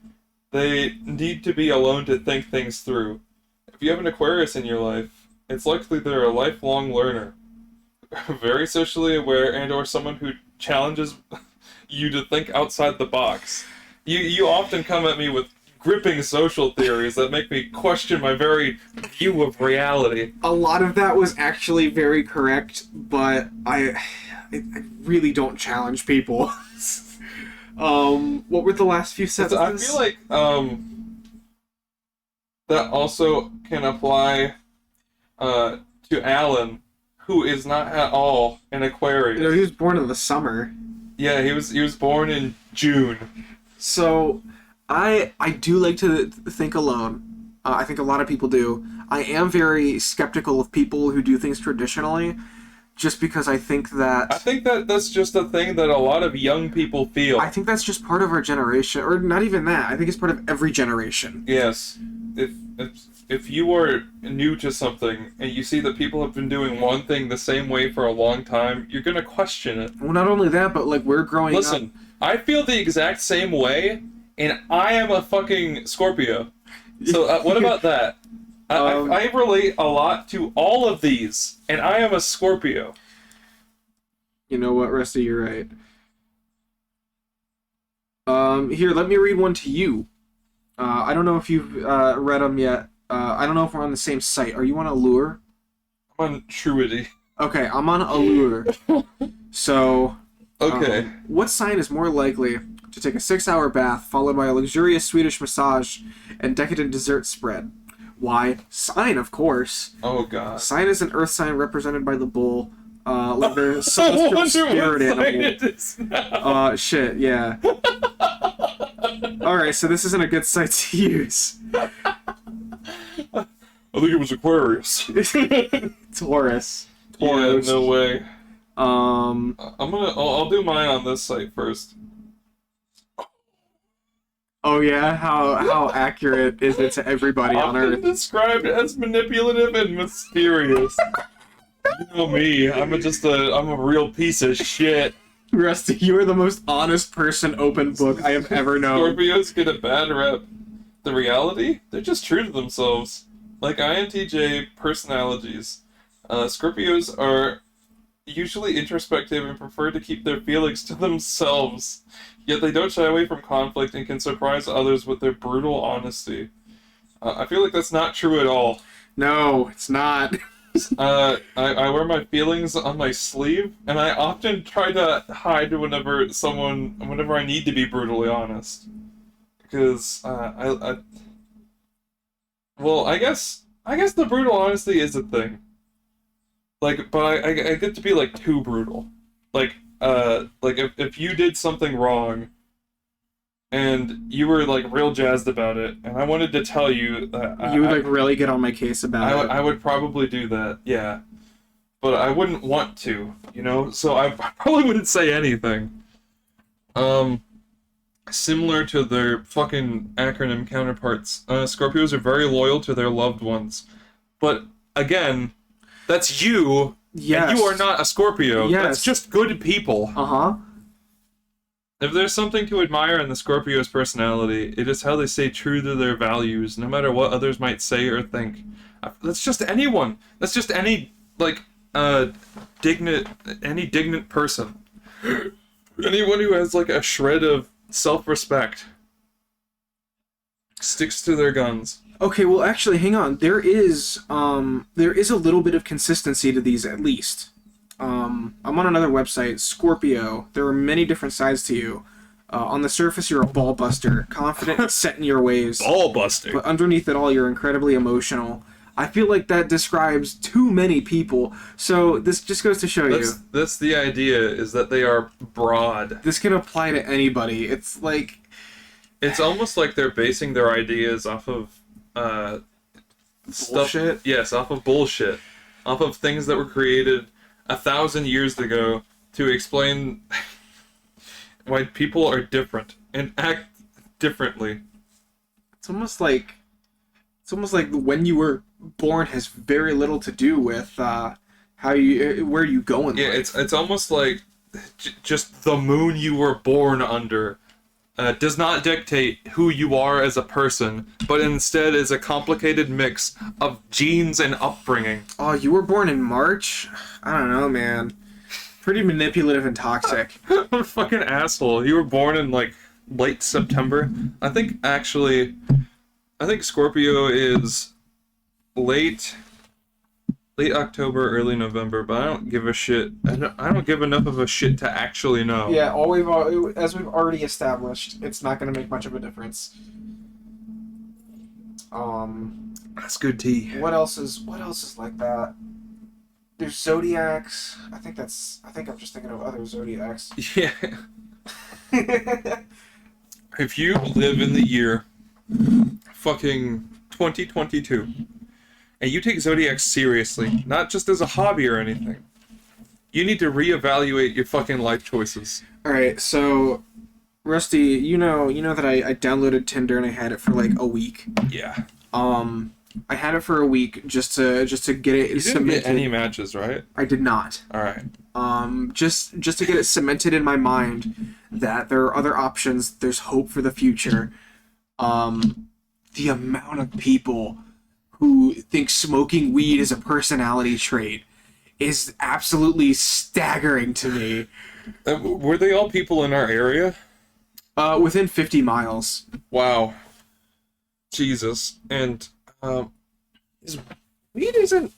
They need to be alone to think things through. If you have an Aquarius in your life, it's likely they're a lifelong learner. Very socially aware and or someone who challenges you to think outside the box. You often come at me with gripping social theories that make me question my very view of reality. A lot of that was actually very correct, but I really don't challenge people. What were the last few sentences? I feel like that also can apply to Alan, who is not at all an Aquarius. You know, he was born in the summer. Yeah, he was born in June. So, I do like to think alone. I think a lot of people do. I am very skeptical of people who do things traditionally, just because I think I think that's just a thing that a lot of young people feel. I think that's just part of our generation, or not even that. I think it's part of every generation. Yes. If you are new to something and you see that people have been doing one thing the same way for a long time, you're gonna question it. Well, not only that, but like we're growing up. Listen, I feel the exact same way, and I am a fucking Scorpio. So what about that? I relate a lot to all of these, and I am a Scorpio. You know what, Rusty, you're right. Here, let me read one to you. I don't know if you've read them yet. I don't know if we're on the same site. Are you on Allure? I'm on Truity. Okay, I'm on Allure. So, Okay. what sign is more likely to take a 6-hour bath followed by a luxurious Swedish massage and decadent dessert spread? Why? Sign, of course. Oh god. Sign is an earth sign represented by the bull. Like the celestial spirit animal. Shit, yeah. Alright, so this isn't a good site to use. I think it was Aquarius. Taurus. Yeah, no way. Um, I'll do mine on this site first. oh yeah, how accurate is it to everybody on Often Earth? described as manipulative and mysterious. You know me, I'm a real piece of shit. Rusty, you are the most honest person, open book I have ever known. Scorpios get a bad rep. The reality? They're just true to themselves. Like INTJ personalities, Scorpios are usually introspective and prefer to keep their feelings to themselves. Yet they don't shy away from conflict and can surprise others with their brutal honesty. I feel like that's not true at all. No, it's not. I wear my feelings on my sleeve, and I often try to hide whenever I need to be brutally honest. Because, well, I guess the brutal honesty is a thing. Like, but I get to be, like, too brutal. Like if you did something wrong, and you were, like, real jazzed about it, and I wanted to tell you that... You would, like, really get on my case about it. I would probably do that, yeah. But I wouldn't want to, you know? So I probably wouldn't say anything. Similar to their fucking acronym counterparts, Scorpios are very loyal to their loved ones. But, again, that's you, Yes. and you are not a Scorpio. Yes. That's just good people. Uh-huh. If there's something to admire in the Scorpio's personality, it is how they stay true to their values, no matter what others might say or think. That's just anyone. That's just any, like, dignant person. Anyone who has, like, a shred of self-respect. Sticks to their guns. Okay, well, actually, hang on. There is a little bit of consistency to these, at least. I'm on another website, Scorpio. There are many different sides to you. On the surface, you're a ball buster, confident and set in your ways. Ball busting. But underneath it all, you're incredibly emotional. I feel like that describes too many people. So this just goes to show you. That's the idea, is that they are broad. This can apply to anybody. It's like... It's almost like they're basing their ideas off of, bullshit? Yes, off of bullshit. Off of things that were created 1,000 years ago to explain why people are different and act differently. It's almost like when you were born has very little to do with where you go in life. It's almost like just the moon you were born under does not dictate who you are as a person, but instead is a complicated mix of genes and upbringing. Oh, you were born in March? I don't know, man. Pretty manipulative and toxic. What a fucking asshole. You were born in, like, late September. I think Scorpio is late October, early November, but I don't give a shit. I don't give enough of a shit to actually know. Yeah, as we've already established, it's not going to make much of a difference. That's good tea. What else is like that? there's zodiacs. I think I'm just thinking of other zodiacs. Yeah. If you live in the year fucking 2022 and you take zodiacs seriously, not just as a hobby or anything, you need to reevaluate your fucking life choices. All right, so Rusty, you know that I downloaded Tinder and I had it for like a week. Yeah. I had it for a week just to get it You didn't cemented. get any matches, right? I did not. All right. Just to get it cemented in my mind that there are other options. There's hope for the future. The amount of people who think smoking weed is a personality trait is absolutely staggering to me. Were they all people in our area? Within 50 miles. Wow. Jesus. And weed isn't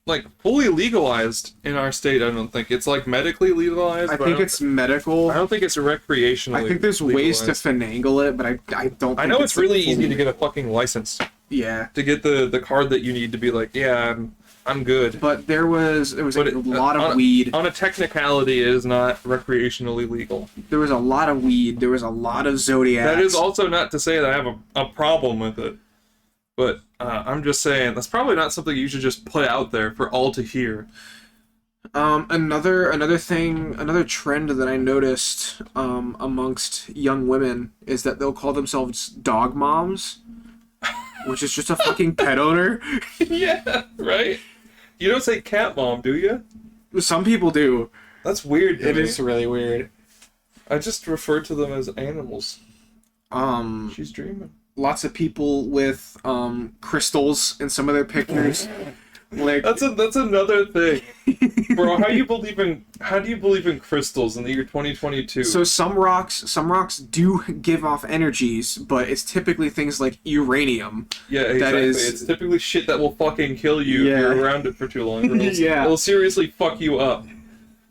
like fully legalized in our state. I don't think it's like medically legalized. I think it's medical. I don't think it's recreationally. I think there's ways to finagle it, but I don't. I think know it's really full- easy to get a fucking license. Yeah, To get the card that you need to be like, yeah, I'm good. but there was But a lot of on weed. On a technicality, it is not recreationally legal. There was a lot of weed. There was a lot of zodiacs. That is also not to say that I have a problem with it. But I'm just saying, that's probably not something you should just put out there for all to hear. Another thing, another trend that I noticed amongst young women is that they'll call themselves dog moms, which is just a fucking pet owner. Yeah, right? You don't say cat mom, do you? Some people do. That's weird to It me. is really weird. I just refer to them as animals. She's dreaming. Lots of people with crystals in some of their pictures. Like That's another thing. Bro, how do you believe in crystals in the year 2022? so some rocks do give off energies, but it's typically things like uranium. Yeah, exactly. It's typically shit that will fucking kill you if you're Yeah. around it for too long. Yeah. It'll seriously fuck you up.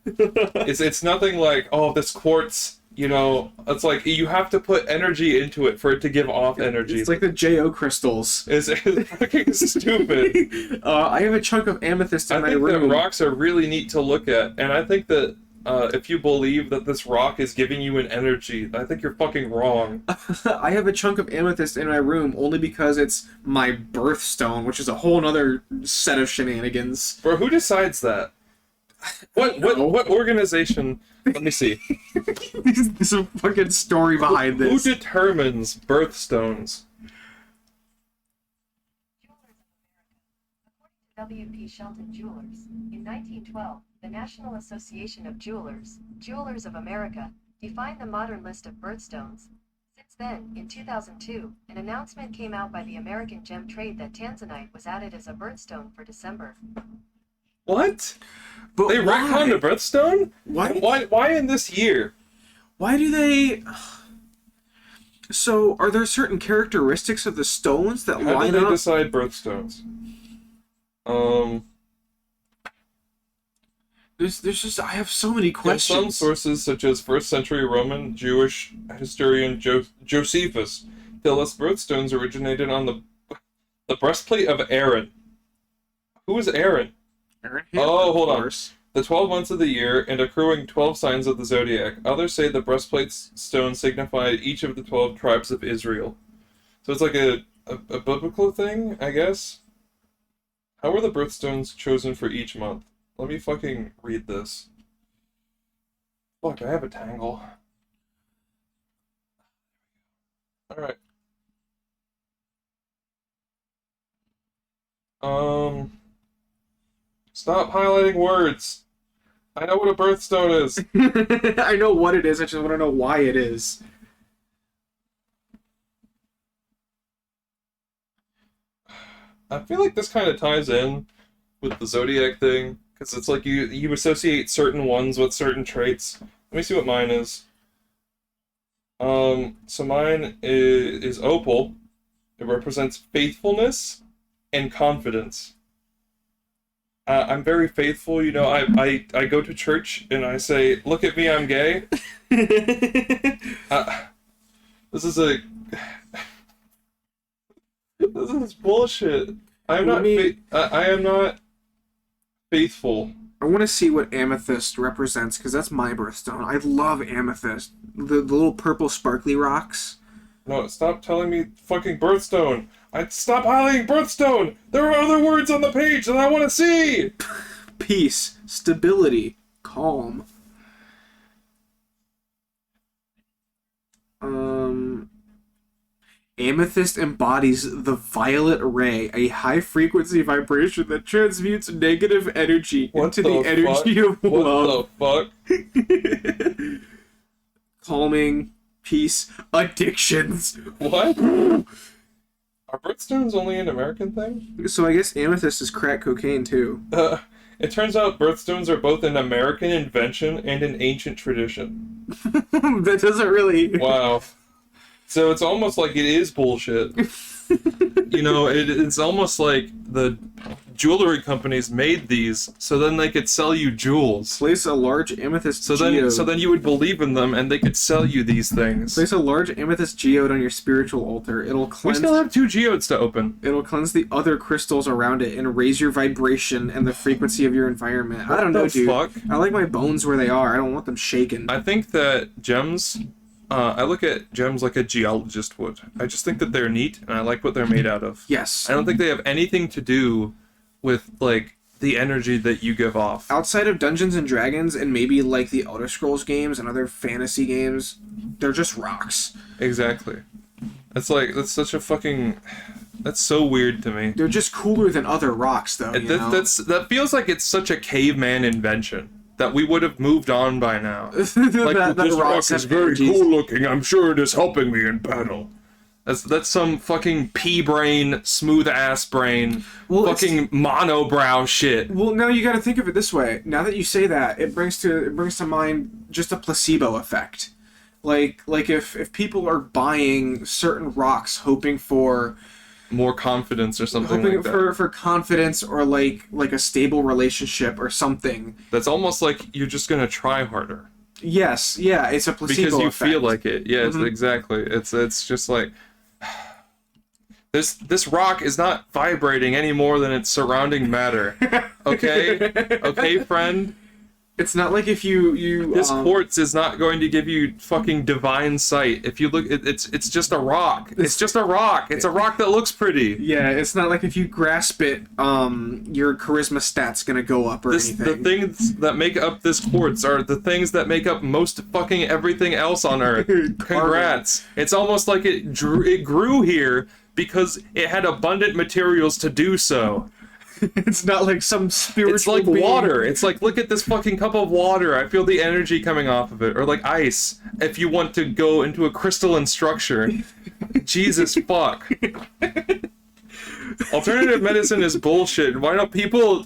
It's nothing like, oh, this quartz, it's like you have to put energy into it for it to give off energy. It's like the JO crystals. It's fucking stupid. I have a chunk of amethyst in I my think that room. rocks are really neat to look at, and I think that if you believe that this rock is giving you an energy, I think you're fucking wrong. I have a chunk of amethyst in my room only because it's my birthstone, which is a whole other set of shenanigans. Bro, who decides that? What organization? Let me see. There's a fucking story behind Who this. determines birthstones? W.P. Shelton Jewelers. In 1912, the National Association of Jewelers of America, defined the modern list of birthstones. Since then, in 2002, an announcement came out by the American Gem Trade that tanzanite was added as a birthstone for December. What? But They retconned a birthstone? Why? Why in this year? Why do they? So, are there certain characteristics of the stones that How line did they up? decide birthstones? There's just I have so many In questions. some sources, such as 1st century Roman Jewish historian Josephus, tell us birthstones originated on the breastplate of Aaron. Who is Aaron? Oh, hold on. The 12 months of the year and accruing 12 signs of the zodiac. Others say the breastplate stone signified each of the 12 tribes of Israel. So it's like a biblical thing, I guess? How were the birthstones chosen for each month? Let me fucking read this. Fuck, I have a tangle. Alright. Stop highlighting words. I know what a birthstone is. I know what it is. I just want to know why it is. I feel like this kind of ties in with the zodiac thing, because it's like you associate certain ones with certain traits. Let me see what mine is. So mine is opal. It represents faithfulness and confidence. I'm very faithful, I go to church and I say, look at me, I'm gay. This is this is bullshit. I am not faithful. I want to see what amethyst represents, because that's my birthstone. I love amethyst. The little purple sparkly rocks. No, stop telling me fucking birthstone. Stop highlighting birthstone. There are other words on the page that I want to see. Peace, stability, calm. Amethyst embodies the violet ray, a high-frequency vibration that transmutes negative energy What into the energy of love. What the fuck? Calming, peace, addictions. What? Are birthstones only an American thing? So I guess amethyst is crack cocaine too. It turns out birthstones are both an American invention and an ancient tradition. That doesn't really. Wow. So it's almost like it is bullshit. You know, it's almost like the jewelry companies made these so then they could sell you jewels. Place a large amethyst So then you would believe in them and they could sell you these things. Place a large amethyst geode on your spiritual altar. It'll We cleanse. still have 2 geodes to open. It'll cleanse the other crystals around it and raise your vibration and the frequency of your environment. I don't know, the dude. fuck? I like my bones where they are. I don't want them shaken. I think that gems, I look at gems like a geologist would. I just think that they're neat and I like what they're made out of. Yes. I don't think they have anything to do with, like, the energy that you give off. Outside of Dungeons and Dragons and maybe like the Elder Scrolls games and other fantasy games, they're just rocks. Exactly. That's such a fucking... That's so weird to me. They're just cooler than other rocks, though. You know? That feels like it's such a caveman invention that we would have moved on by now. Like, that this rock rocks is have very energies. cool looking. I'm sure it is helping me in battle. That's some fucking pea brain, smooth ass brain, Well, fucking monobrow shit. Well, now you got to think of it this way. Now that you say that, it brings to mind just a placebo effect. Like if people are buying certain rocks hoping for More confidence or something like that. for confidence or like a stable relationship or something. That's almost like you're just gonna try harder. Yes, yeah, it's a placebo Because you effect. feel like it. Yes, exactly. It's just like this rock is not vibrating any more than its surrounding matter. Okay? Okay, friend? It's not like if you This quartz is not going to give you fucking divine sight. If you look, it's just a rock. It's just a rock. It's a rock that looks pretty. Yeah, it's not like if you grasp it, your charisma stat's gonna go up or The anything. things that make up this quartz are the things that make up most fucking everything else on Earth. Congrats. It's almost like it grew here because it had abundant materials to do so. It's not like some spiritual It's like being. water. It's like, look at this fucking cup of water. I feel the energy coming off of it. Or like ice, if you want to go into a crystalline structure. Jesus fuck. Alternative medicine is bullshit. Why don't people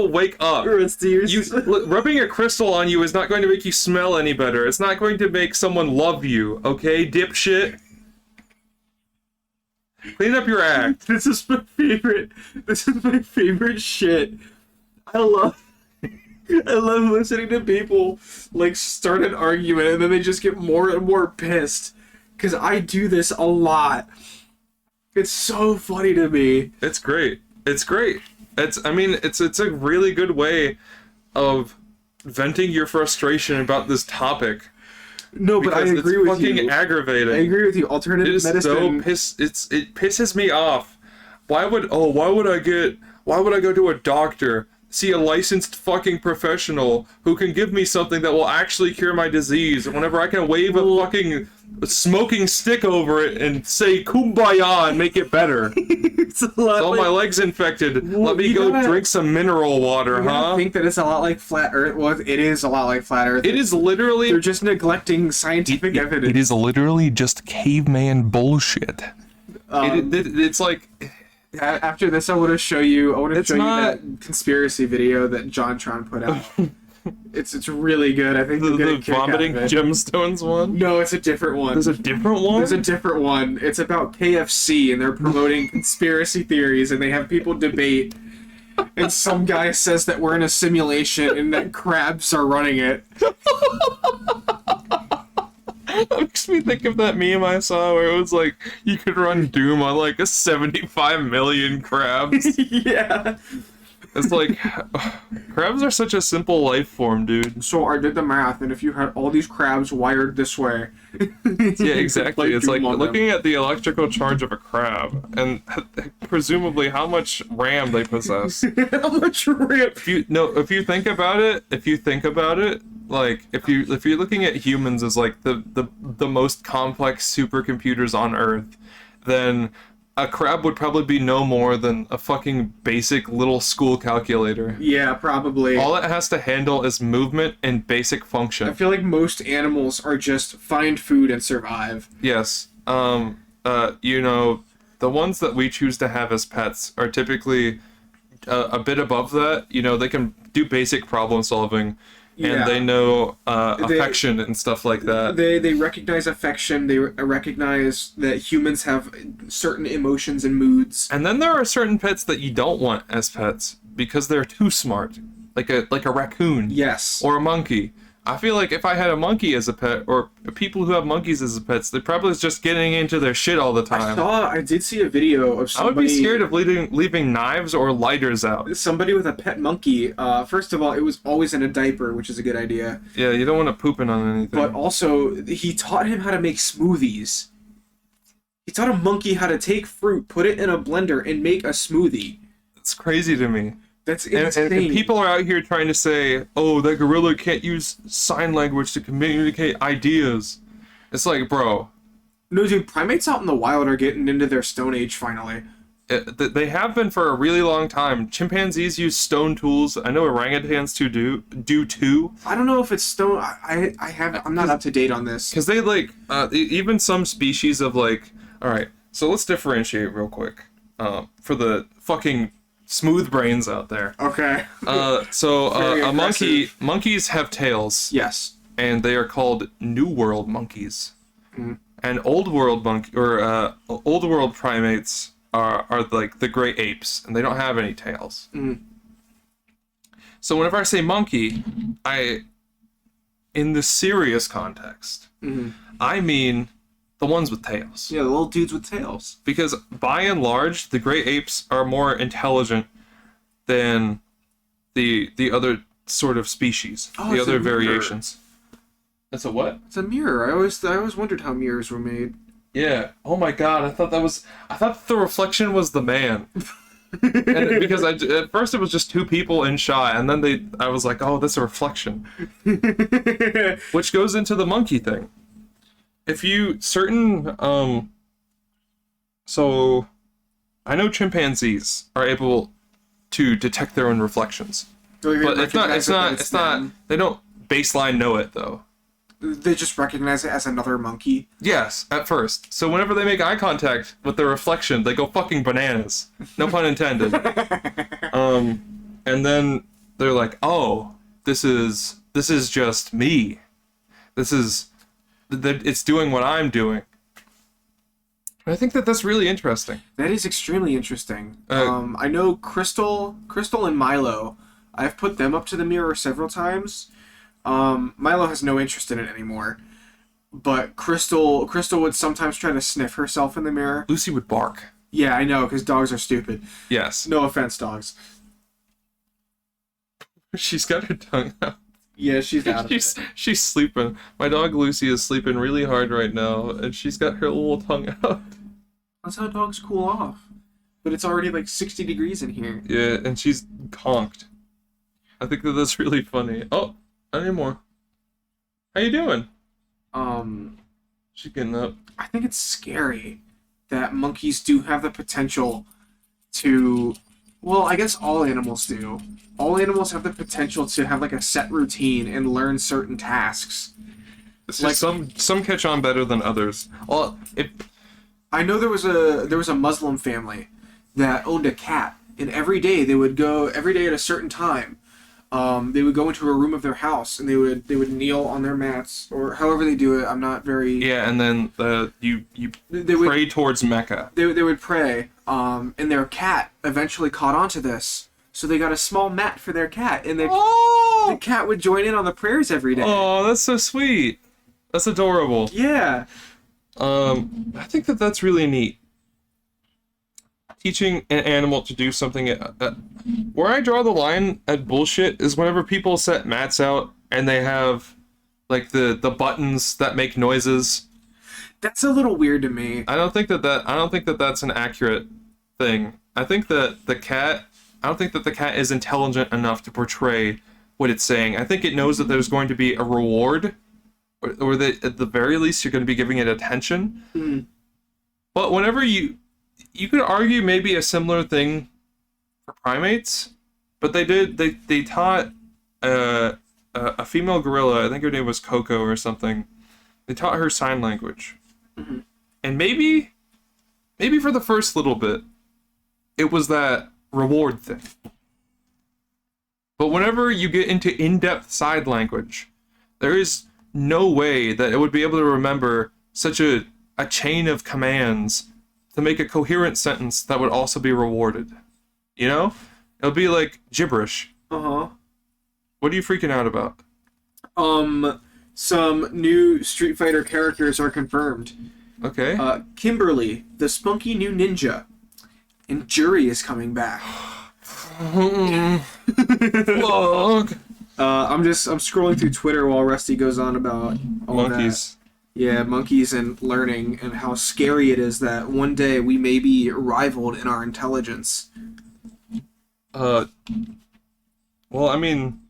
wake up? Rubbing a crystal on you is not going to make you smell any better. It's not going to make someone love you, okay, dipshit? Clean up your act. This is my favorite. This is my favorite shit. I love listening to people like start an argument and then they just get more and more pissed. Cause I do this a lot. It's so funny to me. It's great. It's great. It's a really good way of venting your frustration about this topic. No, but I Because agree it's with fucking you. aggravating. I agree with you. It Alternative is medicine. it pisses me off. Why would I go to a doctor, see a licensed fucking professional who can give me something that will actually cure my disease whenever I can wave a fucking smoking stick over it and say kumbaya and make it better? It's a lot All like, my legs infected. Well, Let me you go gotta- drink some mineral water, you gotta huh? think that it's a lot like flat Earth. Well, it is a lot like flat Earth. It is literally They're just neglecting scientific evidence. It is literally just caveman bullshit. Um, It's like After this, I want to show you. It's you not- that conspiracy video that JonTron put out. It's really good. I think you'll get a the kick out vomiting of it. gemstones one. No, it's a different one. There's a different one. There's a different one. It's about KFC, and they're promoting conspiracy theories, and they have people debate. And some guy says that we're in a simulation and that crabs are running it. That makes me think of that meme I saw where it was like you could run Doom on like a 75 million crabs. Yeah. It's like crabs are such a simple life form, dude. So I did the math, and if you had all these crabs wired this way, Yeah, exactly. It's like looking at the electrical charge of a crab and presumably how much RAM they possess. how much RAM? If you think about it, like if you're looking at humans as like the most complex supercomputers on Earth, then a crab would probably be no more than a fucking basic little school calculator. Yeah, probably. All it has to handle is movement and basic I function. feel like most animals are just find food and survive. Yes. You know, the ones that we choose to have as pets are typically a bit above that. You know, they can do basic problem solving, and Yeah. they know affection and stuff like that. They recognize affection. They recognize that humans have certain emotions and moods. And then there are certain pets that you don't want as pets because they're too smart, like a raccoon. Yes. Or a monkey. I feel like if I had a monkey as a pet, or people who have monkeys as pets, they're probably just getting into their shit all the time. I did see a video of I would somebody. be scared of leaving knives or lighters out. Somebody with a pet monkey. First of all, it was always in a diaper, which is a good idea. Yeah, you don't want it pooping on anything. But also, he taught him how to make smoothies. He taught a monkey how to take fruit, put it in a blender, and make a smoothie. It's crazy to me. That's And, insane. and people are out here trying to say, oh, that gorilla can't use sign language to communicate ideas. It's like, bro, No, dude, primates out in the wild are getting into their Stone Age finally. they have been for a really long time. Chimpanzees use stone tools. I know orangutans do too. I don't know if it's stone. I'm not up to date on this. Because they like, even some species of like, alright, so let's differentiate real quick. For the fucking smooth brains out there. Okay. So Very a aggressive. monkeys have tails, Yes. and they are called New World monkeys. Mhm. And Old World Old World primates are like the great apes, and they don't have any tails. Mhm. So whenever I say monkey, in the serious context, Mhm. I mean the ones with tails. Yeah, the little dudes with tails. Because by and large, the great apes are more intelligent than the other sort of species, Oh, the it's other a mirror. variations. It's a what? It's a mirror. I always wondered how mirrors were made. Yeah. Oh my god, I thought the reflection was the man. And because at first it was just two people in shot, and then I was like, oh, that's a reflection. Which goes into the monkey thing. If you so I know chimpanzees are able to detect their own reflections. But it's not they don't baseline know it though. They just recognize it as another monkey. Yes, at first. So whenever they make eye contact with their reflection, they go fucking bananas. No pun intended. And then they're like, "Oh, this is just me. It's doing what I'm doing." And I think that's really interesting. That is extremely interesting. Uh, I know Crystal and Milo. I've put them up to the mirror several times. Milo has no interest in it anymore. But Crystal would sometimes try to sniff herself in the mirror. Lucy would bark. Yeah, I know, because dogs are stupid. Yes. No offense, dogs. She's got her tongue out. Yeah, she's out of it. She's sleeping. My dog Lucy is sleeping really hard right now, and she's got her little tongue out. That's how dogs cool off. But it's already like 60 degrees in here. Yeah, and she's conked. I think that's really funny. Oh, not anymore. How you doing? She's getting up. I think it's scary that monkeys do have the potential to... Well, I guess all animals do. All animals have the potential to have like a set routine and learn certain tasks. It's Like- just some catch on better than others. Well, I know there was a Muslim family that owned a cat, and every day at a certain time. They would go into a room of their house and they would kneel on their mats or however they do it. I'm not very. yeah, and then you They would pray towards Mecca. they would pray. And their cat eventually caught on to this, so they got a small mat for their cat, and the Oh, cat would join in on the prayers every day. oh, that's so sweet. That's adorable. Yeah. I think that's really neat. teaching an animal to do something. Where I draw the line at bullshit is whenever people set mats out and they have like the buttons that make noises. That's a little weird to me. I don't think that that's an accurate thing. I don't think that the cat is intelligent enough to portray what it's saying. I think it knows that there's going to be a reward, or that at the very least you're going to be giving it attention. Mm. But whenever you could argue maybe a similar thing for primates, but they taught a female gorilla, I think her name was Coco or something. They taught her sign language. Mm-hmm. And maybe for the first little bit, it was that reward thing. But whenever you get into in-depth sign language, there is no way that it would be able to remember such a chain of commands to make a coherent sentence that would also be rewarded. You know? It would be like gibberish. Uh-huh. What are you freaking out about? Some new Street Fighter characters are confirmed. Okay. Kimberly, the spunky new ninja. And Jury is coming back. Fuck. I'm scrolling through Twitter while Rusty goes on about all Monkeys. that. Yeah, monkeys and learning, and how scary it is that one day we may be rivaled in our intelligence. Well, I mean,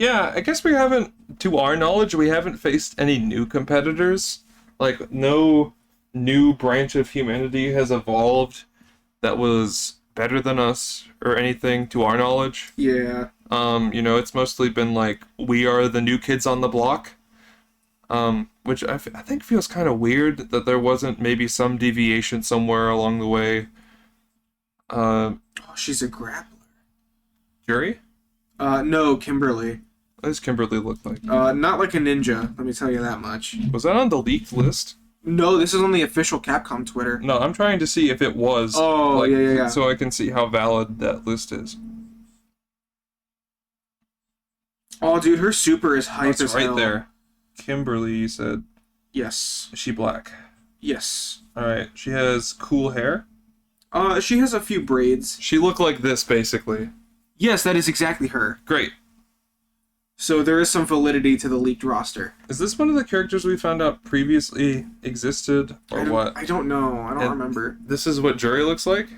yeah, I guess we haven't, to our knowledge, we haven't faced any new competitors. Like, no new branch of humanity has evolved that was better than us or anything, to our knowledge. Yeah. It's mostly been like, we are the new kids on the block. Which I think feels kind of weird that there wasn't maybe some deviation somewhere along the way. Oh, she's a grappler. Jury? No, Kimberly. What does Kimberly look like? Not like a ninja, let me tell you that much. Was that on the leaked list? No, this is on the official Capcom Twitter. No, I'm trying to see if it was. Oh, yeah. So I can see how valid that list is. Oh, dude, her super is hype It's as right hell. there. Kimberly, you said. Yes. Is she black? Yes. Alright, she has cool hair. She has a few braids. She looked like this, basically. Yes, that is exactly her. Great. So there is some validity to the leaked roster. Is this one of the characters we found out previously existed, or what? I don't know. I don't And- remember. This is what Jury looks like?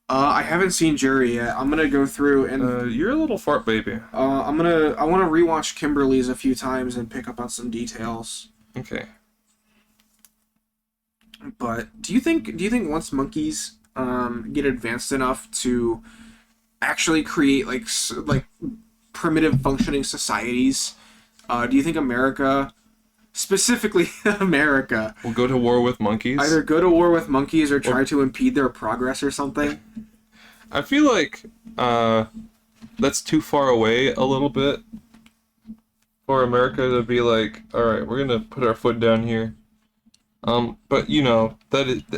I haven't seen Jury yet. I'm gonna go through and You're a little fart baby. I want to rewatch Kimberly's a few times and pick up on some details. Okay. But do you think once monkeys get advanced enough to actually create like primitive functioning societies, do you think America, specifically America, We'll go to war with monkeys. either go to war with monkeys or try to impede their progress or something? I feel like that's too far away a little bit for America to be like, all right, we're gonna put our foot down here. But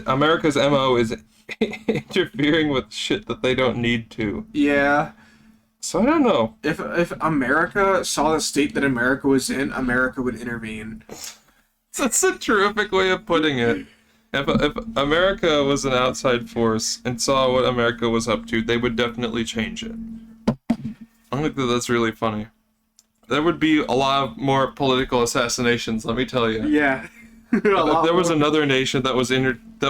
America's MO is interfering with shit that they don't need to. Yeah. So I don't know. If America saw the state that America was in, America would intervene. That's a terrific way of putting it. If America was an outside force and saw what America was up to, they would definitely change it. I think that's really funny. There would be a lot more political assassinations, let me tell you. Yeah. If there was another nation that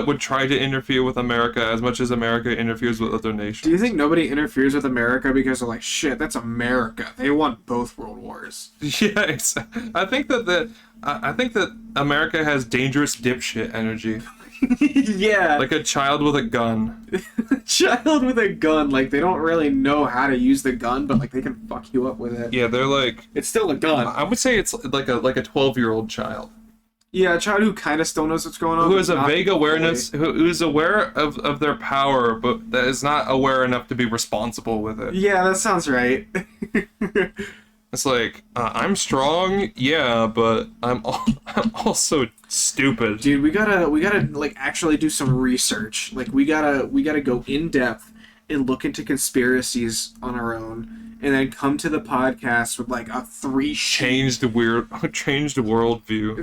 would try to interfere with America as much as America interferes with other nations. Do you think nobody interferes with America because they're like, shit, that's America. They won both world wars. Yeah, exactly. I think that America has dangerous dipshit energy, Yeah. like a child with a gun. Child with a gun. Like, they don't really know how to use the gun, but like they can fuck you up with it. Yeah, they're like, It's still a gun. I would say it's like a 12-year-old child Yeah, a child who kind of still knows what's going on. who but has a not vague fully. awareness, who is aware of their power, but that is not aware enough to be responsible with it. Yeah, that sounds right. It's like, I'm strong, yeah, but I'm also stupid. Dude, we gotta like actually do some research. Like we gotta go in depth and look into conspiracies on our own, and then come to the podcast with like a three sheet worldview.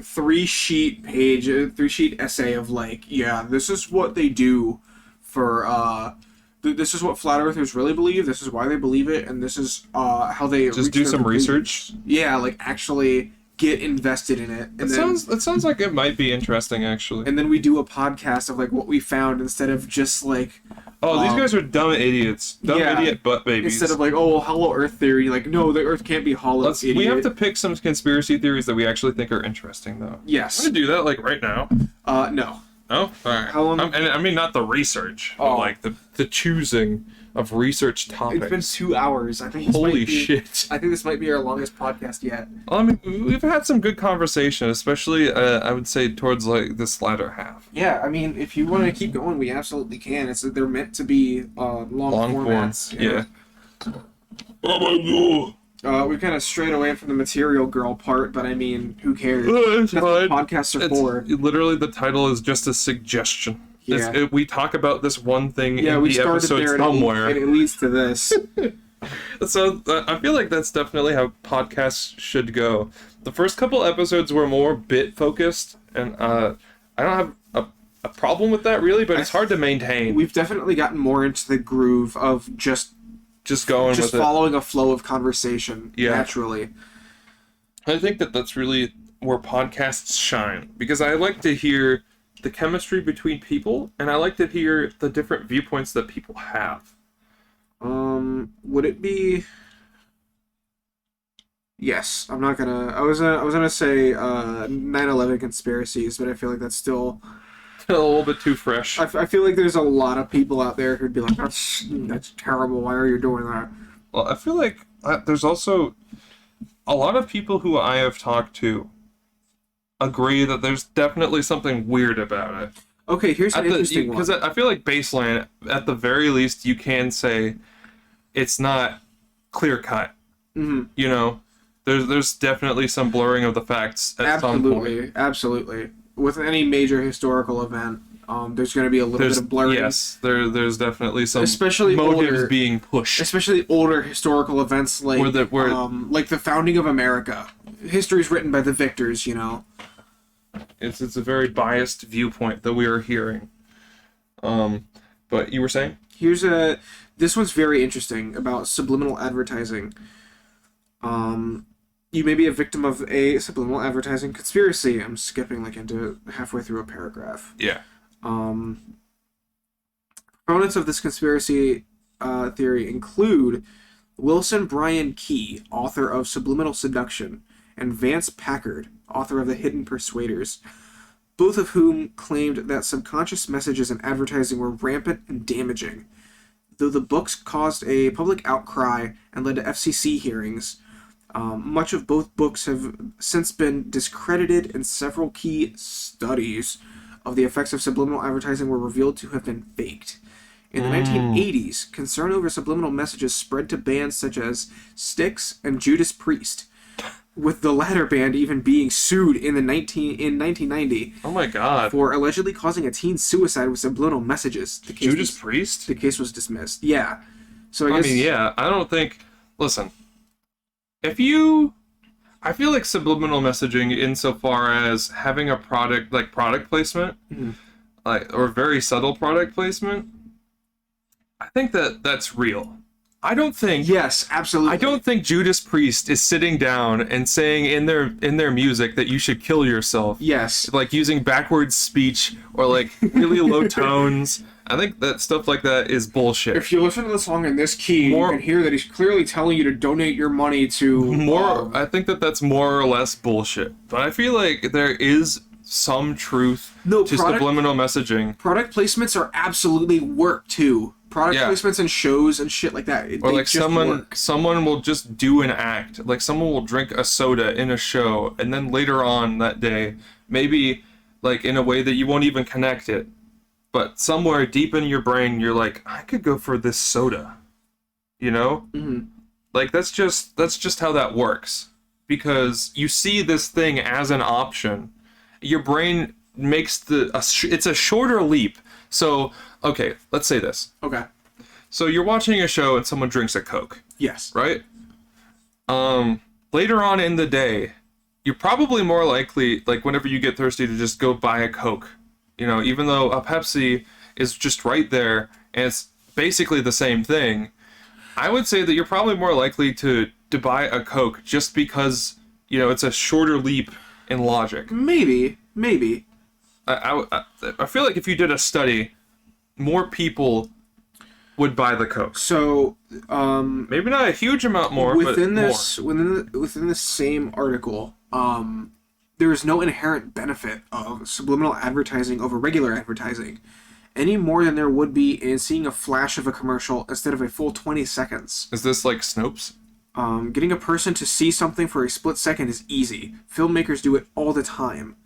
essay of like, yeah, this is what they do for this is what flat earthers really believe. This is why they believe it, and this is how they Just reach do their some conclusions. research. Yeah, like actually get invested in it. And That sounds like it might be interesting, actually. and then we do a podcast of like what we found instead of just like Oh, these guys are dumb idiots. Dumb yeah, idiot butt babies. instead of like, oh, well, hollow Earth theory. Like, no, the Earth can't be hollow. We have to pick some conspiracy theories that we actually think are interesting, though. Yes. I'm gonna do that like right now. No. Oh, all right. How long- And I mean, not the research, but Oh. like the choosing of research topics. It's been 2 hours. I think. This Holy might be, shit! I think this might be our longest podcast yet. Well, I mean, we've had some good conversation, especially I would say towards like this latter half. Yeah, I mean, if you want to keep going, we absolutely can. They're meant to be long Form, formats. yeah. Oh my god! We kind of strayed away from the material girl part, but I mean, who cares? It's That's what fine. podcasts are for. Literally, the title is just a suggestion. Yeah. We talk about this one thing Yeah, in we the started episode there, somewhere. and it leads to this. So I feel like that's definitely how podcasts should go. The first couple episodes were more bit focused, and I don't have a problem with that really, but it's hard to maintain. We've definitely gotten more into the groove of just Going with it. following a flow of conversation Yeah. naturally. I think that's really where podcasts shine, because I like to hear the chemistry between people, and I like to hear the different viewpoints that people have. Would it be? Yes, I'm not gonna. I was gonna say 9/11 conspiracies, but I feel like that's still. A little bit too fresh. I feel like there's a lot of people out there who'd be like, that's terrible. Why are you doing that? Well, I feel like there's also a lot of people who I have talked to agree that there's definitely something weird about it. Okay, here's an interesting one. Because I feel like baseline, at the very least, you can say it's not clear cut. Mhm. You know, there's definitely some blurring of the facts at some point. Absolutely. With any major historical event, there's going to be a little bit of blurring. Yes, there's definitely some Especially motives older- being pushed. Especially older historical events like like the founding of America. History is written by the victors, you know. It's a very biased viewpoint that we are hearing. But you were saying? This one's very interesting about subliminal advertising. You may be a victim of a subliminal advertising conspiracy. I'm skipping like into halfway through a paragraph. Yeah. Proponents of this conspiracy theory include Wilson Bryan Key, author of Subliminal Seduction, and Vance Packard, author of The Hidden Persuaders, both of whom claimed that subconscious messages in advertising were rampant and damaging. Though the books caused a public outcry and led to FCC hearings, much of both books have since been discredited, and several key studies of the effects of subliminal advertising were revealed to have been faked. In the 1980s, concern over subliminal messages spread to bands such as Styx and Judas Priest, with the latter band even being sued in 1990 Oh my god. for allegedly causing a teen suicide with subliminal messages. Judas Priest? The case was dismissed. Yeah. So I I guess mean, yeah, I don't think... Listen, I feel like subliminal messaging insofar as having a product placement, like, or very subtle product placement, I think that's real. I don't think yes, absolutely. I don't think Judas Priest is sitting down and saying in their music that you should kill yourself. Yes. Like using backwards speech or like really low tones. I think that stuff like that is bullshit. If you listen to the song in this key, you can hear that he's clearly telling you to donate your money to I think that's more or less bullshit. But I feel like there is some truth to subliminal messaging. Product placements are absolutely work too. Product placements and shows and shit like that. Or like someone will just do an act. Like someone will drink a soda in a show, and then later on that day, maybe like in a way that you won't even connect it, but somewhere deep in your brain, you're like, I could go for this soda. You know? Mm-hmm. Like that's just how that works. Because you see this thing as an option. Your brain makes it's a shorter leap. So, okay, let's say this. Okay. So you're watching a show and someone drinks a Coke. Yes. Right? Later on in the day, you're probably more likely, like whenever you get thirsty, to just go buy a Coke. You know, even though a Pepsi is just right there, and it's basically the same thing, I would say that you're probably more likely to buy a Coke just because, it's a shorter leap in logic. Maybe. I feel like if you did a study, more people would buy the Coke. So, Maybe not a huge amount more, within but this within the same article, there is no inherent benefit of subliminal advertising over regular advertising, any more than there would be in seeing a flash of a commercial instead of a full 20 seconds. Is this like Snopes? Getting a person to see something for a split second is easy. Filmmakers do it all the time.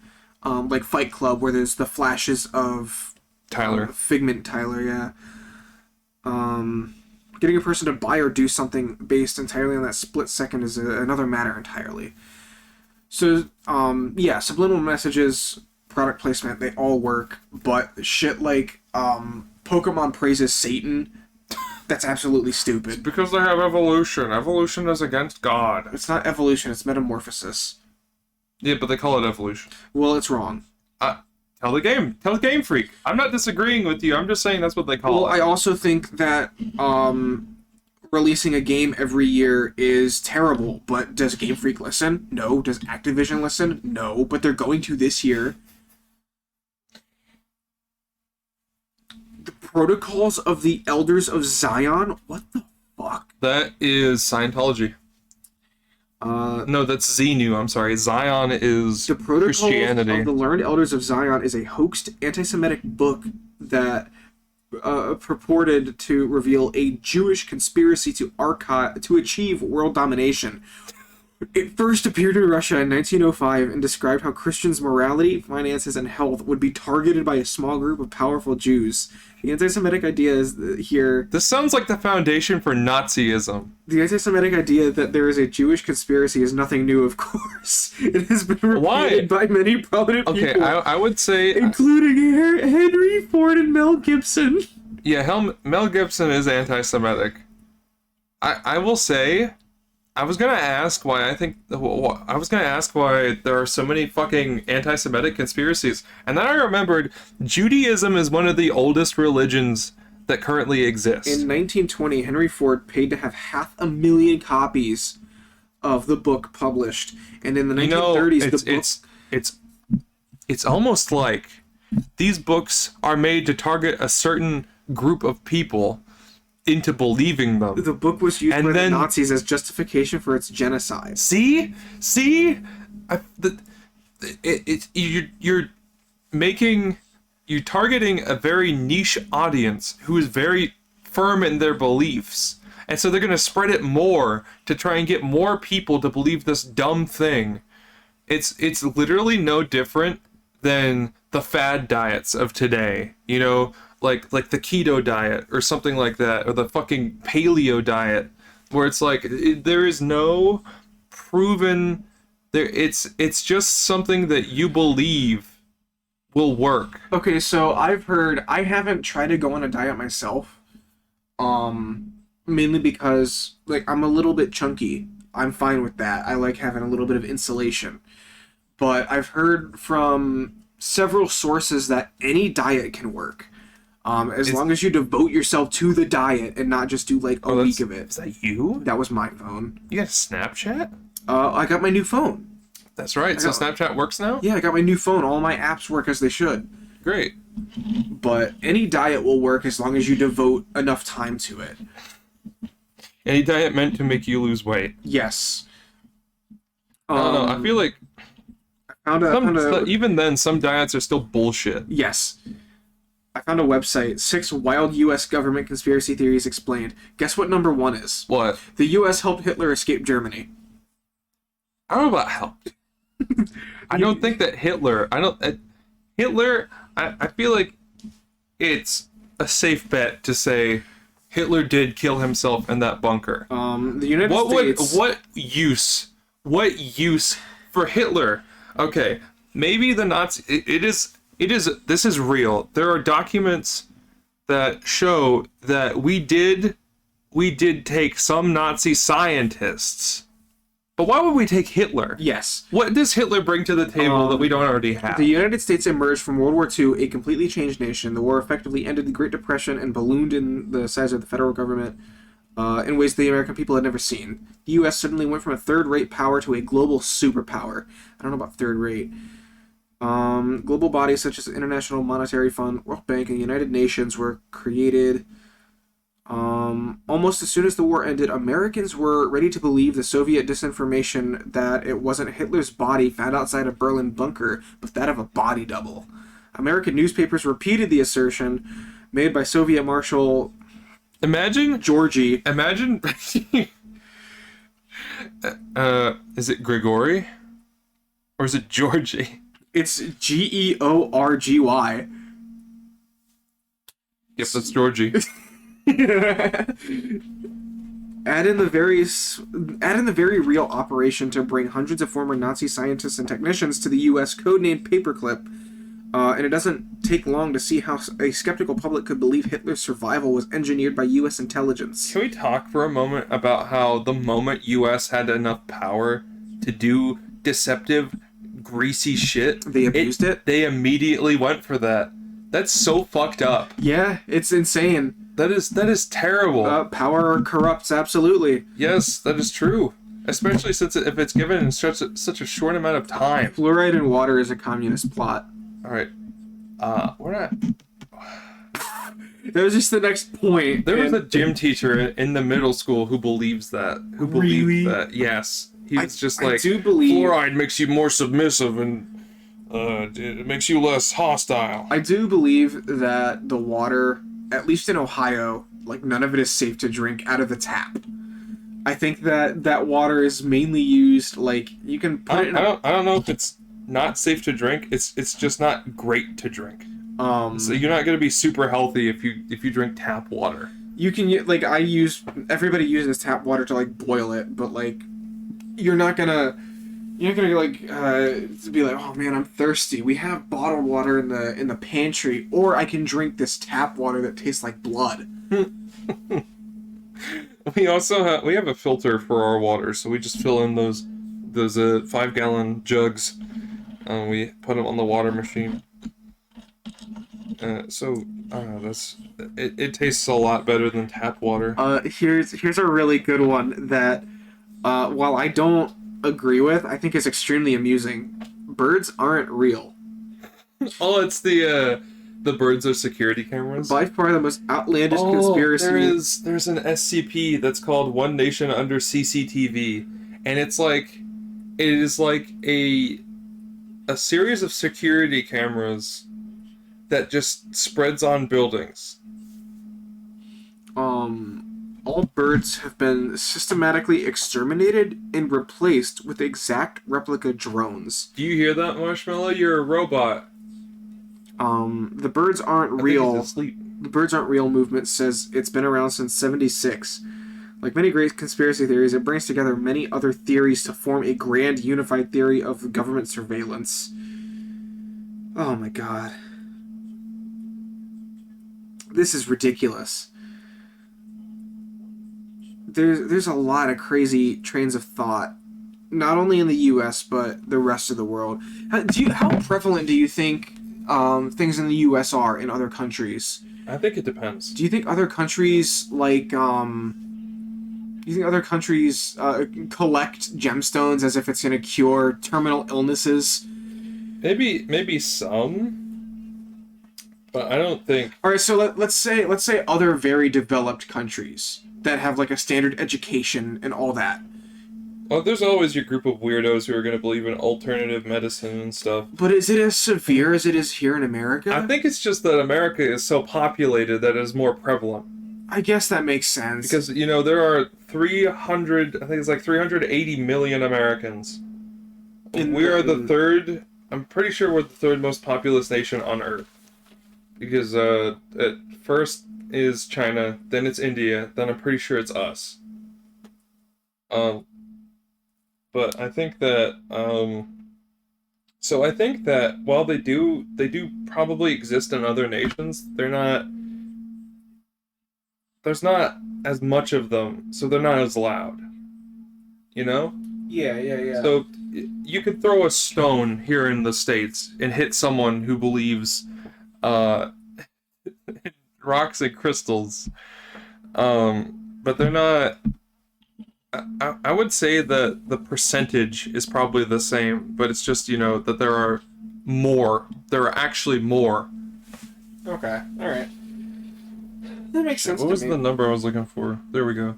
Like Fight Club, where there's the flashes of Tyler. Figment Tyler, yeah. Getting a person to buy or do something based entirely on that split second is another matter entirely. So, subliminal messages, product placement, they all work, but shit like Pokemon praises Satan, that's absolutely stupid. Because they have evolution. Evolution is against God. It's not evolution, it's metamorphosis. Yeah, but they call it evolution. Well, it's wrong. Tell the Game Freak. I'm not disagreeing with you. I'm just saying that's what they call it. I also think that releasing a game every year is terrible, but does Game Freak listen? No. Does Activision listen? No. But they're going to this year. The Protocols of the Elders of Zion? What the fuck? That is Scientology. No, that's Xenu. I'm sorry. Zion is The Protocols Christianity. of the Learned Elders of Zion is a hoaxed anti-Semitic book that purported to reveal a Jewish conspiracy to achieve world domination. It first appeared in Russia in 1905 and described how Christians' morality, finances, and health would be targeted by a small group of powerful Jews. The anti-Semitic idea is here... This sounds like the foundation for Nazism. The anti-Semitic idea that there is a Jewish conspiracy is nothing new, of course. It has been repeated by many prominent people. Okay, I would say... including Henry Ford and Mel Gibson. Yeah, Mel Gibson is anti-Semitic. I will say... I was gonna ask why there are so many fucking anti-Semitic conspiracies, and then I remembered Judaism is one of the oldest religions that currently exist. In 1920, Henry Ford paid to have 500,000 copies of the book published, and in the 1930s, it's almost like these books are made to target a certain group of people into believing them. The book was used by the Nazis as justification for its genocide. See, you're targeting a very niche audience who is very firm in their beliefs, and so they're gonna spread it more to try and get more people to believe this dumb thing. It's literally no different than the fad diets of today. Like the keto diet or something like that, or the fucking paleo diet, where it's like there is no proven it's just something that you believe will work. Okay, so I haven't tried to go on a diet myself, mainly because I'm a little bit chunky. I'm fine with that. I like having a little bit of insulation, but I've heard from several sources that any diet can work. As long as you devote yourself to the diet and not just do a week of it. Is that you? That was my phone. You got Snapchat? I got my new phone. That's right. So Snapchat works now? Yeah, I got my new phone. All my apps work as they should. Great. But any diet will work as long as you devote enough time to it. Any diet meant to make you lose weight? Yes. I don't know. I feel like even then, some diets are still bullshit. Yes. I found a website, 6 Wild U.S. Government Conspiracy Theories Explained. Guess what number 1 is? What? The U.S. helped Hitler escape Germany. I don't know about help. I don't think that Hitler... I feel like it's a safe bet to say Hitler did kill himself in that bunker. The United States... What use for Hitler? Okay, maybe the Nazis... This is real. There are documents that show that we did take some Nazi scientists, But why would we take Hitler? Yes. What does Hitler bring to the table that we don't already have? The United States emerged from World War II a completely changed nation. The war effectively ended the Great Depression and ballooned in the size of the federal government in ways the American people had never seen. The U.S. suddenly went from a third-rate power to a global superpower. I don't know about third-rate. Global bodies such as the International Monetary Fund, World Bank, and the United Nations were created. Almost as soon as the war ended, Americans were ready to believe the Soviet disinformation that it wasn't Hitler's body found outside a Berlin bunker, but that of a body double. American newspapers repeated the assertion made by Soviet Marshal Imagine, Georgy. Is it Grigory? Or is it Georgie? It's Georgy. Yep, that's Georgie. Add in the very real operation to bring hundreds of former Nazi scientists and technicians to the U.S. codenamed Paperclip, and it doesn't take long to see how a skeptical public could believe Hitler's survival was engineered by U.S. intelligence. Can we talk for a moment about how the moment U.S. had enough power to do deceptive, greasy shit, They abused it? They immediately went for that. That's so fucked up. Yeah, it's insane. That is terrible. Power corrupts, absolutely. Yes, that is true. Especially since if it's given in such a short amount of time. Fluoride in water is a communist plot. All right. We're not. That was just the next point. There was a gym teacher in the middle school who believes that. Who believed Really? that? Yes. He was just I like, do believe- fluoride makes you more submissive and it makes you less hostile. I do believe that the water, at least in Ohio, like none of it is safe to drink out of the tap. I think that water is mainly used like you can put it in. I don't know if it's not safe to drink. It's just not great to drink. So you're not gonna be super healthy if you drink tap water. You can like everybody uses tap water to like boil it, but like you're not gonna like be like, oh man, I'm thirsty. We have bottled water in the pantry, or I can drink this tap water that tastes like blood. We also have a filter for our water, so we just fill in those 5-gallon jugs, and we put them on the water machine. It tastes a lot better than tap water. Here's a really good one that while I don't agree with, I think is extremely amusing. Birds aren't real. Oh, it's the birds are security cameras. By far the most outlandish conspiracy. There's an SCP that's called One Nation Under CCTV, and it is like a series of security cameras that just spreads on buildings. All birds have been systematically exterminated and replaced with exact replica drones. Do you hear that, Marshmallow? You're a robot. The birds aren't I think real. he's asleep. The birds aren't real movement says it's been around since '76. Like many great conspiracy theories, it brings together many other theories to form a grand unified theory of government surveillance. Oh my god. This is ridiculous. There's a lot of crazy trains of thought, not only in the U.S. but the rest of the world. How prevalent do you think things in the U.S. are in other countries? I think it depends. Do you think other countries collect gemstones as if it's going to cure terminal illnesses? Maybe some, but I don't think. All right, so let's say other very developed countries that have like a standard education and all that. Well, there's always your group of weirdos who are going to believe in alternative medicine and stuff. But is it as severe as it is here in America? I think it's just that America is so populated that it is more prevalent. I guess that makes sense. Because, there are 380 million Americans. We are the third, I'm pretty sure we're the third most populous nation on Earth. Because at first is China, then it's India, then I'm pretty sure it's us. But I think that, so I think that while they do probably exist in other nations, there's not as much of them, so they're not as loud. Yeah. So you could throw a stone here in the States and hit someone who believes rocks and crystals. But they're not. I would say that the percentage is probably the same, but it's just, that there are more. There are actually more. Okay. All right. That makes sense. What to was me. the number I was looking for? There we go.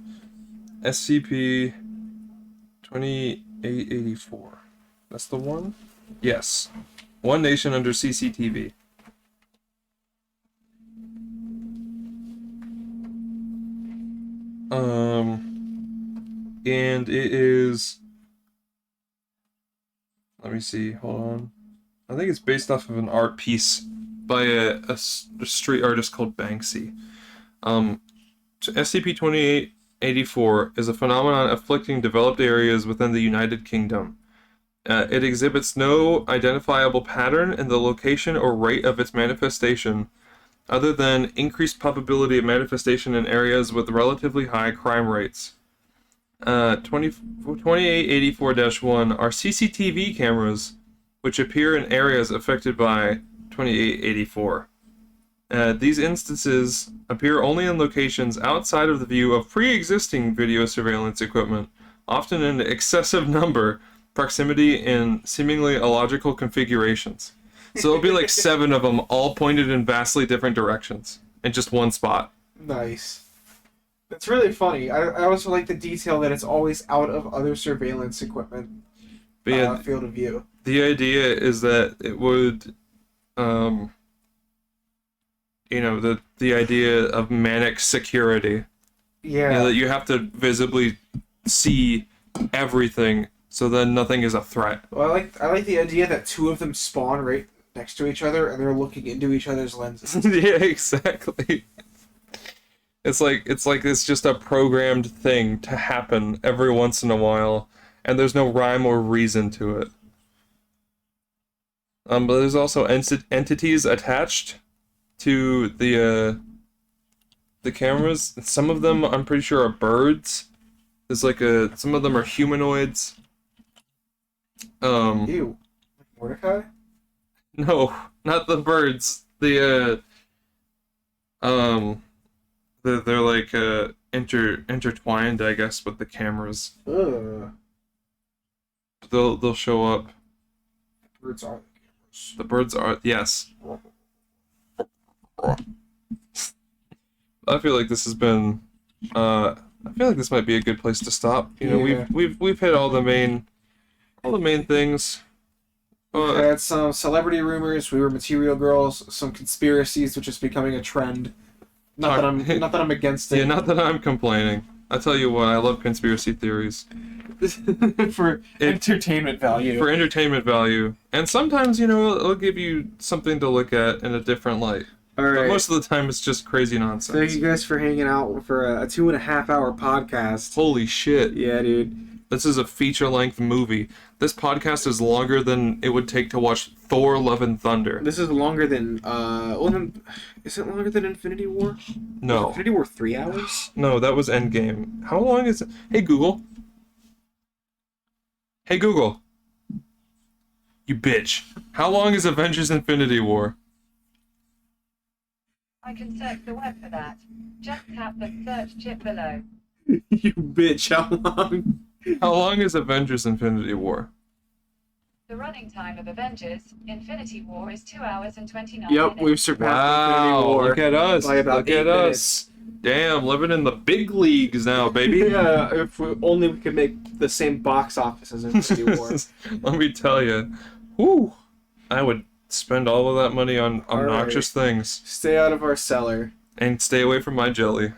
SCP 2884. That's the one? Yes. One nation under CCTV. And it is. Let me see. Hold on. I think it's based off of an art piece by a street artist called Banksy. SCP-2884 is a phenomenon afflicting developed areas within the United Kingdom. It exhibits no identifiable pattern in the location or rate of its manifestation, other than increased probability of manifestation in areas with relatively high crime rates. 2884-1 are CCTV cameras, which appear in areas affected by 2884. These instances appear only in locations outside of the view of pre-existing video surveillance equipment, often in excessive number, proximity, and seemingly illogical configurations. So there'll be like 7 of them, all pointed in vastly different directions, in just one spot. Nice. That's really funny. I also like the detail that it's always out of other surveillance equipment But yeah, field of view. the idea is that it would, the idea of manic security. Yeah. That you have to visibly see everything, so then nothing is a threat. Well, I like the idea that 2 of them spawn right next to each other and they're looking into each other's lenses. Yeah, exactly. It's just a programmed thing to happen every once in a while, and there's no rhyme or reason to it. But there's also entities attached to the cameras. Some of them, I'm pretty sure, are birds. There's some of them are humanoids. Ew. Mordecai? No, not the birds. They're like intertwined, I guess, with the cameras. Ugh. They'll show up. Birds are the cameras. The birds are, yes. I feel like this has been. I feel like this might be a good place to stop. Yeah. We've hit all the main things. We had some celebrity rumors. We were material girls. Some conspiracies, which is becoming a trend. Not that I'm against it. Yeah, not that I'm complaining. I tell you what, I love conspiracy theories. For entertainment value. For entertainment value. And sometimes, it'll give you something to look at in a different light. All right. But most of the time, it's just crazy nonsense. Thank you guys for hanging out for a 2.5-hour podcast. Holy shit. Yeah, dude. This is a feature-length movie. This podcast is longer than it would take to watch Thor: Love and Thunder. This is longer than is it longer than Infinity War? No. Infinity War 3 hours? No, that was Endgame. How long is it? Hey, Google. Hey, Google. You bitch. How long is Avengers Infinity War? I can search the web for that. Just tap the search chip below. You bitch, how long? How long is Avengers Infinity War? The running time of Avengers Infinity War is 2 hours and 29 Yep, minutes. we've surpassed Infinity War. Look at us. by about Look 8 at minutes. us. Damn, living in the big leagues now, baby. Yeah, if only we could make the same box office as Infinity War. Let me tell you. Whew. I would spend all of that money on obnoxious things. Stay out of our cellar. And stay away from my jelly.